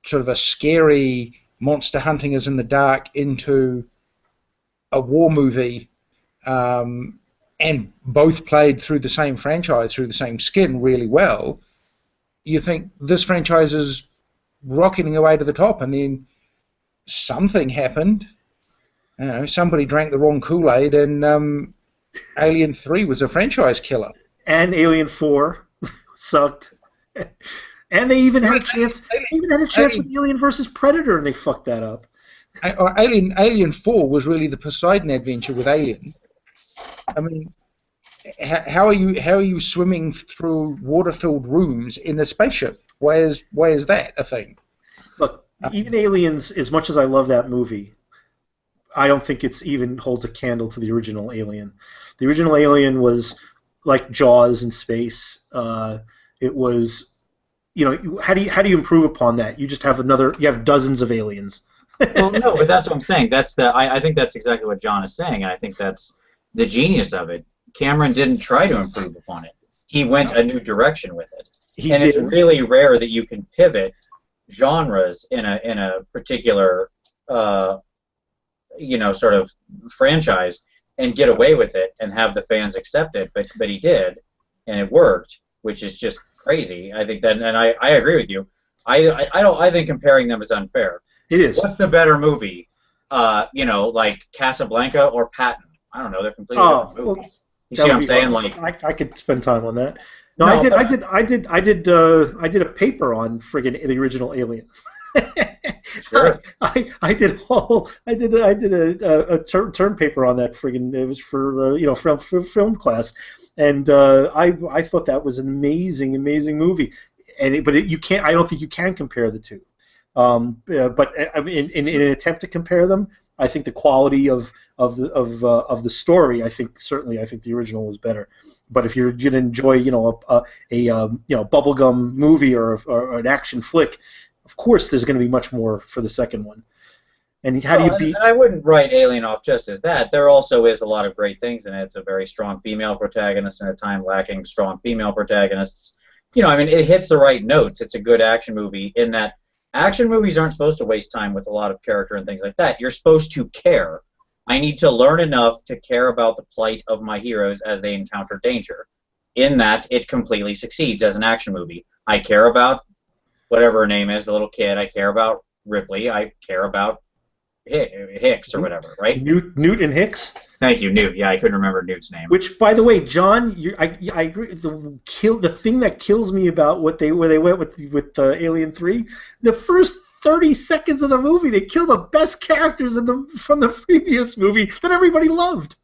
sort of a scary monster hunting us in the dark into a war movie, and both played through the same franchise, through the same skin really well, you think this franchise is rocketing away to the top, and then something happened. Somebody drank the wrong Kool-Aid, and Alien 3 was a franchise killer. And Alien 4 sucked. And they even had a chance. With Alien versus Predator, and they fucked that up. Alien 4 was really the Poseidon adventure with Alien. I mean, how are you swimming through water-filled rooms in a spaceship? why is that a thing? Look, even Aliens, as much as I love that movie, I don't think it's even holds a candle to the original Alien. The original Alien was like Jaws in space. It was, how do you improve upon that? You just have you have dozens of aliens. Well, no, but that's what I'm saying. I think that's exactly what John is saying, and I think that's the genius of it. Cameron didn't try to improve upon it. He went a new direction with it. It's really rare that you can pivot genres in a particular sort of franchise and get away with it and have the fans accept it. But he did, and it worked, which is just crazy. I think that, and I agree with you. I think comparing them is unfair. It is. What's the better movie? Like Casablanca or Patton? I don't know. They're completely different movies. You see what I'm saying? Like I could spend time on that. No, I did a paper on friggin' the original Alien. Sure. I did a term paper on that friggin'. It was for film class, and I thought that was an amazing movie. You can't. I don't think you can compare the two. But I mean, in an attempt to compare them, I think the quality of the story, I think the original was better. But if you're gonna enjoy, a bubblegum movie or an action flick, of course there's going to be much more for the second one. And how do you beat? And I wouldn't write Alien off just as that. There also is a lot of great things in it. It's a very strong female protagonist in a time lacking strong female protagonists. It hits the right notes. It's a good action movie in that action movies aren't supposed to waste time with a lot of character and things like that. You're supposed to care. I need to learn enough to care about the plight of my heroes as they encounter danger. In that, it completely succeeds as an action movie. I care about whatever her name is, the little kid. I care about Ripley. I care about Hicks or whatever, right? Newt and Hicks. Thank you, Newt. Yeah, I couldn't remember Newt's name. Which, by the way, John, I agree. The thing that kills me about where they went with Alien 3, the first 30 seconds of the movie, they kill the best characters from the previous movie that everybody loved.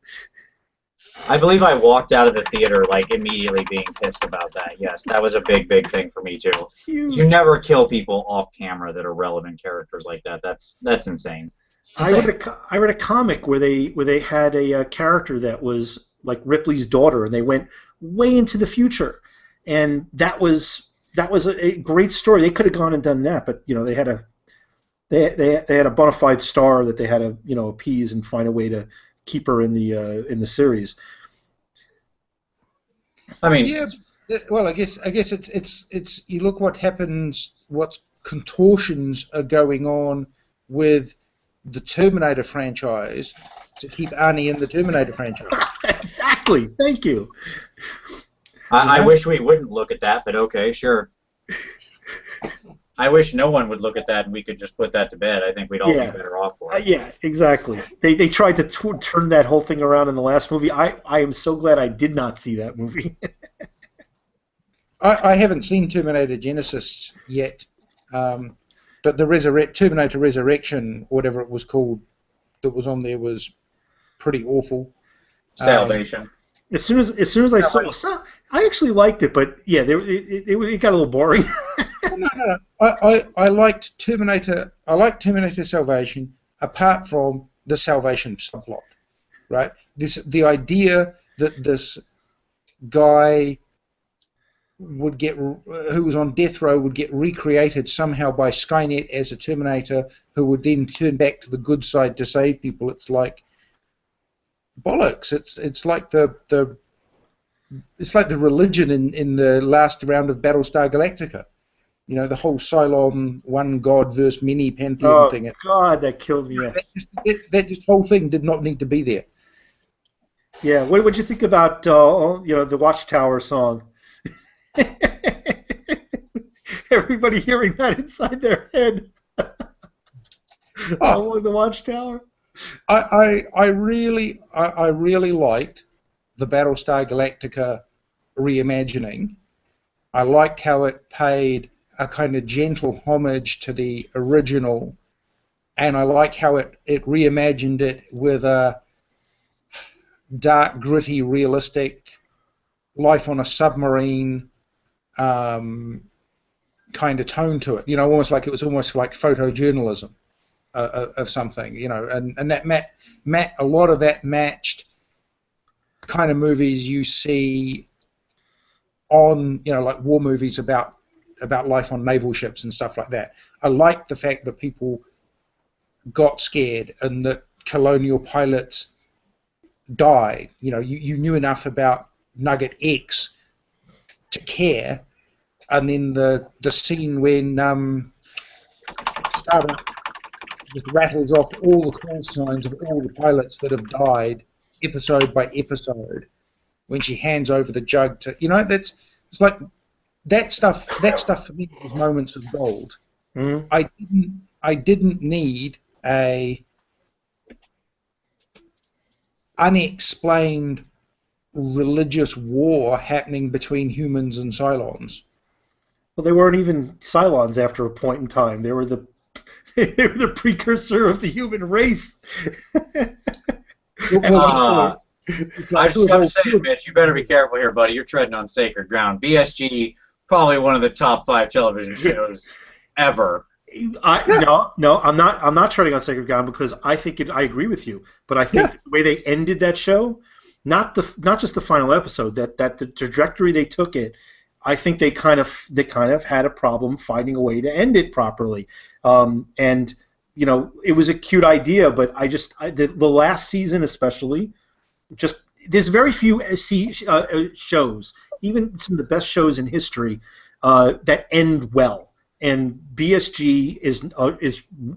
I believe I walked out of the theater immediately being pissed about that. Yes, that was a big thing for me too. Huge. You never kill people off camera that are relevant characters like that. That's insane. I read a comic where they had a character that was like Ripley's daughter, and they went way into the future, and that was a great story. They could have gone and done that, but they had a bona fide star that they had to appease and find a way to keep her in the series. I mean, yeah. Well, I guess it's you look what happens, what contortions are going on with the Terminator franchise to keep Arnie in the Terminator franchise. Exactly. Thank you. I wish we wouldn't look at that, but okay, sure. I wish no one would look at that and we could just put that to bed. I think we'd all be better off for it. Yeah, exactly. They tried to turn that whole thing around in the last movie. I am so glad I did not see that movie. I haven't seen Terminator Genesis yet, but the Terminator Resurrection, whatever it was called, that was on there was pretty awful. Salvation. As soon as I saw, I actually liked it, but yeah, it got a little boring. No. I liked Terminator. I liked Terminator Salvation, apart from the Salvation subplot, right? The idea that this guy who was on death row would get recreated somehow by Skynet as a Terminator, who would then turn back to the good side to save people. It's like bollocks. It's like the religion in the last round of Battlestar Galactica. The whole Cylon one god versus many pantheon thing. Oh God, that killed me. That whole thing did not need to be there. Yeah, what would you think about the Watchtower song? Everybody hearing that inside their head. Oh, the Watchtower. I really liked the Battlestar Galactica reimagining. I liked how it paid a kind of gentle homage to the original, and I like how it reimagined it with a dark, gritty, realistic life on a submarine kind kind of tone to it. You know, almost like it was almost like photojournalism of something. You know, and that a lot of that matched kind of movies you see on, you know, like war movies about life on naval ships and stuff like that. I like the fact that people got scared and that colonial pilots died. You know, you knew enough about Nugget X to care, and then the scene when Stardust just rattles off all the call signs of all the pilots that have died, episode by episode, when she hands over the jug to, you know, it's like that stuff for me was moments of gold. Mm-hmm. I didn't need a unexplained religious war happening between humans and Cylons. Well, they weren't even Cylons after a point in time. They were the precursor of the human race. I just gotta say, Mitch, you better be careful here, buddy. You're treading on sacred ground. BSG, probably one of the top 5 television shows ever. No, I'm not treading on sacred ground because I think I agree with you. But I think the way they ended that show, not just the final episode, that the trajectory they took it, I think they kind of had a problem finding a way to end it properly. And you know, it was a cute idea, but the last season especially, just there's very few shows, even some of the best shows in history, that end well. And BSG is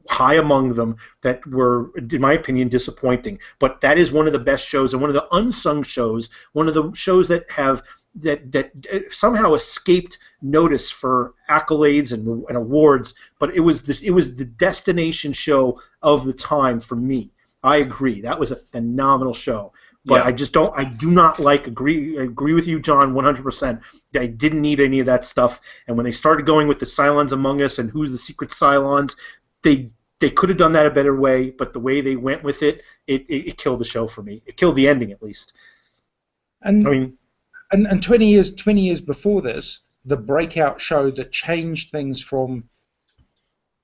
high among them that were, in my opinion, disappointing. But that is one of the best shows and one of the unsung shows, one of the shows that have that somehow escaped notice for accolades and awards. But it was the destination show of the time for me. I agree. That was a phenomenal show. But yeah. I do not agree with you, John, 100%. I didn't need any of that stuff. And when they started going with the Cylons Among Us and who's the secret Cylons, they could have done that a better way, but the way they went with it, it killed the show for me. It killed the ending, at least. And 20 years before this, the breakout show that changed things from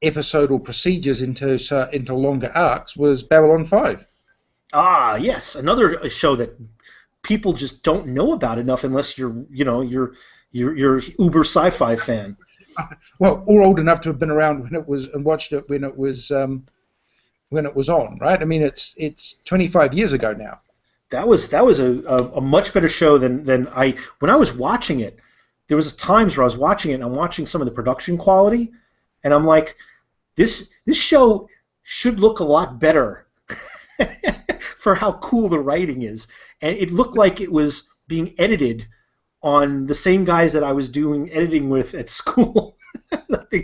episodal procedures into longer arcs was Babylon 5. Ah, yes, another show that people just don't know about enough unless you're uber sci-fi fan. Well, or old enough to have been around when it was and watched it when it was on, right? I mean, it's 25 years ago now. That was a much better show than when I was watching it. There was times where I was watching it and I'm watching some of the production quality, and I'm like, this show should look a lot better. For how cool the writing is, and it looked like it was being edited on the same guys that I was doing editing with at school. they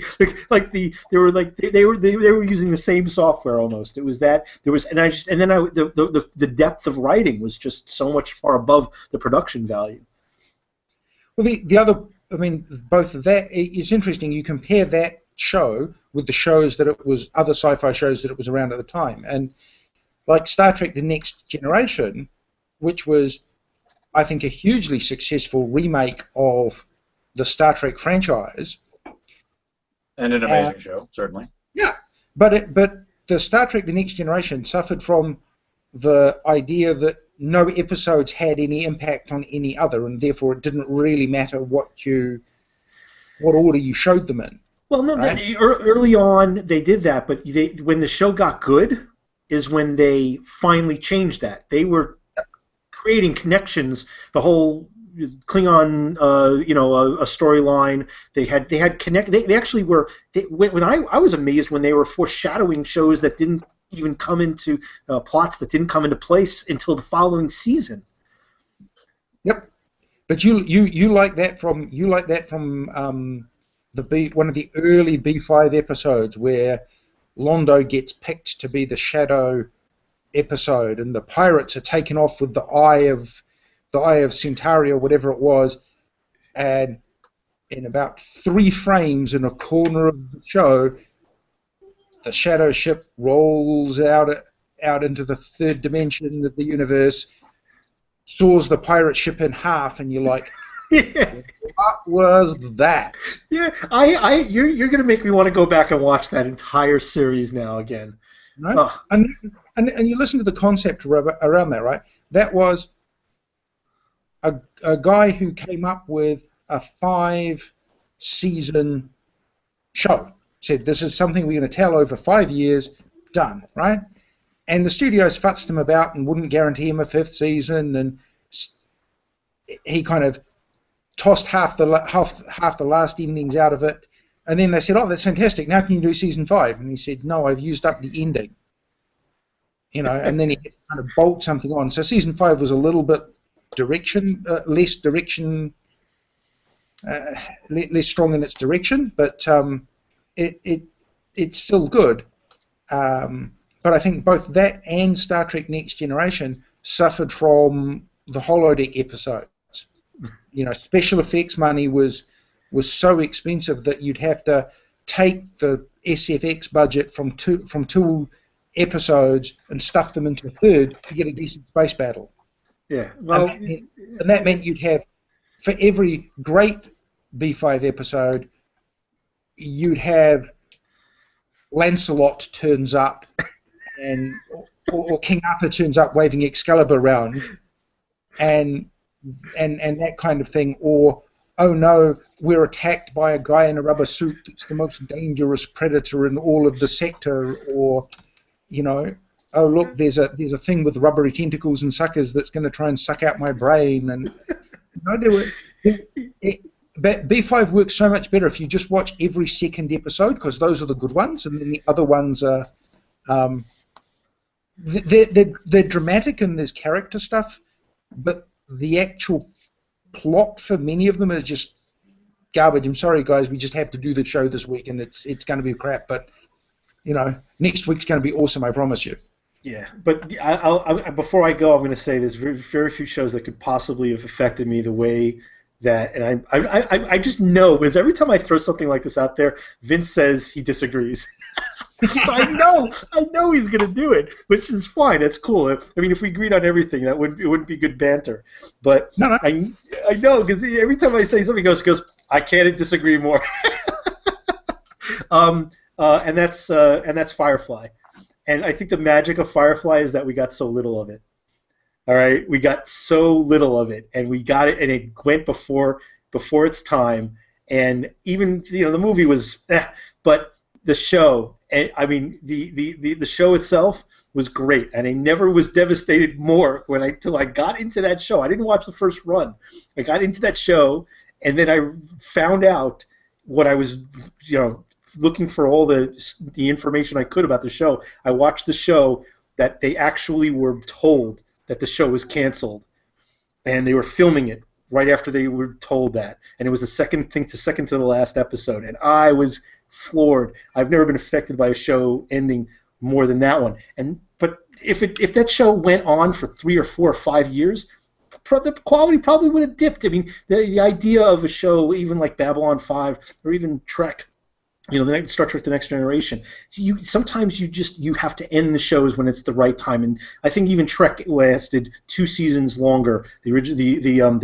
were using the same software almost. It was that there was, the depth of writing was just so much far above the production value. Well, the other, I mean, both of that. It's interesting. You compare that show with the shows that it was, other sci-fi shows that it was around at the time, and like Star Trek The Next Generation, which was, I think, a hugely successful remake of the Star Trek franchise. And an amazing show, certainly. Yeah, but the Star Trek The Next Generation suffered from the idea that no episodes had any impact on any other, and therefore it didn't really matter what order you showed them in. Well, no, right? Early on they did that, but when the show got good is when they finally changed that. They were creating connections. The whole Klingon, a storyline. They had connect. They actually were. When I was amazed when they were foreshadowing shows that didn't even come into plots that didn't come into place until the following season. Yep, but you like that from one of the early B5 episodes where Londo gets picked to be the Shadow episode, and the pirates are taken off with the Eye of Centauri or whatever it was, and in about 3 frames in a corner of the show, the Shadow ship rolls out into the 3rd dimension of the universe, saws the pirate ship in half, and you're like, Yeah. What was that? Yeah, you're gonna make me want to go back and watch that entire series now again. Right? Ugh. And you listen to the concept around that, right? That was a guy who came up with a 5-season show. Said, this is something we're going to tell over 5 years, done, right? And the studios futzed him about and wouldn't guarantee him a 5th season, and he kind of tossed half the last endings out of it. And then they said, oh, that's fantastic, now can you do season 5? And he said, no, I've used up the ending. You know, and then he had to kind of bolt something on. So season 5 was a little bit less direction, less strong in its direction, but it's still good. But I think both that and Star Trek Next Generation suffered from the holodeck episodes. You know, special effects money was so expensive that you'd have to take the SFX budget from two episodes and stuff them into a third to get a decent space battle. Yeah, well, and that meant you'd have, for every great B5 episode, you'd have Lancelot turns up, or King Arthur turns up waving Excalibur around, and that kind of thing, or oh no, we're attacked by a guy in a rubber suit that's the most dangerous predator in all of the sector, or you know, oh look, there's a thing with rubbery tentacles and suckers that's going to try and suck out my brain, and you know, but B5 works so much better if you just watch every second episode, because those are the good ones, and then the other ones are they're dramatic and there's character stuff, but the actual plot for many of them is just garbage. I'm sorry, guys, we just have to do the show this week, and it's going to be crap. But you know, next week's going to be awesome, I promise you. Yeah, but I before I go, I'm going to say there's very few shows that could possibly have affected me the way that, and I just know, because every time I throw something like this out there, Vince says he disagrees. So I know he's going to do it, which is fine. That's cool. I mean, if we agreed on everything, it wouldn't be good banter. But no. I know, because every time I say something, he goes, I can't disagree more. And that's Firefly. And I think the magic of Firefly is that we got so little of it. All right, we got so little of it, and we got it, and it went before its time. And even the movie was, but the show, and I mean the show itself was great, and I never was devastated more till I got into that show. I didn't watch the first run. I got into that show, and then I found out what I was, looking for all the information I could about the show. I watched the show that they actually were told that the show was canceled, and they were filming it right after they were told that, and it was the second to the last episode, and I was floored. I've never been affected by a show ending more than that one. But if that show went on for 3 or 4 or 5 years, the quality probably would have dipped. I mean, the idea of a show even like Babylon 5 or even Trek, the Star Trek: The Next Generation, sometimes you have to end the shows when it's the right time, and I think even Trek lasted 2 seasons longer. The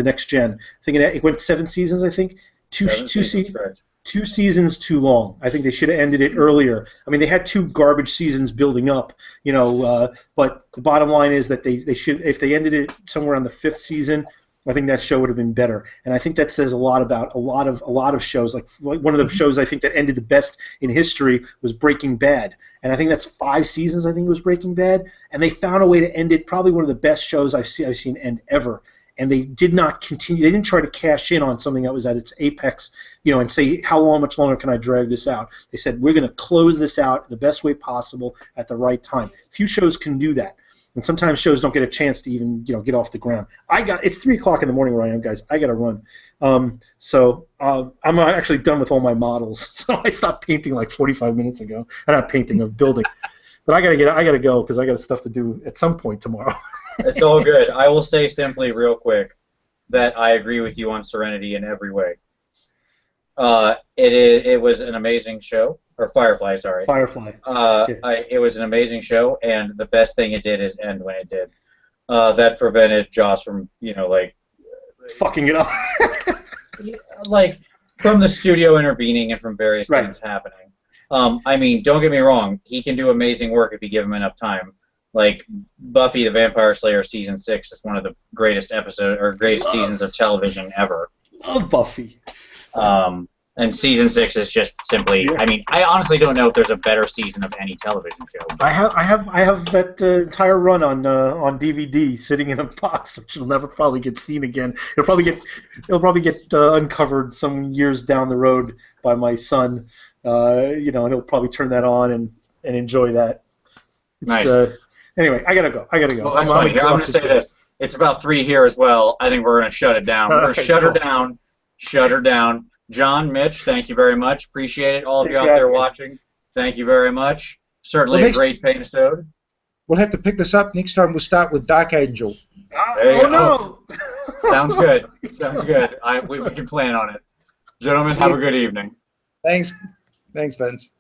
Next Gen, I think it went 7 seasons. I think two seasons. Right. 2 seasons too long. I think they should have ended it earlier. I mean, they had 2 garbage seasons building up, but the bottom line is that they should, if they ended it somewhere on the 5th season, I think that show would have been better. And I think that says a lot about a lot of shows. Like one of the shows I think that ended the best in history was Breaking Bad, and I think that's 5 seasons. I think it was Breaking Bad, and they found a way to end it. Probably one of the best shows I've seen end ever. And they did not continue. They didn't try to cash in on something that was at its apex, and say how much longer can I drag this out. They said we're going to close this out the best way possible at the right time. Few shows can do that. And sometimes shows don't get a chance to even get off the ground. It's 3 o'clock in the morning where I am, guys. I got to run. So I'm actually done with all my models. So I stopped painting like 45 minutes ago. I'm not painting, I'm building. But I got to go because I got stuff to do at some point tomorrow. It's all good. I will say simply, real quick, that I agree with you on Serenity in every way. It was an amazing show. Or Firefly, sorry. Firefly. It was an amazing show, and the best thing it did is end when it did. That prevented Joss from, fucking it up. like from the studio intervening and from various Right. things happening. I mean, don't get me wrong, he can do amazing work if you give him enough time. Like Buffy the Vampire Slayer season 6 is one of the greatest greatest seasons of television ever. Love Buffy. And season 6 is just simply. Yeah. I mean, I honestly don't know if there's a better season of any television show. I have that entire run on DVD sitting in a box, which will never probably get seen again. It'll probably get uncovered some years down the road by my son. And he'll probably turn that on and enjoy that. It's, Nice. Anyway, I gotta go. Well, I'm going to say this. It's about 3 here as well. I think we're going to shut it down. We're going to shut her down. Shut her down. John, Mitch, thank you very much. Appreciate it. All of you out there watching, thank you very much. Certainly a great Paintisode. We'll have to pick this up next time. We'll start with Dark Angel. No! Sounds good. Sounds good. We can plan on it. Gentlemen, have a good evening. Thanks, Vince.